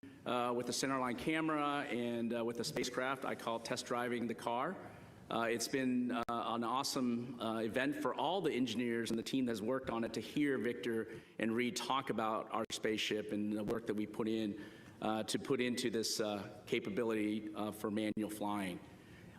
with the centerline camera and with the spacecraft. I call it test driving the car. It's been an awesome event for all the engineers and the team that's worked on it to hear Victor and Reed talk about our spaceship and the work that we put in to put into this capability for manual flying.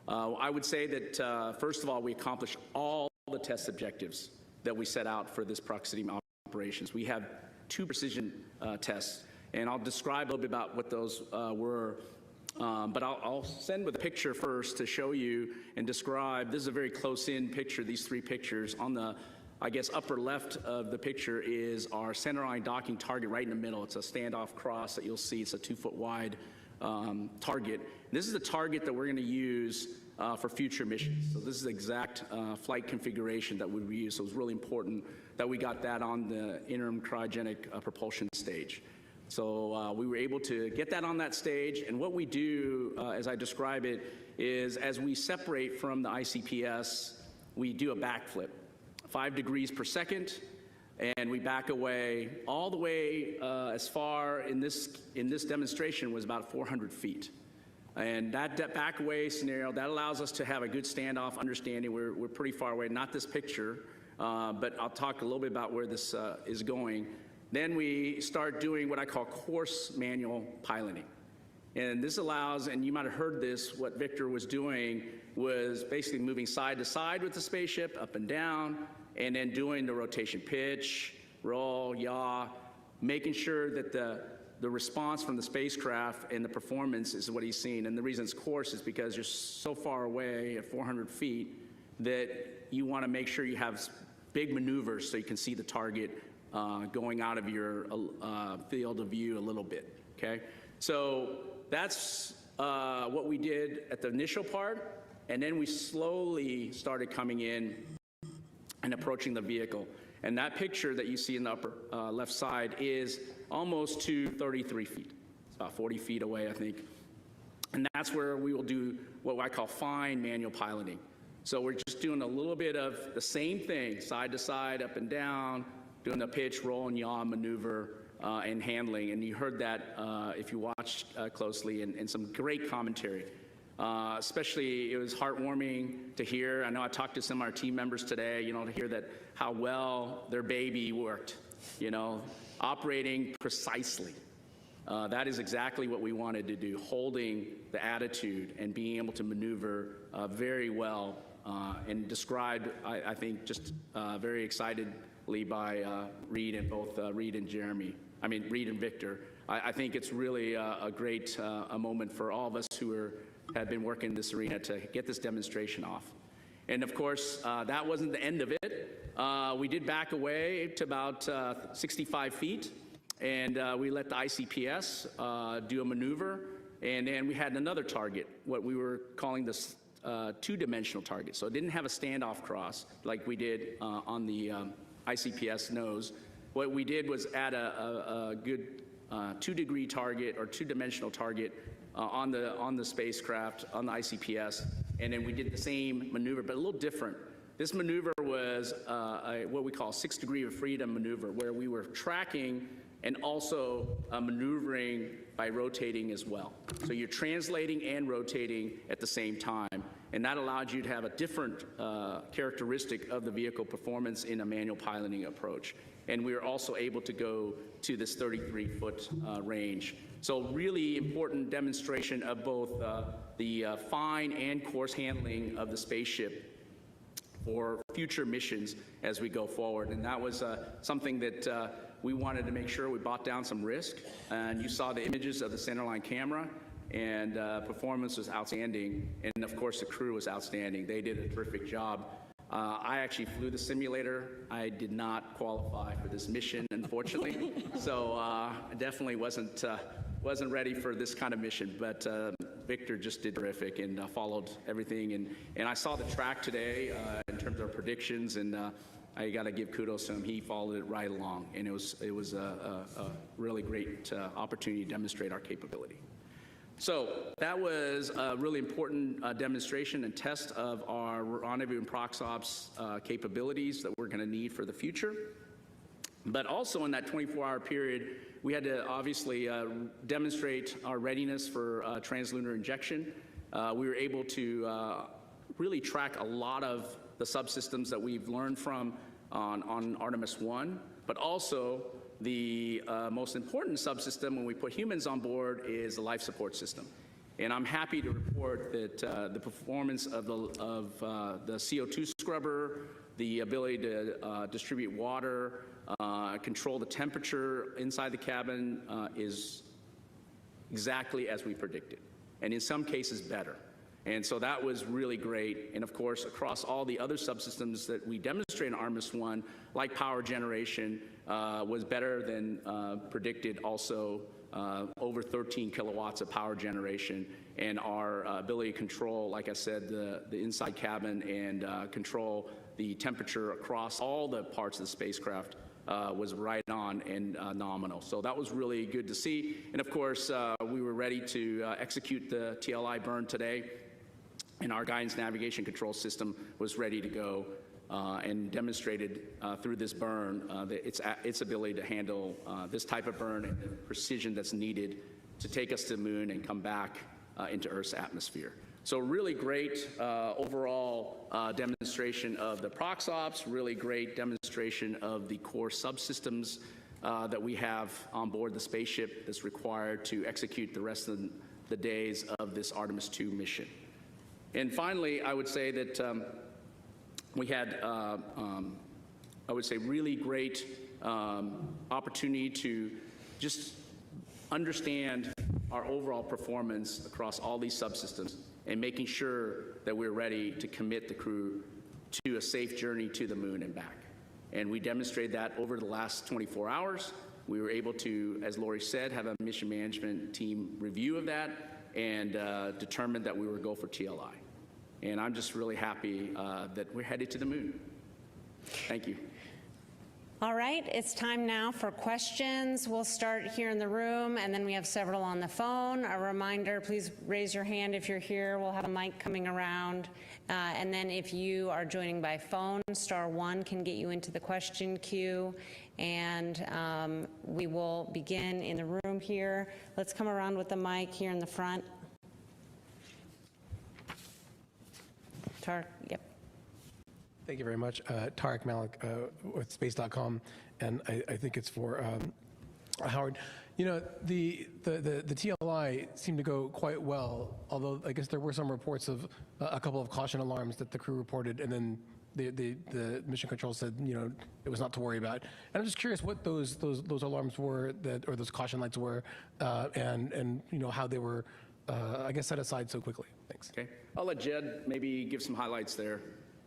I would say that, first of all, we accomplished all the test objectives. that we set out for this proximity operations. We have 2 precision tests, and I'll describe a little bit about what those were. But I'll send with a picture first to show you and describe. This is a very close-in picture, these 3 pictures. On the, I guess, upper left of the picture is our center line docking target right in the middle. It's a standoff cross that you'll see. It's a 2-foot wide target. This is the target that we're going to use for future missions. So this is the exact flight configuration that we use. So it was really important that we got that on the interim cryogenic propulsion stage. So we were able to get that on that stage, and what we do, as I describe it, is as we separate from the ICPS, we do a backflip, 5 degrees per second, and we back away all the way as far in this demonstration was about 400 feet. And that back away scenario, that allows us to have a good standoff understanding. We're pretty far away, not this picture, but I'll talk a little bit about where this is going. Then we start doing what I call course manual piloting. And this allows, and you might have heard this, what Victor was doing was basically moving side to side with the spaceship, up and down, and then doing the rotation pitch, roll, yaw, making sure that the response from the spacecraft and the performance is what he's seen. And the reason it's course is because you're so far away at 400 feet that you want to make sure you have big maneuvers so you can see the target going out of your field of view a little bit, okay? So that's what we did at the initial part, and then we slowly started coming in and approaching the vehicle. And that picture that you see in the upper left side is almost to 33 feet. It's about 40 feet away, I think. And that's where we will do what I call fine manual piloting. So we're just doing a little bit of the same thing, side to side, up and down, doing the pitch, roll, and yaw maneuver and handling. And you heard that if you watched closely, and some great commentary. Especially, it was heartwarming to hear. I know I talked to some of our team members today, you know, to hear that how well their baby worked, you know, operating precisely. That is exactly what we wanted to do, holding the attitude and being able to maneuver very well and described, I think, just very excitedly by Reed and both Reed and Reed and Victor. I think it's really a great a moment for all of us who had been working in this arena to get this demonstration off. And of course, that wasn't the end of it. We did back away to about 65 feet, and we let the ICPS do a maneuver, and then we had another target, what we were calling this 2-dimensional target. So it didn't have a standoff cross like we did on the ICPS nose. What we did was add a good 2-degree target or 2-dimensional target on the spacecraft, on the ICPS, and then we did the same maneuver, but a little different. This maneuver was what we call 6-degree of freedom maneuver, where we were tracking and also maneuvering by rotating as well. So you're translating and rotating at the same time, and that allowed you to have a different characteristic of the vehicle performance in a manual piloting approach. And we were also able to go to this 33-foot range. So really important demonstration of both the fine and coarse handling of the spaceship for future missions as we go forward. And that was something that we wanted to make sure we brought down some risk. And you saw the images of the centerline camera, and performance was outstanding. And of course, the crew was outstanding. They did a terrific job. I actually flew the simulator. I did not qualify for this mission, unfortunately. So I definitely wasn't ready for this kind of mission, but Victor just did terrific and followed everything. And I saw the track today in terms of predictions, and I got to give kudos to him. He followed it right along, and it was a really great opportunity to demonstrate our capability. So that was a really important demonstration and test of our rendezvous and prox ops capabilities that we're going to need for the future. But also in that 24-hour period, we had to obviously demonstrate our readiness for trans-lunar injection. We were able to really track a lot of the subsystems that we've learned from on Artemis 1, but also the most important subsystem when we put humans on board is the life support system. And I'm happy to report that the performance of the CO2 scrubber, the ability to distribute water, control the temperature inside the cabin is exactly as we predicted, and in some cases better. And so that was really great. And of course, across all the other subsystems that we demonstrate in Artemis 1, like power generation, was better than predicted also. Over 13 kilowatts of power generation, and our ability to control, like I said, the inside cabin and control the temperature across all the parts of the spacecraft was right on and nominal. So that was really good to see. And of course, we were ready to execute the TLI burn today, and our guidance navigation control system was ready to go and demonstrated through this burn its ability to handle this type of burn and the precision that's needed to take us to the moon and come back into Earth's atmosphere. So really great overall demonstration of the ProxOps, really great demonstration of the core subsystems that we have on board the spaceship that's required to execute the rest of the days of this Artemis 2 mission. And finally, I would say that we had, I would say, really great opportunity to just understand our overall performance across all these subsystems and making sure that we're ready to commit the crew to a safe journey to the moon and back. And we demonstrated that over the last 24 hours. We were able to, as Lori said, have a mission management team review of that and determined that we would go for TLI. And I'm just really happy that we're headed to the moon. Thank you. All right, it's time now for questions. We'll start here in the room, and then we have several on the phone. A reminder, please raise your hand if you're here. We'll have a mic coming around. And then if you are joining by phone, *1 can get you into the question queue. And we will begin in the room here. Let's come around with the mic here in the front. Tarek, yep. Thank you very much. Tarek Malik with Space.com, and I think it's for Howard. You know, the TLI seemed to go quite well, although I guess there were some reports of a couple of caution alarms that the crew reported, and then the mission control said, you know, it was not to worry about. And I'm just curious what those alarms were, or those caution lights were, and you know, how they were, I guess, set aside so quickly. Thanks. Okay. I'll let Jed maybe give some highlights there.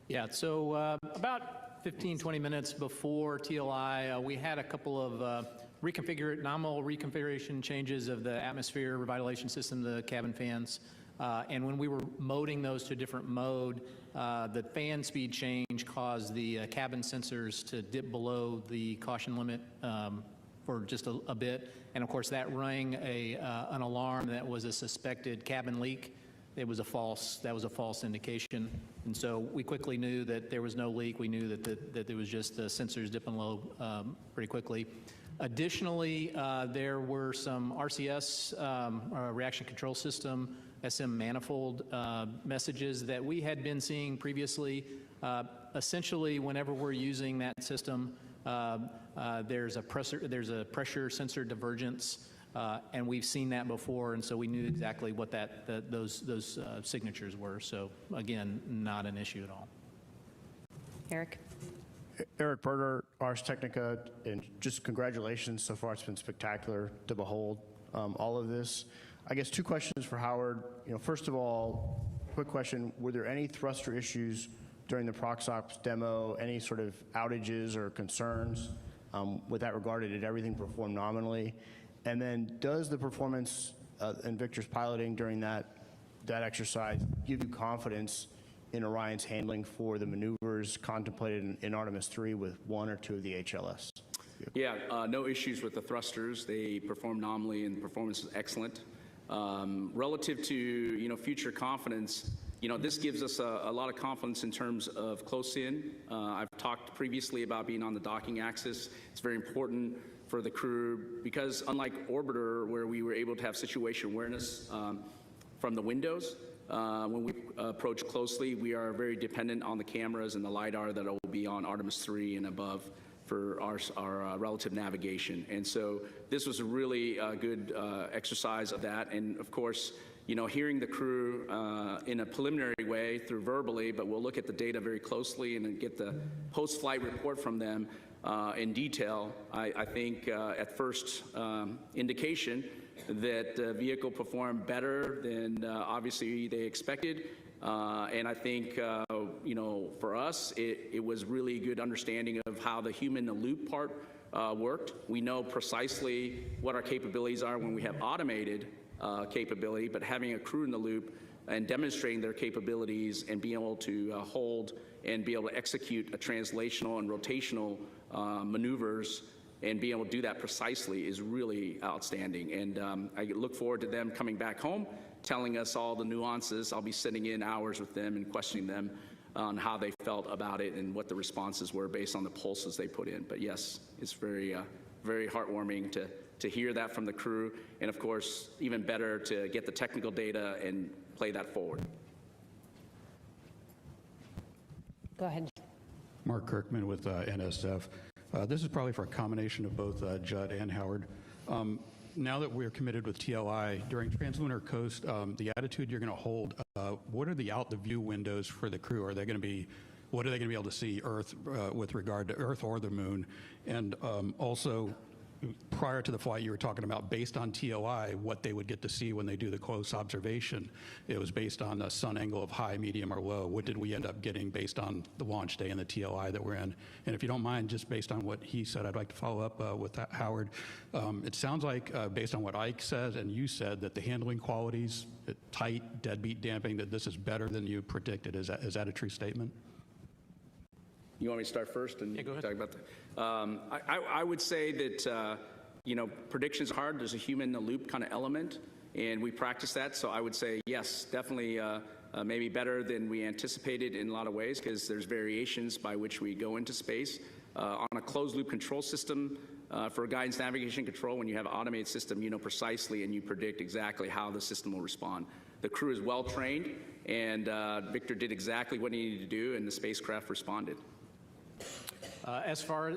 Yeah, so about 15, 20 minutes before TLI, we had a couple of nominal reconfiguration changes of the atmosphere revitalization system, the cabin fans. And when we were moding those to a different mode, the fan speed change caused the cabin sensors to dip below the caution limit for just a bit. And of course, that rang an alarm that was a suspected cabin leak. That was a false indication. And so we quickly knew that there was no leak. We knew that there was just the sensors dipping low pretty quickly. Additionally, there were some RCS, reaction control system, SM manifold messages that we had been seeing previously. Essentially, whenever we're using that system, there's a pressure sensor divergence. And we've seen that before, and so we knew exactly what those signatures were. So again, not an issue at all. Eric. Eric Berger, Ars Technica, and just congratulations. So far, it's been spectacular to behold all of this. I guess two questions for Howard. You know, first of all, quick question: were there any thruster issues during the ProxOps demo? Any sort of outages or concerns with that regard? Did everything perform nominally? And then does the performance in Victor's piloting during that exercise give you confidence in Orion's handling for the maneuvers contemplated in Artemis 3 with one or two of the HLS? Yeah, no issues with the thrusters. They perform nominally and the performance is excellent. Relative to, you know, future confidence, you know, this gives us a lot of confidence in terms of close in. I've talked previously about being on the docking axis. It's very important for the crew because unlike Orbiter, where we were able to have situation awareness from the windows, when we approach closely, we are very dependent on the cameras and the LiDAR that will be on Artemis 3 and above for our relative navigation. And so this was a really good exercise of that. And of course, hearing the crew in a preliminary way through verbally, but we'll look at the data very closely and then get the post-flight report from them in detail. I think at first indication that the vehicle performed better than obviously they expected. And I think, for us, it was really good understanding of how the human-in-the-loop part worked. We know precisely what our capabilities are when we have automated capability, but having a crew in the loop and demonstrating their capabilities and being able to hold and be able to execute a translational and rotational maneuvers and being able to do that precisely is really outstanding. And I look forward to them coming back home, telling us all the nuances. I'll be sitting in hours with them and questioning them on how they felt about it and what the responses were based on the pulses they put in. But yes, it's very, very heartwarming to hear that from the crew, and of course, even better to get the technical data and play that forward. Go ahead. Mark Kirkman with NSF. This is probably for a combination of both Judd and Howard. Now that we're committed with TLI, during Trans-lunar coast, the attitude you're going to hold, what are the out-the-view windows for the crew? Are they going to be, what are they going to be able to see Earth with regard to Earth or the moon? And also, prior to the flight, you were talking about, based on TLI, what they would get to see when they do the close observation. It was based on the sun angle of high, medium, or low. What did we end up getting based on the launch day and the TLI that we're in? And if you don't mind, just based on what he said, I'd like to follow up with that, Howard. It sounds like, based on what Ike said and you said, that the handling qualities, tight, deadbeat damping, that this is better than you predicted. Is that a true statement? You want me to start first and go ahead. talk about that? I would say that, predictions are hard. There's a human-in-the-loop kind of element, and we practice that. So I would say, yes, definitely maybe better than we anticipated in a lot of ways, because there's variations by which we go into space. On a closed-loop control system, for guidance navigation control, when you have an automated system, you know precisely and you predict exactly how the system will respond. The crew is well-trained, and Victor did exactly what he needed to do, and the spacecraft responded. As far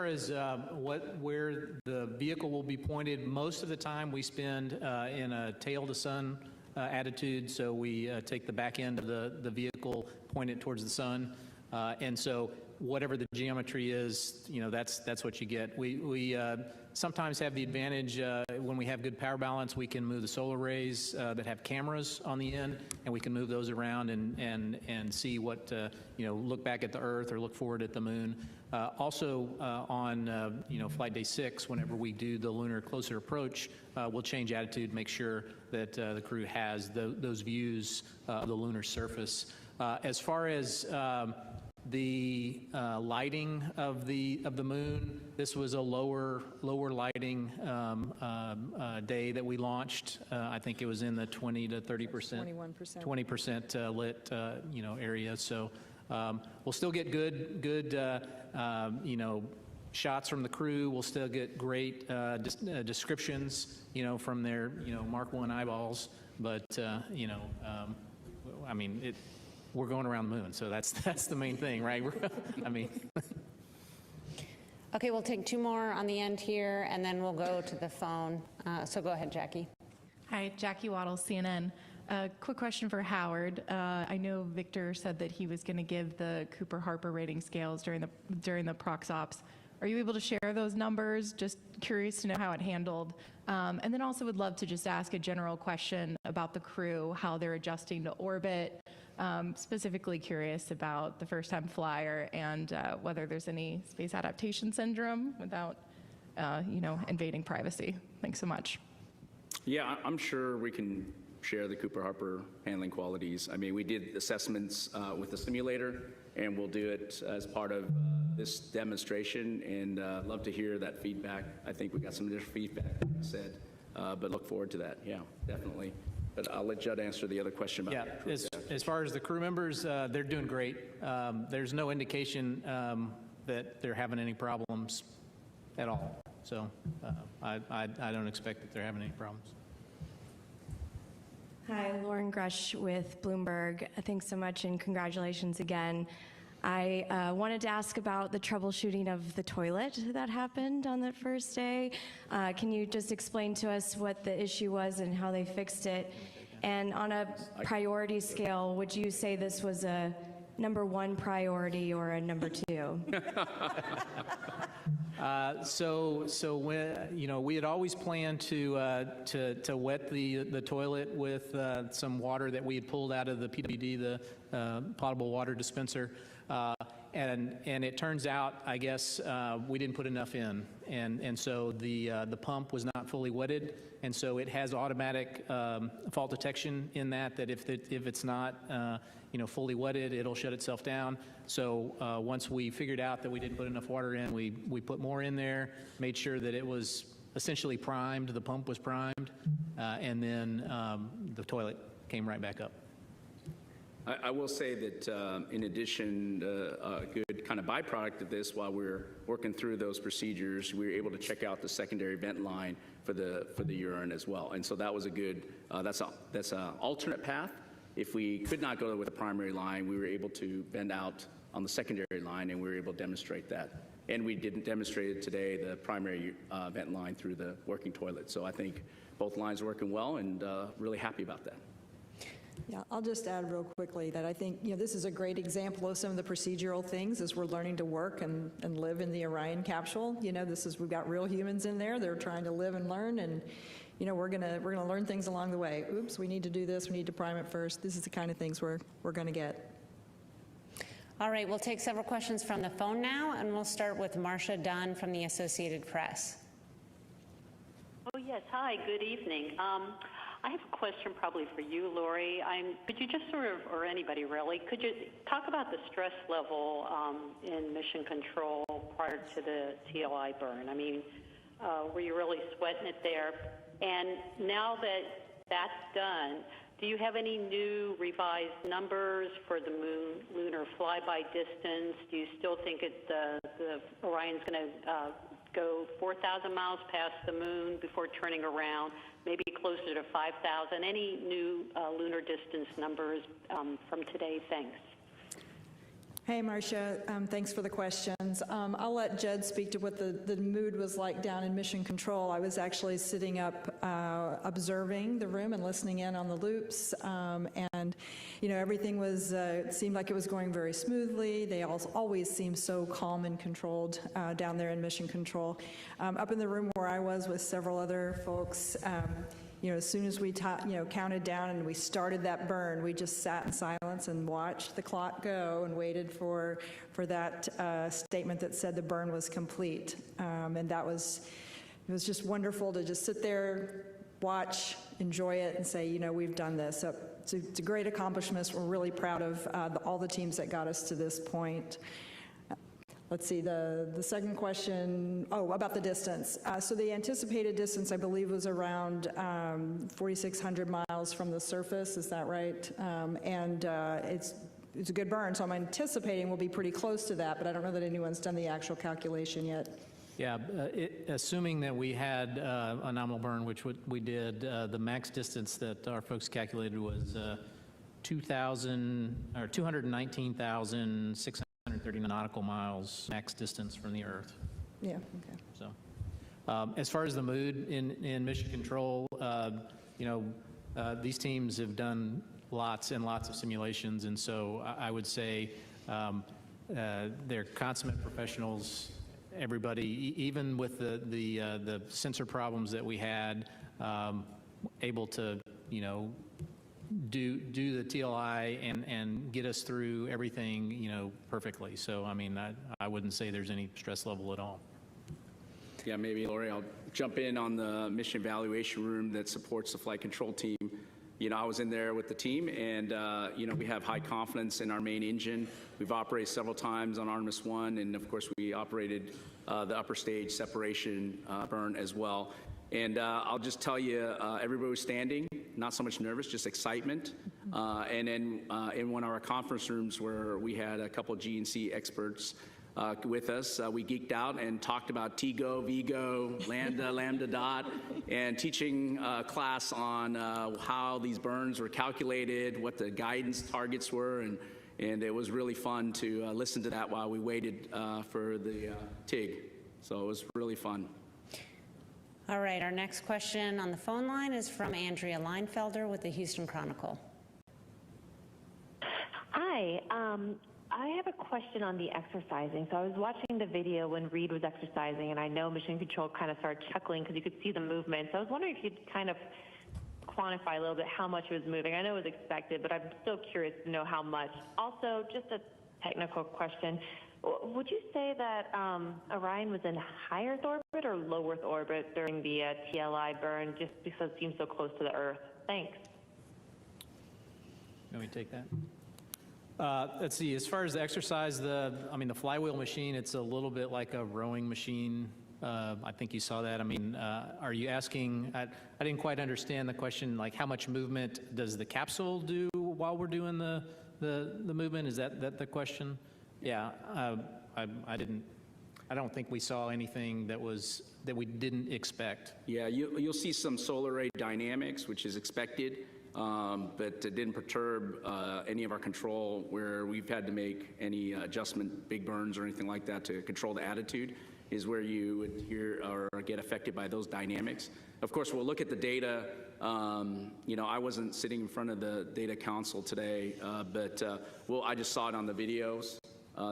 as where the vehicle will be pointed, most of the time we spend in a tail to sun attitude. So we take the back end of the vehicle, point it towards the sun, and so whatever the geometry is, that's what you get. We sometimes have the advantage when we have good power balance, we can move the solar arrays that have cameras on the end, and we can move those around and see what look back at the Earth or look forward at the moon. Also on flight day 6, whenever we do the lunar closer approach, we'll change attitude, make sure that the crew has those views of the lunar surface. As far as the lighting of the moon, this was a lower lighting day that we launched. I think it was in the 20 to 30%, 20% lit area. So we'll still get good shots from the crew. We'll still get great descriptions from their Mark I eyeballs. But we're going around the moon, so that's the main thing, right? Okay, we'll take two more on the end here, and then we'll go to the phone. So go ahead, Jackie. Hi, Jackie Waddle, CNN. Quick question for Howard. I know Victor said that he was going to give the Cooper-Harper rating scales during the prox ops. Are you able to share those numbers? Just curious to know how it handled. And then also would love to just ask a general question about the crew, how they're adjusting to orbit. Specifically curious about the first-time flyer and whether there's any space adaptation syndrome without, invading privacy. Thanks so much. Yeah, I'm sure we can share the Cooper-Harper handling qualities. We did assessments with the simulator, and we'll do it as part of this demonstration, and love to hear that feedback. I think we got some additional feedback, like I said, but look forward to that. Yeah, definitely. But I'll let Judd answer the other question about as far as the crew members, they're doing great. There's no indication that they're having any problems at all. So I don't expect that they're having any problems. Hi, Lauren Grush with Bloomberg. Thanks so much and congratulations again. I wanted to ask about the troubleshooting of the toilet that happened on that first day. Can you just explain to us what the issue was and how they fixed it? And on a priority scale, would you say this was a #1 priority or a #2? So when, we had always planned to wet the toilet with some water that we had pulled out of the PWD, the potable water dispenser. And it turns out, I guess, we didn't put enough in, and so the pump was not fully wetted, and so it has automatic fault detection in that if it's not fully wetted, it'll shut itself down. So once we figured out that we didn't put enough water in, we put more in there, made sure that it was essentially primed, the pump was primed, and then the toilet came right back up. I will say that in addition, a good kind of byproduct of this, while we're working through those procedures, we were able to check out the secondary vent line for the urine as well, and so that was a good. That's an alternate path. If we could not go with the primary line, we were able to bend out on the secondary line, and we were able to demonstrate that. And we didn't demonstrate it today, the primary vent line through the working toilet. So I think both lines are working well, and really happy about that. Yeah, I'll just add real quickly that I think this is a great example of some of the procedural things as we're learning to work and live in the Orion capsule. We've got real humans in there. They're trying to live and learn, and we're gonna learn things along the way. Oops, we need to do this. We need to prime it first. This is the kind of things we're gonna get. All right, we'll take several questions from the phone now, and we'll start with Marcia Dunn from the Associated Press. Oh yes, hi. Good evening. I have a question probably for you, Lori. Could you just or anybody really, could you talk about the stress level in mission control prior to the TLI burn? I mean, were you really sweating it there? And now that that's done, do you have any new revised numbers for the lunar flyby distance? Do you still think the Orion's going to go 4,000 miles past the moon before turning around, maybe closer to 5,000? Any new lunar distance numbers from today? Thanks. Hey, Marcia, thanks for the questions. I'll let Judd speak to what the mood was like down in Mission Control. I was actually sitting up observing the room and listening in on the loops, and everything was, it seemed like it was going very smoothly. They always seem so calm and controlled down there in Mission Control. Up in the room where I was with several other folks, as soon as we counted down and we started that burn, we just sat in silence and watched the clock go and waited for that statement that said the burn was complete. And it was just wonderful to just sit there, watch, enjoy it, and say, we've done this. So it's a great accomplishment. We're really proud of all the teams that got us to this point. Let's see, the second question, about the distance. So the anticipated distance, I believe, was around 4,600 miles from the surface, is that right? And it's a good burn, so I'm anticipating we'll be pretty close to that, but I don't know that anyone's done the actual calculation yet. Yeah, assuming that we had a nominal burn, which we did, the max distance that our folks calculated was 219,630 nautical miles max distance from the Earth. Yeah, okay. So, as far as the mood in Mission Control, these teams have done lots and lots of simulations, and so I would say they're consummate professionals. Everybody, even with the sensor problems that we had, able to do the TLI and get us through everything, perfectly. So, I mean, I wouldn't say there's any stress level at all. Yeah, maybe, Lori, I'll jump in on the mission evaluation room that supports the flight control team. I was in there with the team, and, we have high confidence in our main engine. We've operated several times on Artemis 1, and of course, we operated the upper stage separation burn as well. And I'll just tell you, everybody was standing, not so much nervous, just excitement. And then in one of our conference rooms where we had a couple of GNC experts with us, we geeked out and talked about TGO, VGO, Lambda, Lambda dot, and teaching class on how these burns were calculated, what the guidance targets were, and it was really fun to listen to that while we waited for the TIG. So it was really fun. All right, our next question on the phone line is from Andrea Leinfelder with the Houston Chronicle. Hi, I have a question on the exercising. So I was watching the video when Reed was exercising, and I know Mission Control kind of started chuckling because you could see the movement. So I was wondering if you'd kind of quantify a little bit how much it was moving. I know it was expected, but I'm still curious to know how much. Also, just a technical question. Would you say that Orion was in high Earth orbit or low Earth orbit during the TLI burn, just because it seems so close to the Earth? Thanks. Let me take that. Let's see, as far as the exercise, the Flywheel machine, it's a little bit like a rowing machine. I think you saw that. I mean, are you asking, I didn't quite understand the question, like how much movement does the capsule do while we're doing the movement? Is that the question? Yeah, I don't think we saw anything that we didn't expect. Yeah, you'll see some solar ray dynamics, which is expected. But it didn't perturb any of our control where we've had to make any adjustment, big burns or anything like that to control the attitude is where you would hear or get affected by those dynamics. Of course, we'll look at the data. I wasn't sitting in front of the data console today, but I just saw it on the videos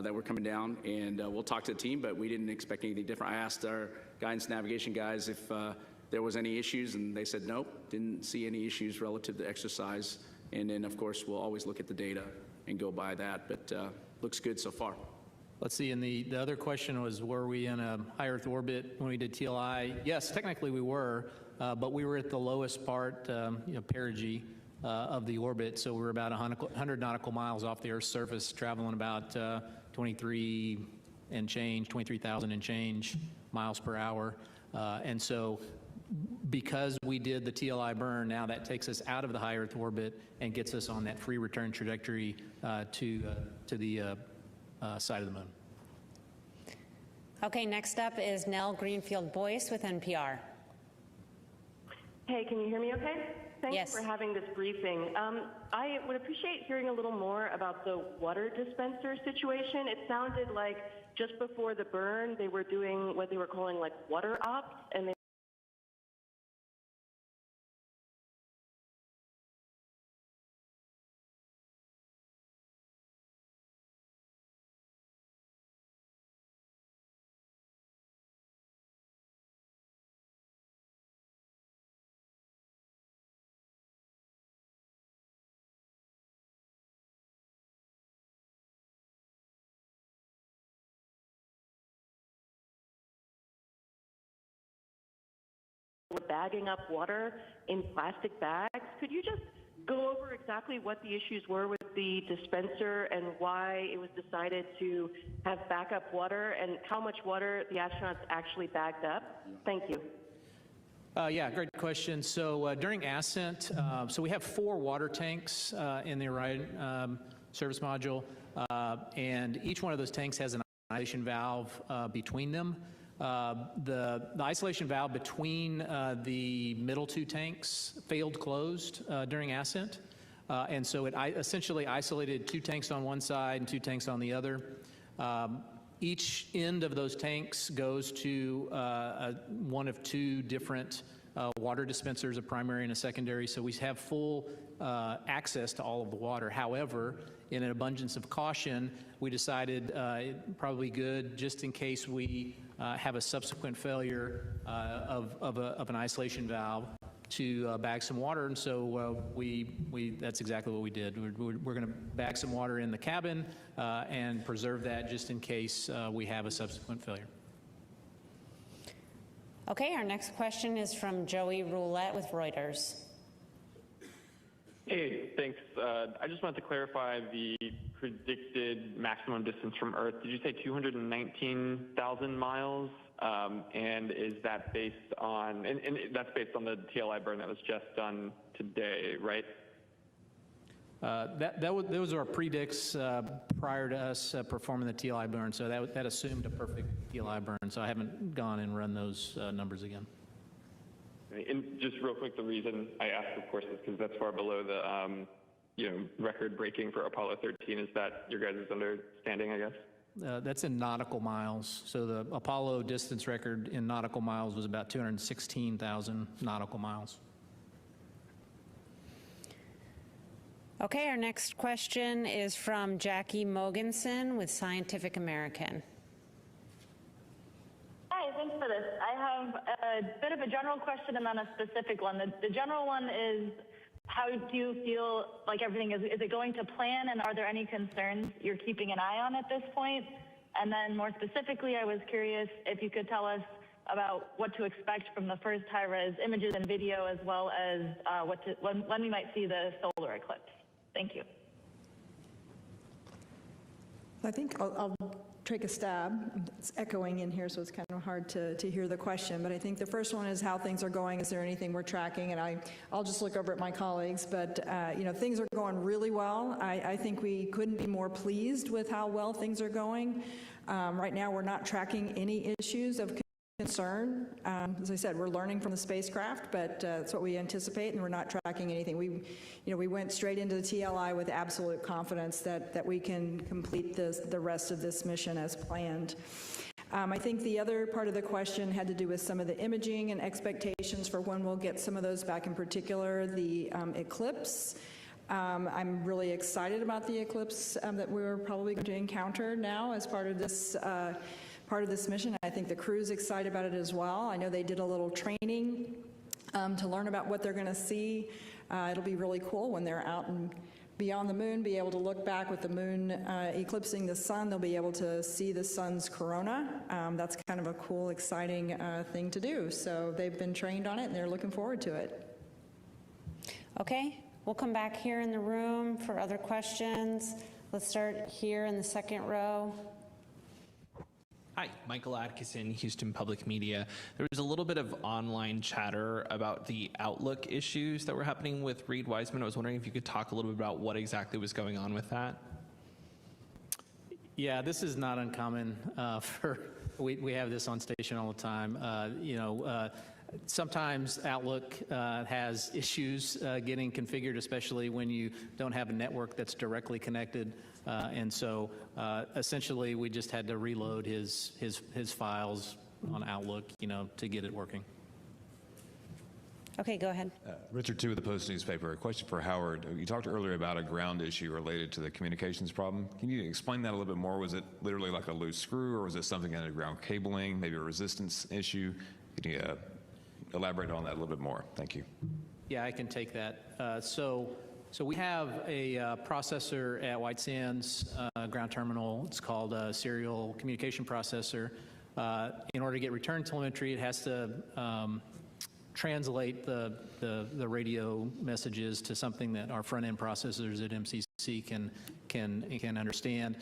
that were coming down, and we'll talk to the team, but we didn't expect anything different. I asked our guidance navigation guys if there was any issues, and they said nope, didn't see any issues relative to exercise. And then, of course, we'll always look at the data and go by that, but looks good so far. Let's see, and the other question was, were we in a high Earth orbit when we did TLI? Yes, technically we were, but we were at the lowest part, perigee of the orbit, so we were about 100 nautical miles off the Earth's surface, traveling about 23,000 and change miles per hour. And so because we did the TLI burn, now that takes us out of the high Earth orbit and gets us on that free return trajectory to the side of the moon. Okay, next up is Nell Greenfield-Boyce with NPR. Hey, can you hear me okay? Thanks Yes. for having this briefing. I would appreciate hearing a little more about the water dispenser situation. It sounded like just before the burn, they were doing what they were calling like water ops, and they were bagging up water in plastic bags. Could you just go over exactly what the issues were with the dispenser and why it was decided to have backup water and how much water the astronauts actually bagged up? Thank you. Yeah, great question. So during ascent, so we have 4 water tanks in the Orion service module, and each one of those tanks has an isolation valve between them. The isolation valve between the middle 2 tanks failed closed during ascent, and so it essentially isolated 2 tanks on one side and 2 tanks on the other. Each end of those tanks goes to one of 2 different water dispensers, a primary and a secondary, so we have full access to all of the water. However, in an abundance of caution, we decided probably good, just in case we have a subsequent failure of an isolation valve, to bag some water, and so that's exactly what we did. We're going to bag some water in the cabin and preserve that just in case we have a subsequent failure. Okay, our next question is from Joey Roulette with Reuters. Hey, thanks. I just wanted to clarify the predicted maximum distance from Earth. Did you say 219,000 miles? And is that based on, and that's based on the TLI burn that was just done today, right? Those are our predicts prior to us performing the TLI burn, so that assumed a perfect TLI burn, so I haven't gone and run those numbers again. And just real quick, the reason I asked, of course, is because that's far below the record breaking for Apollo 13. Is that your guys' understanding, I guess? That's in nautical miles. So the Apollo distance record in nautical miles was about 216,000 nautical miles. Okay, our next question is from Jackie Mogensen with Scientific American. Hi, thanks for this. I have a bit of a general question and then a specific one. The general one is, how do you feel like everything is it going to plan, and are there any concerns you're keeping an eye on at this point? And then more specifically, I was curious if you could tell us about what to expect from the first high-res images and video, as well as when we might see the solar eclipse. Thank you. I think I'll take a stab. It's echoing in here, so it's kind of hard to hear the question. But I think the first one is how things are going. Is there anything we're tracking? And I'll just look over at my colleagues. But, things are going really well. I think we couldn't be more pleased with how well things are going. Right now, we're not tracking any issues of concern. As I said, we're learning from the spacecraft, but that's what we anticipate, and we're not tracking anything. We went straight into the TLI with absolute confidence that we can complete the rest of this mission as planned. I think the other part of the question had to do with some of the imaging and expectations for when we'll get some of those back, in particular the eclipse. I'm really excited about the eclipse that we're probably going to encounter now as part of this mission. I think the crew's excited about it as well. I know they did a little training to learn about what they're going to see. It'll be really cool when they're out and beyond the moon, be able to look back with the moon eclipsing the sun. They'll be able to see the sun's corona. That's kind of a cool, exciting thing to do. So they've been trained on it, and they're looking forward to it. Okay, we'll come back here in the room for other questions. Let's start here in the second row. Hi, Michael Atkinson, Houston Public Media. There was a little bit of online chatter about the Outlook issues that were happening with Reed Wiseman. I was wondering if you could talk a little bit about what exactly was going on with that. Yeah, this is not uncommon. We have this on station all the time. Sometimes Outlook has issues getting configured, especially when you don't have a network that's directly connected. And so essentially we just had to reload his files on Outlook, to get it working. Okay, go ahead. Richard Tu with the Post newspaper. A question for Howard. You talked earlier about a ground issue related to the communications problem. Can you explain that a little bit more? Was it literally like a loose screw, or was it something underground cabling, maybe a resistance issue? Can you elaborate on that a little bit more? Thank you. Yeah, I can take that. So we have a processor at White Sands ground terminal. It's called a serial communication processor. In order to get return telemetry, it has to translate the radio messages to something that our front-end processors at MCC can understand.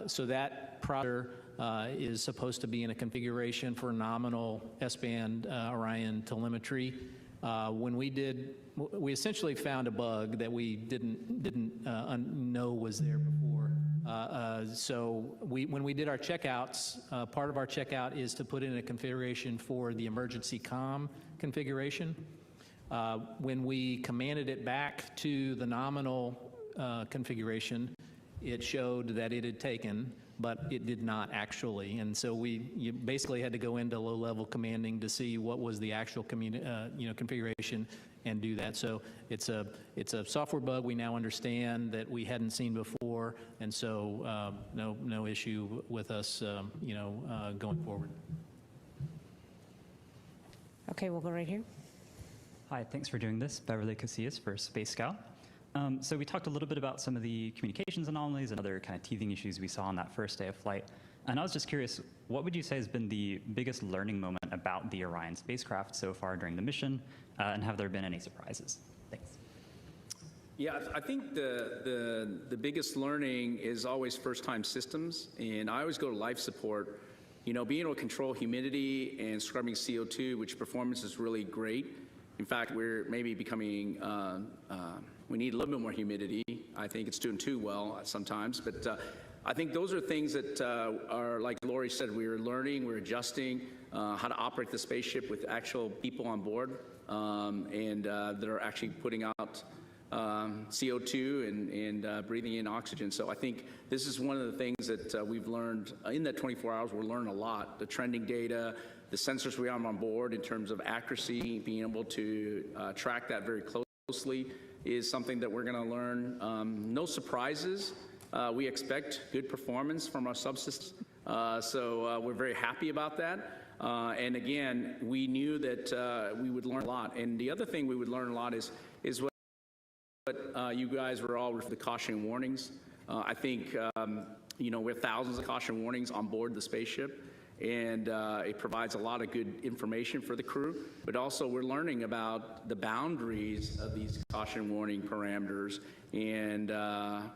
So that processor is supposed to be in a configuration for nominal S-band Orion telemetry. When we essentially found a bug that we didn't know was there before. So when we did our checkouts, part of our checkout is to put in a configuration for the emergency comm configuration. When we commanded it back to the nominal configuration, it showed that it had taken, but it did not actually. And so you basically had to go into low-level commanding to see what was the actual configuration and do that. So it's a software bug we now understand that we hadn't seen before, and so no issue with us going forward. Okay, we'll go right here. Hi, thanks for doing this. Beverly Casillas for Space Scout. So we talked a little bit about some of the communications anomalies and other kind of teething issues we saw on that first day of flight. And I was just curious, what would you say has been the biggest learning moment about the Orion spacecraft so far during the mission? And have there been any surprises? Thanks. Yeah, I think the biggest learning is always first-time systems. And I always go to life support. Being able to control humidity and scrubbing CO2, which performance is really great. In fact, we're maybe becoming, we need a little bit more humidity. I think it's doing too well sometimes, but I think those are things that are, like Lori said, we're learning, we're adjusting how to operate the spaceship with actual people on board and that are actually putting out CO2 and breathing in oxygen. So I think this is one of the things that we've learned in that 24 hours. We'll learn a lot. The trending data, the sensors we have on board in terms of accuracy, being able to track that very closely is something that we're going to learn. No surprises. We expect good performance from our subsystems. So we're very happy about that. And again, we knew that we would learn a lot. And the other thing we would learn a lot is what you guys were all with the caution warnings. I think, we have thousands of caution warnings on board the spaceship, and it provides a lot of good information for the crew, but also we're learning about the boundaries of these caution warning parameters and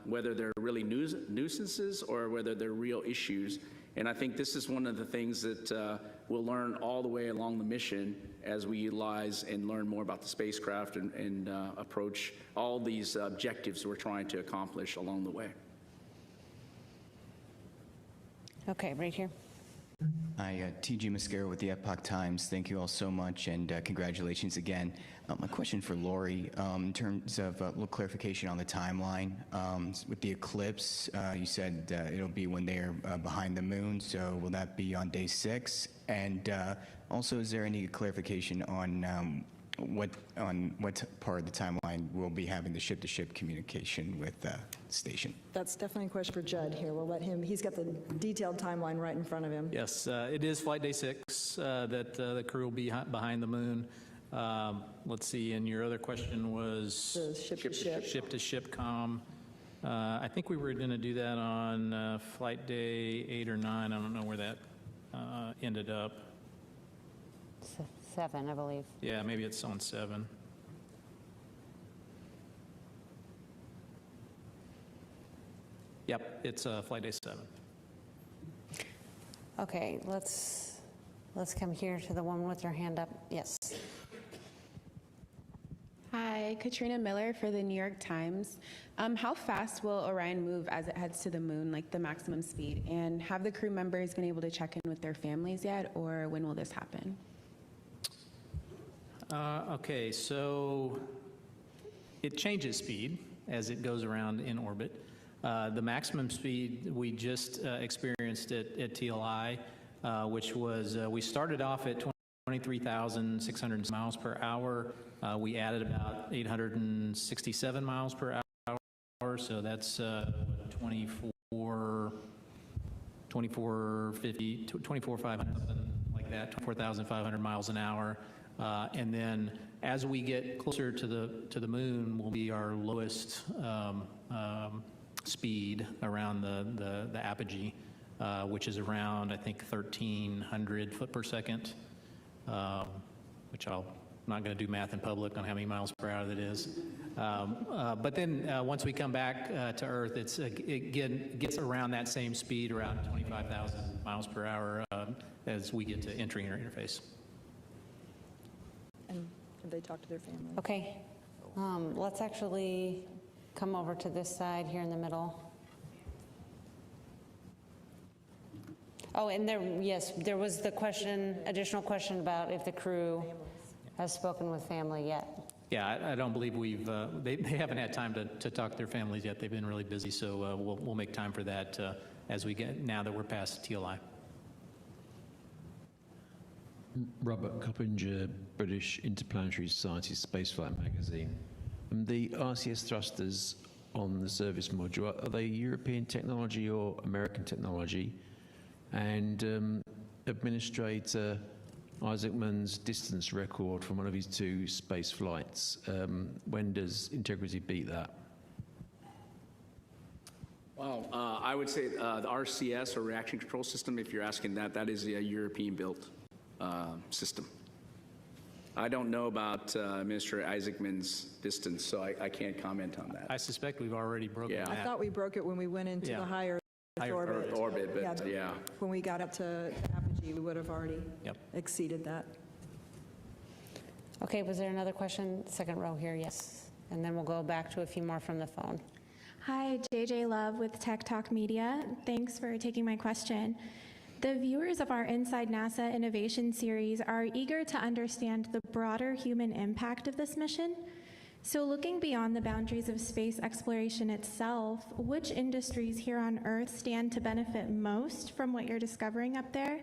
whether they're really nuisances or whether they're real issues. And I think this is one of the things that we'll learn all the way along the mission as we utilize and learn more about the spacecraft and approach all these objectives we're trying to accomplish along the way. Okay, right here. Hi, T.G. Mascara with the Epoch Times. Thank you all so much, and congratulations again. My question for Lori, in terms of a little clarification on the timeline. With the eclipse, you said it'll be when they're behind the moon, so will that be on day 6? And also, is there any clarification on what part of the timeline we'll be having the ship-to-ship communication with the station? That's definitely a question for Judd here. We'll let him, he's got the detailed timeline right in front of him. Yes, it is flight day 6 that the crew will be behind the moon. Let's see, and your other question was the ship-to-ship. Ship-to-ship comm. I think we were going to do that on flight day 8 or 9. I don't know where that ended up. 7, I believe. Yeah, maybe it's on 7. Yep, it's flight day 7. Okay, let's come here to the one with your hand up. Yes. Hi, Katrina Miller for the New York Times. How fast will Orion move as it heads to the moon, like the maximum speed? And have the crew members been able to check in with their families yet, or when will this happen? Okay, so it changes speed as it goes around in orbit. The maximum speed we just experienced at TLI, which was, we started off at 23,600 miles per hour. We added about 867 miles per hour, so that's 24,500, something like that, 24,500 miles an hour. And then as we get closer to the moon will be our lowest speed around the apogee, which is around, I think, 1,300 foot per second, which I'm not going to do math in public on how many miles per hour that is. But then once we come back to Earth, it gets around that same speed, around 25,000 miles per hour as we get to entering our interface. And have they talked to their family? Okay. Let's actually come over to this side here in the middle. Oh, and there was the question, additional question about if the crew has spoken with family yet. Yeah, I don't believe they haven't had time to talk to their families yet. They've been really busy, so we'll make time for that as we get, now that we're past TLI. Robert Coppinger, British Interplanetary Society Spaceflight Magazine. The RCS thrusters on the service module, are they European technology or American technology? And Administrator Isaacman's distance record from one of his 2 space flights, when does Integrity beat that? Well, I would say the RCS, or Reaction Control System, if you're asking that, that is a European-built system. I don't know about Administrator Isaacman's distance, so I can't comment on that. I suspect we've already broken that. I thought we broke it when we went into the higher orbit, but yeah. When we got up to apogee, we would have already exceeded that. Okay, was there another question? Second row here, yes. And then we'll go back to a few more from the phone. Hi, JJ Love with Tech Talk Media. Thanks for taking my question. The viewers of our Inside NASA Innovation series are eager to understand the broader human impact of this mission. So looking beyond the boundaries of space exploration itself, which industries here on Earth stand to benefit most from what you're discovering up there?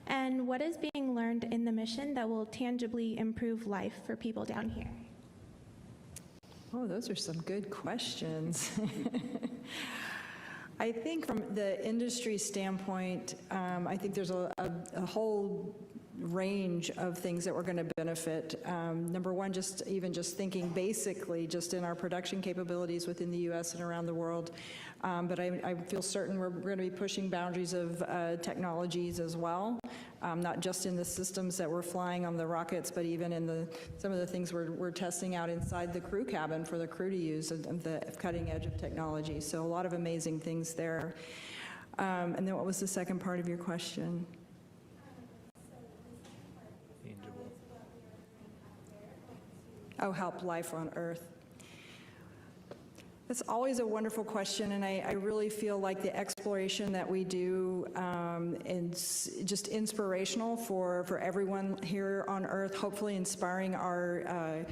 And what is being learned in the mission that will tangibly improve life for people down here? Oh, those are some good questions. I think from the industry standpoint, I think there's a whole range of things that we're going to benefit. Number one, just thinking basically just in our production capabilities within the U.S. and around the world. But I feel certain we're going to be pushing boundaries of technologies as well, not just in the systems that we're flying on the rockets, but even in some of the things we're testing out inside the crew cabin for the crew to use, the cutting edge of technology. So a lot of amazing things there. And then what was the second part of your question? Oh, help life on Earth. That's always a wonderful question, and I really feel like the exploration that we do is just inspirational for everyone here on Earth, hopefully inspiring our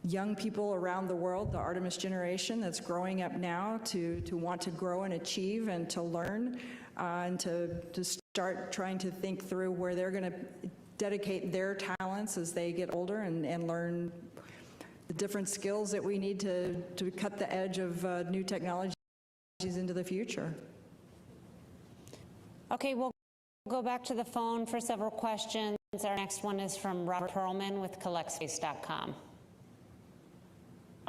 young people around the world, the Artemis generation that's growing up now to want to grow and achieve and to learn and to start trying to think through where they're going to dedicate their talents as they get older and learn the different skills that we need to cut the edge of new technologies into the future. Okay, we'll go back to the phone for several questions. Our next one is from Robert Perlman with collectspace.com.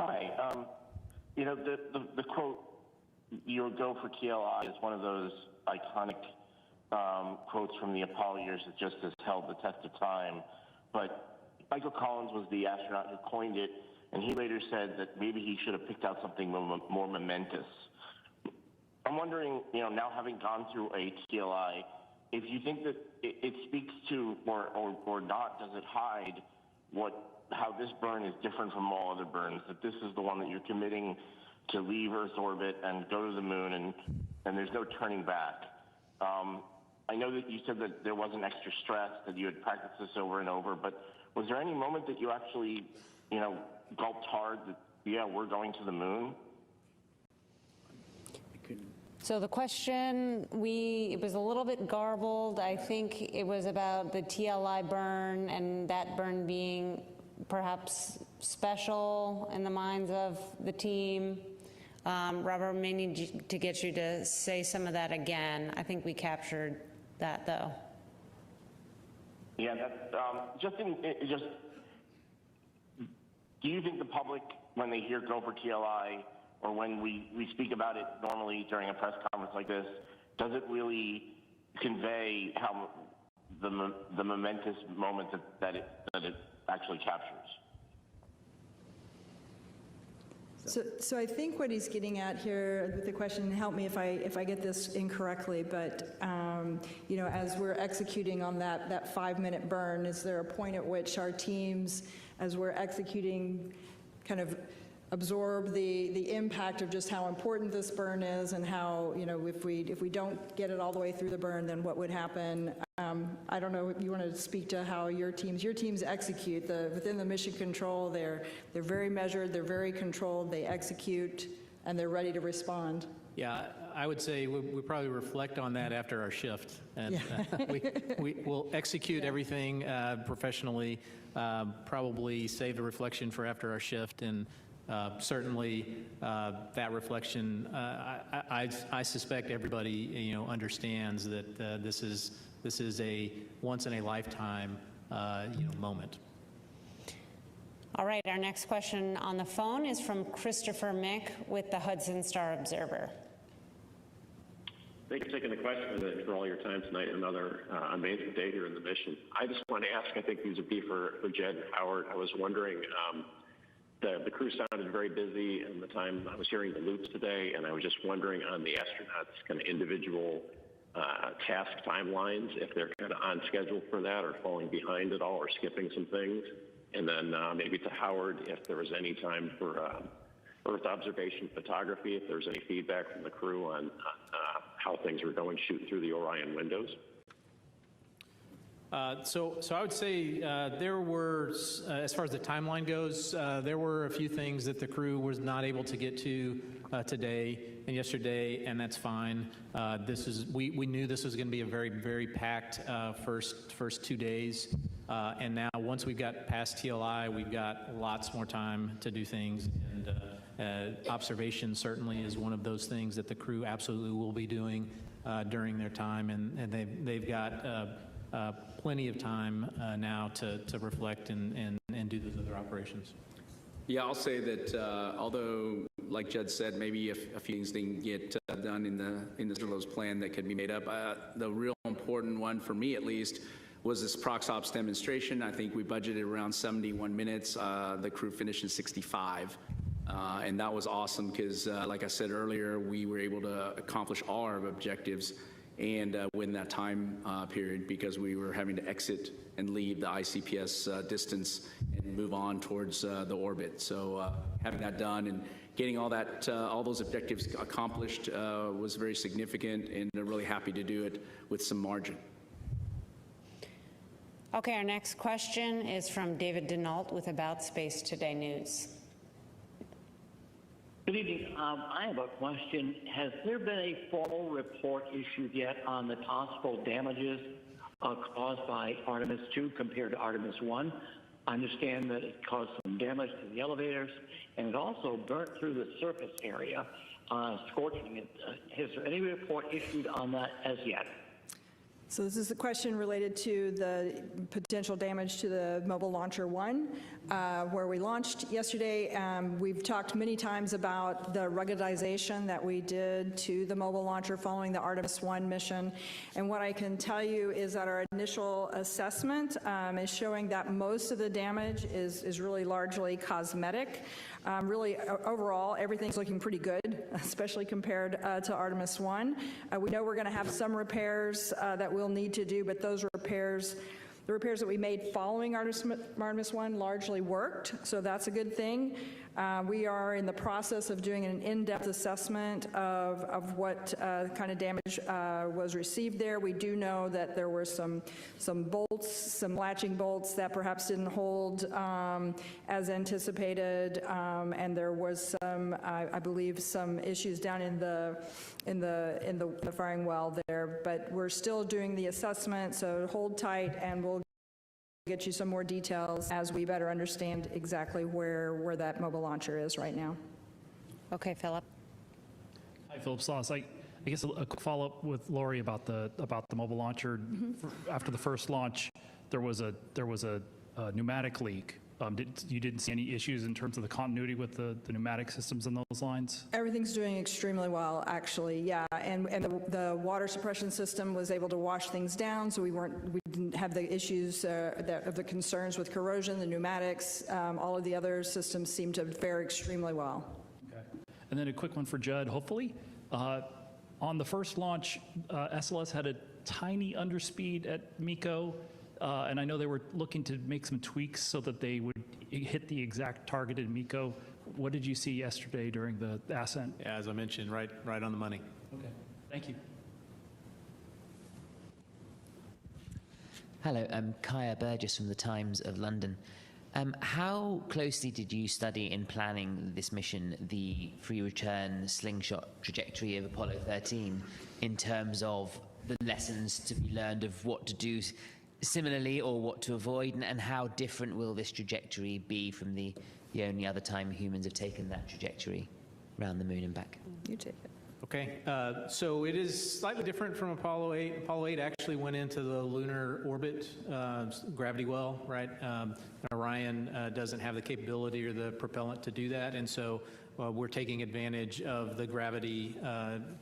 Hi. You know, the quote, "You'll go for TLI," is one of those iconic quotes from the Apollo years that just has held the test of time. But Michael Collins was the astronaut who coined it, and he later said that maybe he should have picked out something more momentous. I'm wondering, you know, now having gone through a TLI, if you think that it speaks to, or not, does it hide how this burn is different from all other burns, that this is the one that you're committing to leave Earth's orbit and go to the moon, and there's no turning back. I know that you said that there wasn't extra stress, that you had practiced this over and over, but was there any moment that you actually, you know, gulped hard that, yeah, we're going to the moon? So the question, it was a little bit garbled. I think it was about the TLI burn and that burn being perhaps special in the minds of the team. Robert, may need to get you to say some of that again. I think we captured that, though. Yeah, that's do you think the public, when they hear go for TLI, or when we speak about it normally during a press conference like this, does it really convey how the momentous moment that it actually captures? So I think what he's getting at here with the question, help me if I get this incorrectly, but you know, as we're executing on that 5-minute burn, is there a point at which our teams, as we're executing, kind of absorb the impact of just how important this burn is, and how, you know, if we don't get it all the way through the burn, then what would happen? I don't know if you want to speak to how your teams execute within the mission control. They're very measured, they're very controlled, they execute, and they're ready to respond. Yeah, I would say we probably reflect on that after our shift, and we'll execute everything professionally, probably save the reflection for after our shift, and certainly that reflection, I suspect everybody, you know, understands that this is a once in a lifetime moment. All right, our next question on the phone is from Christopher Mick with the Hudson Star Observer. Thanks for taking the question and for all your time tonight. Another amazing day here in the mission. I just want to ask, I think these would be for Jed and Howard. I was wondering, the crew sounded very busy, and the time I was hearing the loops today, and I was just wondering on the astronauts' kind of individual task timelines, if they're kind of on schedule for that or falling behind at all or skipping some things. And then maybe to Howard, if there was any time for Earth observation photography, if there's any feedback from the crew on how things were going shooting through the Orion windows. So I would say there were, as far as the timeline goes, there were a few things that the crew was not able to get to today and yesterday, and that's fine. We knew this was going to be a very, very packed first 2 days, and now once we've got past TLI, we've got lots more time to do things, and observation certainly is one of those things that the crew absolutely will be doing during their time, and they've got plenty of time now to reflect and do those other operations. Yeah, I'll say that although, like Judd said, maybe a few things didn't get done in the Zerlo's plan that could be made up, the real important one for me at least was this ProxOps demonstration. I think we budgeted around 71 minutes. The crew finished in 65. And that was awesome because, like I said earlier, we were able to accomplish all our objectives and within that time period because we were having to exit and leave the ICPS distance and move on towards the orbit. So having that done and getting all those objectives accomplished was very significant, and I'm really happy to do it with some margin. Okay, our next question is from David Denault with About Space Today News. Good evening. I have a question. Has there been a formal report issued yet on the possible damages caused by Artemis 2 compared to Artemis 1? I understand that it caused some damage to the elevators, and it also burnt through the surface area, scorching it. Has there any report issued on that as yet? So this is a question related to the potential damage to the Mobile Launcher 1, where we launched yesterday. We've talked many times about the ruggedization that we did to the Mobile Launcher following the Artemis 1 mission. And what I can tell you is that our initial assessment is showing that most of the damage is really largely cosmetic. Really, overall, everything's looking pretty good, especially compared to Artemis 1. We know we're going to have some repairs that we'll need to do, but those repairs, the repairs that we made following Artemis 1 largely worked, so that's a good thing. We are in the process of doing an in-depth assessment of what kind of damage was received there. We do know that there were some bolts, some latching bolts that perhaps didn't hold as anticipated, and there was some, I believe, some issues down in the firing well there. But we're still doing the assessment, so hold tight, and we'll get you some more details as we better understand exactly where that mobile launcher is right now. Okay, Philip. Hi, Philip Sloss. I guess a quick follow-up with Lori about the mobile launcher. After the first launch, there was a pneumatic leak. You didn't see any issues in terms of the continuity with the pneumatic systems in those lines? Everything's doing extremely well, actually, yeah. And the water suppression system was able to wash things down, so we didn't have the issues of the concerns with corrosion, the pneumatics. All of the other systems seem to fare extremely well. Okay. And then a quick one for Judd, hopefully. On the first launch, SLS had a tiny underspeed at MECO. And I know they were looking to make some tweaks so that they would hit the exact targeted MECO. What did you see yesterday during the ascent? Yeah, as I mentioned, right on the money. Okay, thank you. Hello, I'm Kaya Burgess from the Times of London. How closely did you study in planning this mission the free return slingshot trajectory of Apollo 13 in terms of the lessons to be learned of what to do similarly or what to avoid, and how different will this trajectory be from the only other time humans have taken that trajectory around the moon and back? You take it. Okay, so it is slightly different from Apollo 8. Apollo 8 actually went into the lunar orbit, gravity well, right? Orion doesn't have the capability or the propellant to do that, and so we're taking advantage of the gravity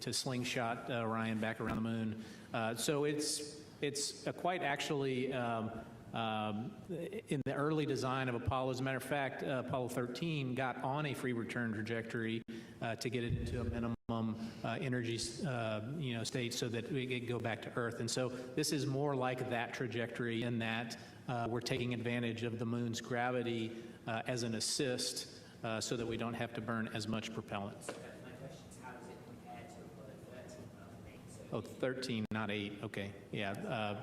to slingshot Orion back around the moon. So it's quite actually in the early design of Apollo. As a matter of fact, Apollo 13 got on a free return trajectory to get it into a minimum energy state so that we could go back to Earth. And so this is more like that trajectory in that we're taking advantage of the moon's gravity as an assist so that we don't have to burn as much propellant. Oh, 13, not 8. Okay, yeah.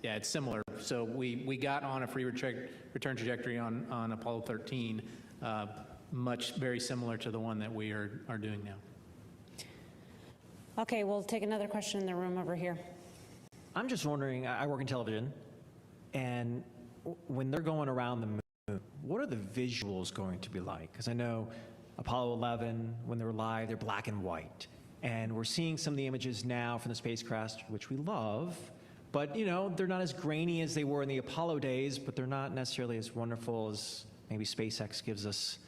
it's similar. So we got on a free return trajectory on Apollo 13, very similar to the one that we are doing now. Okay, we'll take another question in the room over here. I'm just wondering, I work in television, and when they're going around the moon, what are the visuals going to be like? Because I know Apollo 11, when they were live, they're black and white. And we're seeing some of the images now from the spacecraft, which we love, but they're not as grainy as they were in the Apollo days, but they're not necessarily as wonderful as maybe SpaceX gives us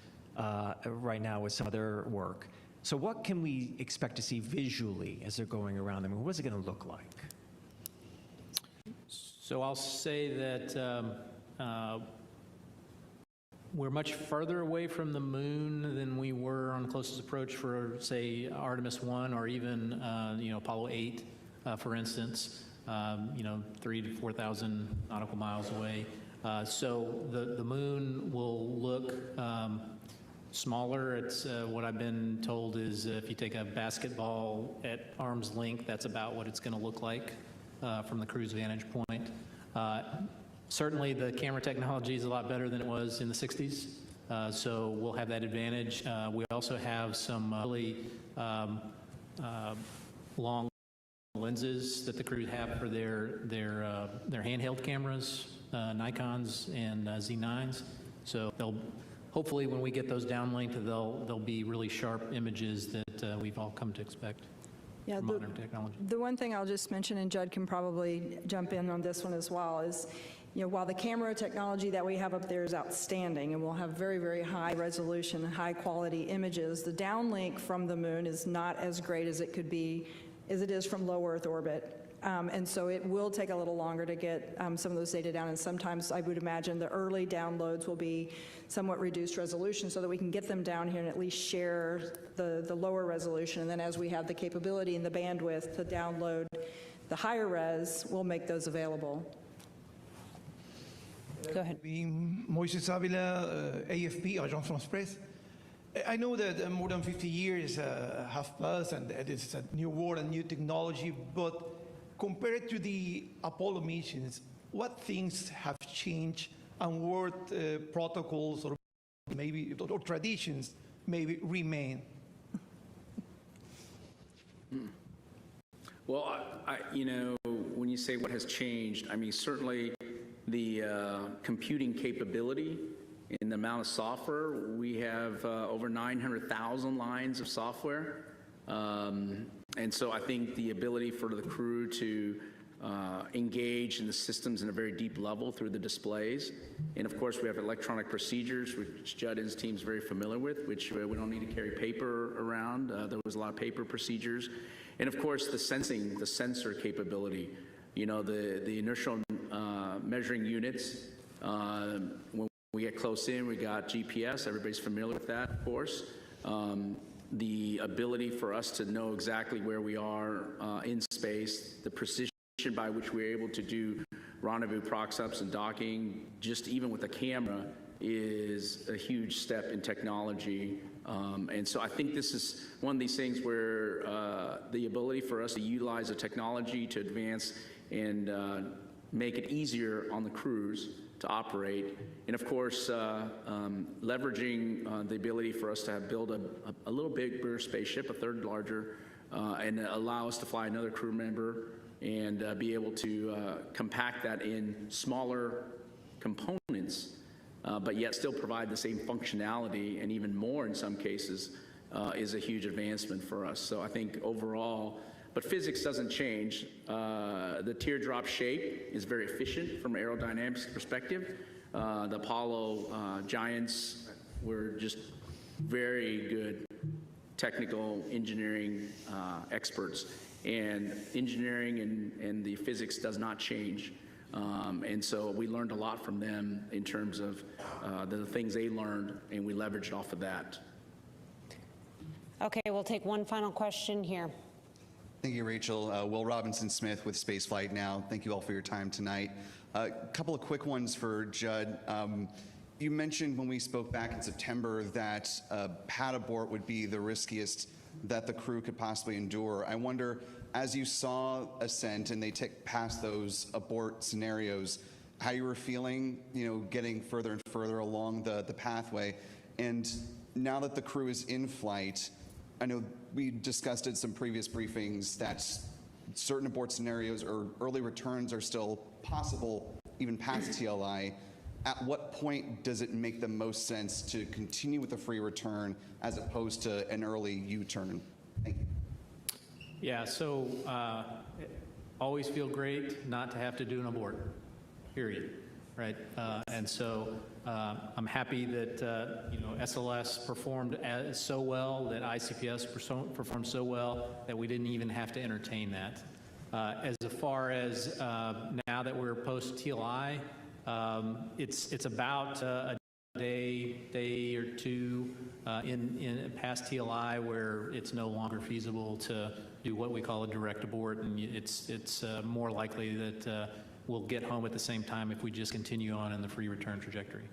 right now with some of their work. So what can we expect to see visually as they're going around the moon? What's it going to look like? So I'll say that we're much further away from the moon than we were on the closest approach for, say, Artemis 1 or even, Apollo 8, for instance, 3,000 to 4,000 nautical miles away. So the moon will look smaller. It's what I've been told is if you take a basketball at arm's length, that's about what it's going to look like from the crew's vantage point. Certainly the camera technology is a lot better than it was in the 60s, so we'll have that advantage. We also have some really long lenses that the crew have for their handheld cameras, Nikons and Z9s. So they'll hopefully when we get those downlinked, they'll be really sharp images that we've all come to expect. Yeah, modern technology. The one thing I'll just mention, and Judd can probably jump in on this one as well, is while the camera technology that we have up there is outstanding and we'll have very, very high resolution, high quality images, the downlink from the moon is not as great as it could be, as it is from low Earth orbit. And so it will take a little longer to get some of those data down, and sometimes I would imagine the early downloads will be somewhat reduced resolution so that we can get them down here and at least share the lower resolution, and then as we have the capability and the bandwidth to download the higher res, we'll make those available. Go ahead. Moises Avila, AFP, Agence France Presse. I know that more than 50 years have passed and it's a new world and new technology, but compared to the Apollo missions, what things have changed and what protocols or maybe or traditions maybe remain? Well, when you say what has changed, I mean, certainly the computing capability and the amount of software. We have over 900,000 lines of software. And so I think the ability for the crew to engage in the systems in a very deep level through the displays. And of course, we have electronic procedures, which Judd and his team is very familiar with, which we don't need to carry paper around. There was a lot of paper procedures. And of course, the sensor capability. The inertial measuring units. When we get close in, we got GPS. Everybody's familiar with that, of course. The ability for us to know exactly where we are in space, the precision by which we're able to do rendezvous prox-ups and docking, just even with a camera, is a huge step in technology. And so I think this is one of these things where the ability for us to utilize the technology to advance and make it easier on the crews to operate, and of course leveraging the ability for us to build a little bigger spaceship, a third larger, and allow us to fly another crew member and be able to compact that in smaller components, but yet still provide the same functionality and even more in some cases, is a huge advancement for us. So I think overall, but physics doesn't change. The teardrop shape is very efficient from an aerodynamics perspective. The Apollo giants were just very good technical engineering experts. And engineering and the physics does not change. And so we learned a lot from them in terms of the things they learned, and we leveraged off of that. Okay, we'll take one final question here. Thank you, Rachel. Will Robinson-Smith with Spaceflight Now. Thank you all for your time tonight. A couple of quick ones for Judd. You mentioned when we spoke back in September that pad abort would be the riskiest that the crew could possibly endure. I wonder, as you saw ascent and they tick past those abort scenarios, how you were feeling, getting further and further along the pathway. And now that the crew is in flight, I know we discussed at some previous briefings that certain abort scenarios or early returns are still possible even past TLI. At what point does it make the most sense to continue with a free return as opposed to an early U-turn? Thank you. Yeah, so always feel great not to have to do an abort, period, right? And so I'm happy that SLS performed so well, that ICPS performed so well that we didn't even have to entertain that. As far as now that we're post TLI, it's about a day or two in past TLI where it's no longer feasible to do what we call a direct abort, and it's more likely that we'll get home at the same time if we just continue on in the free return trajectory.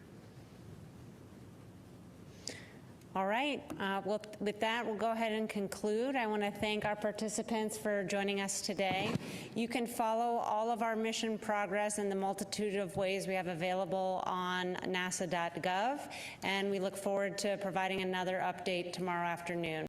All right. Well, with that, we'll go ahead and conclude. I want to thank our participants for joining us today. You can follow all of our mission progress in the multitude of ways we have available on nasa.gov, and we look forward to providing another update tomorrow afternoon.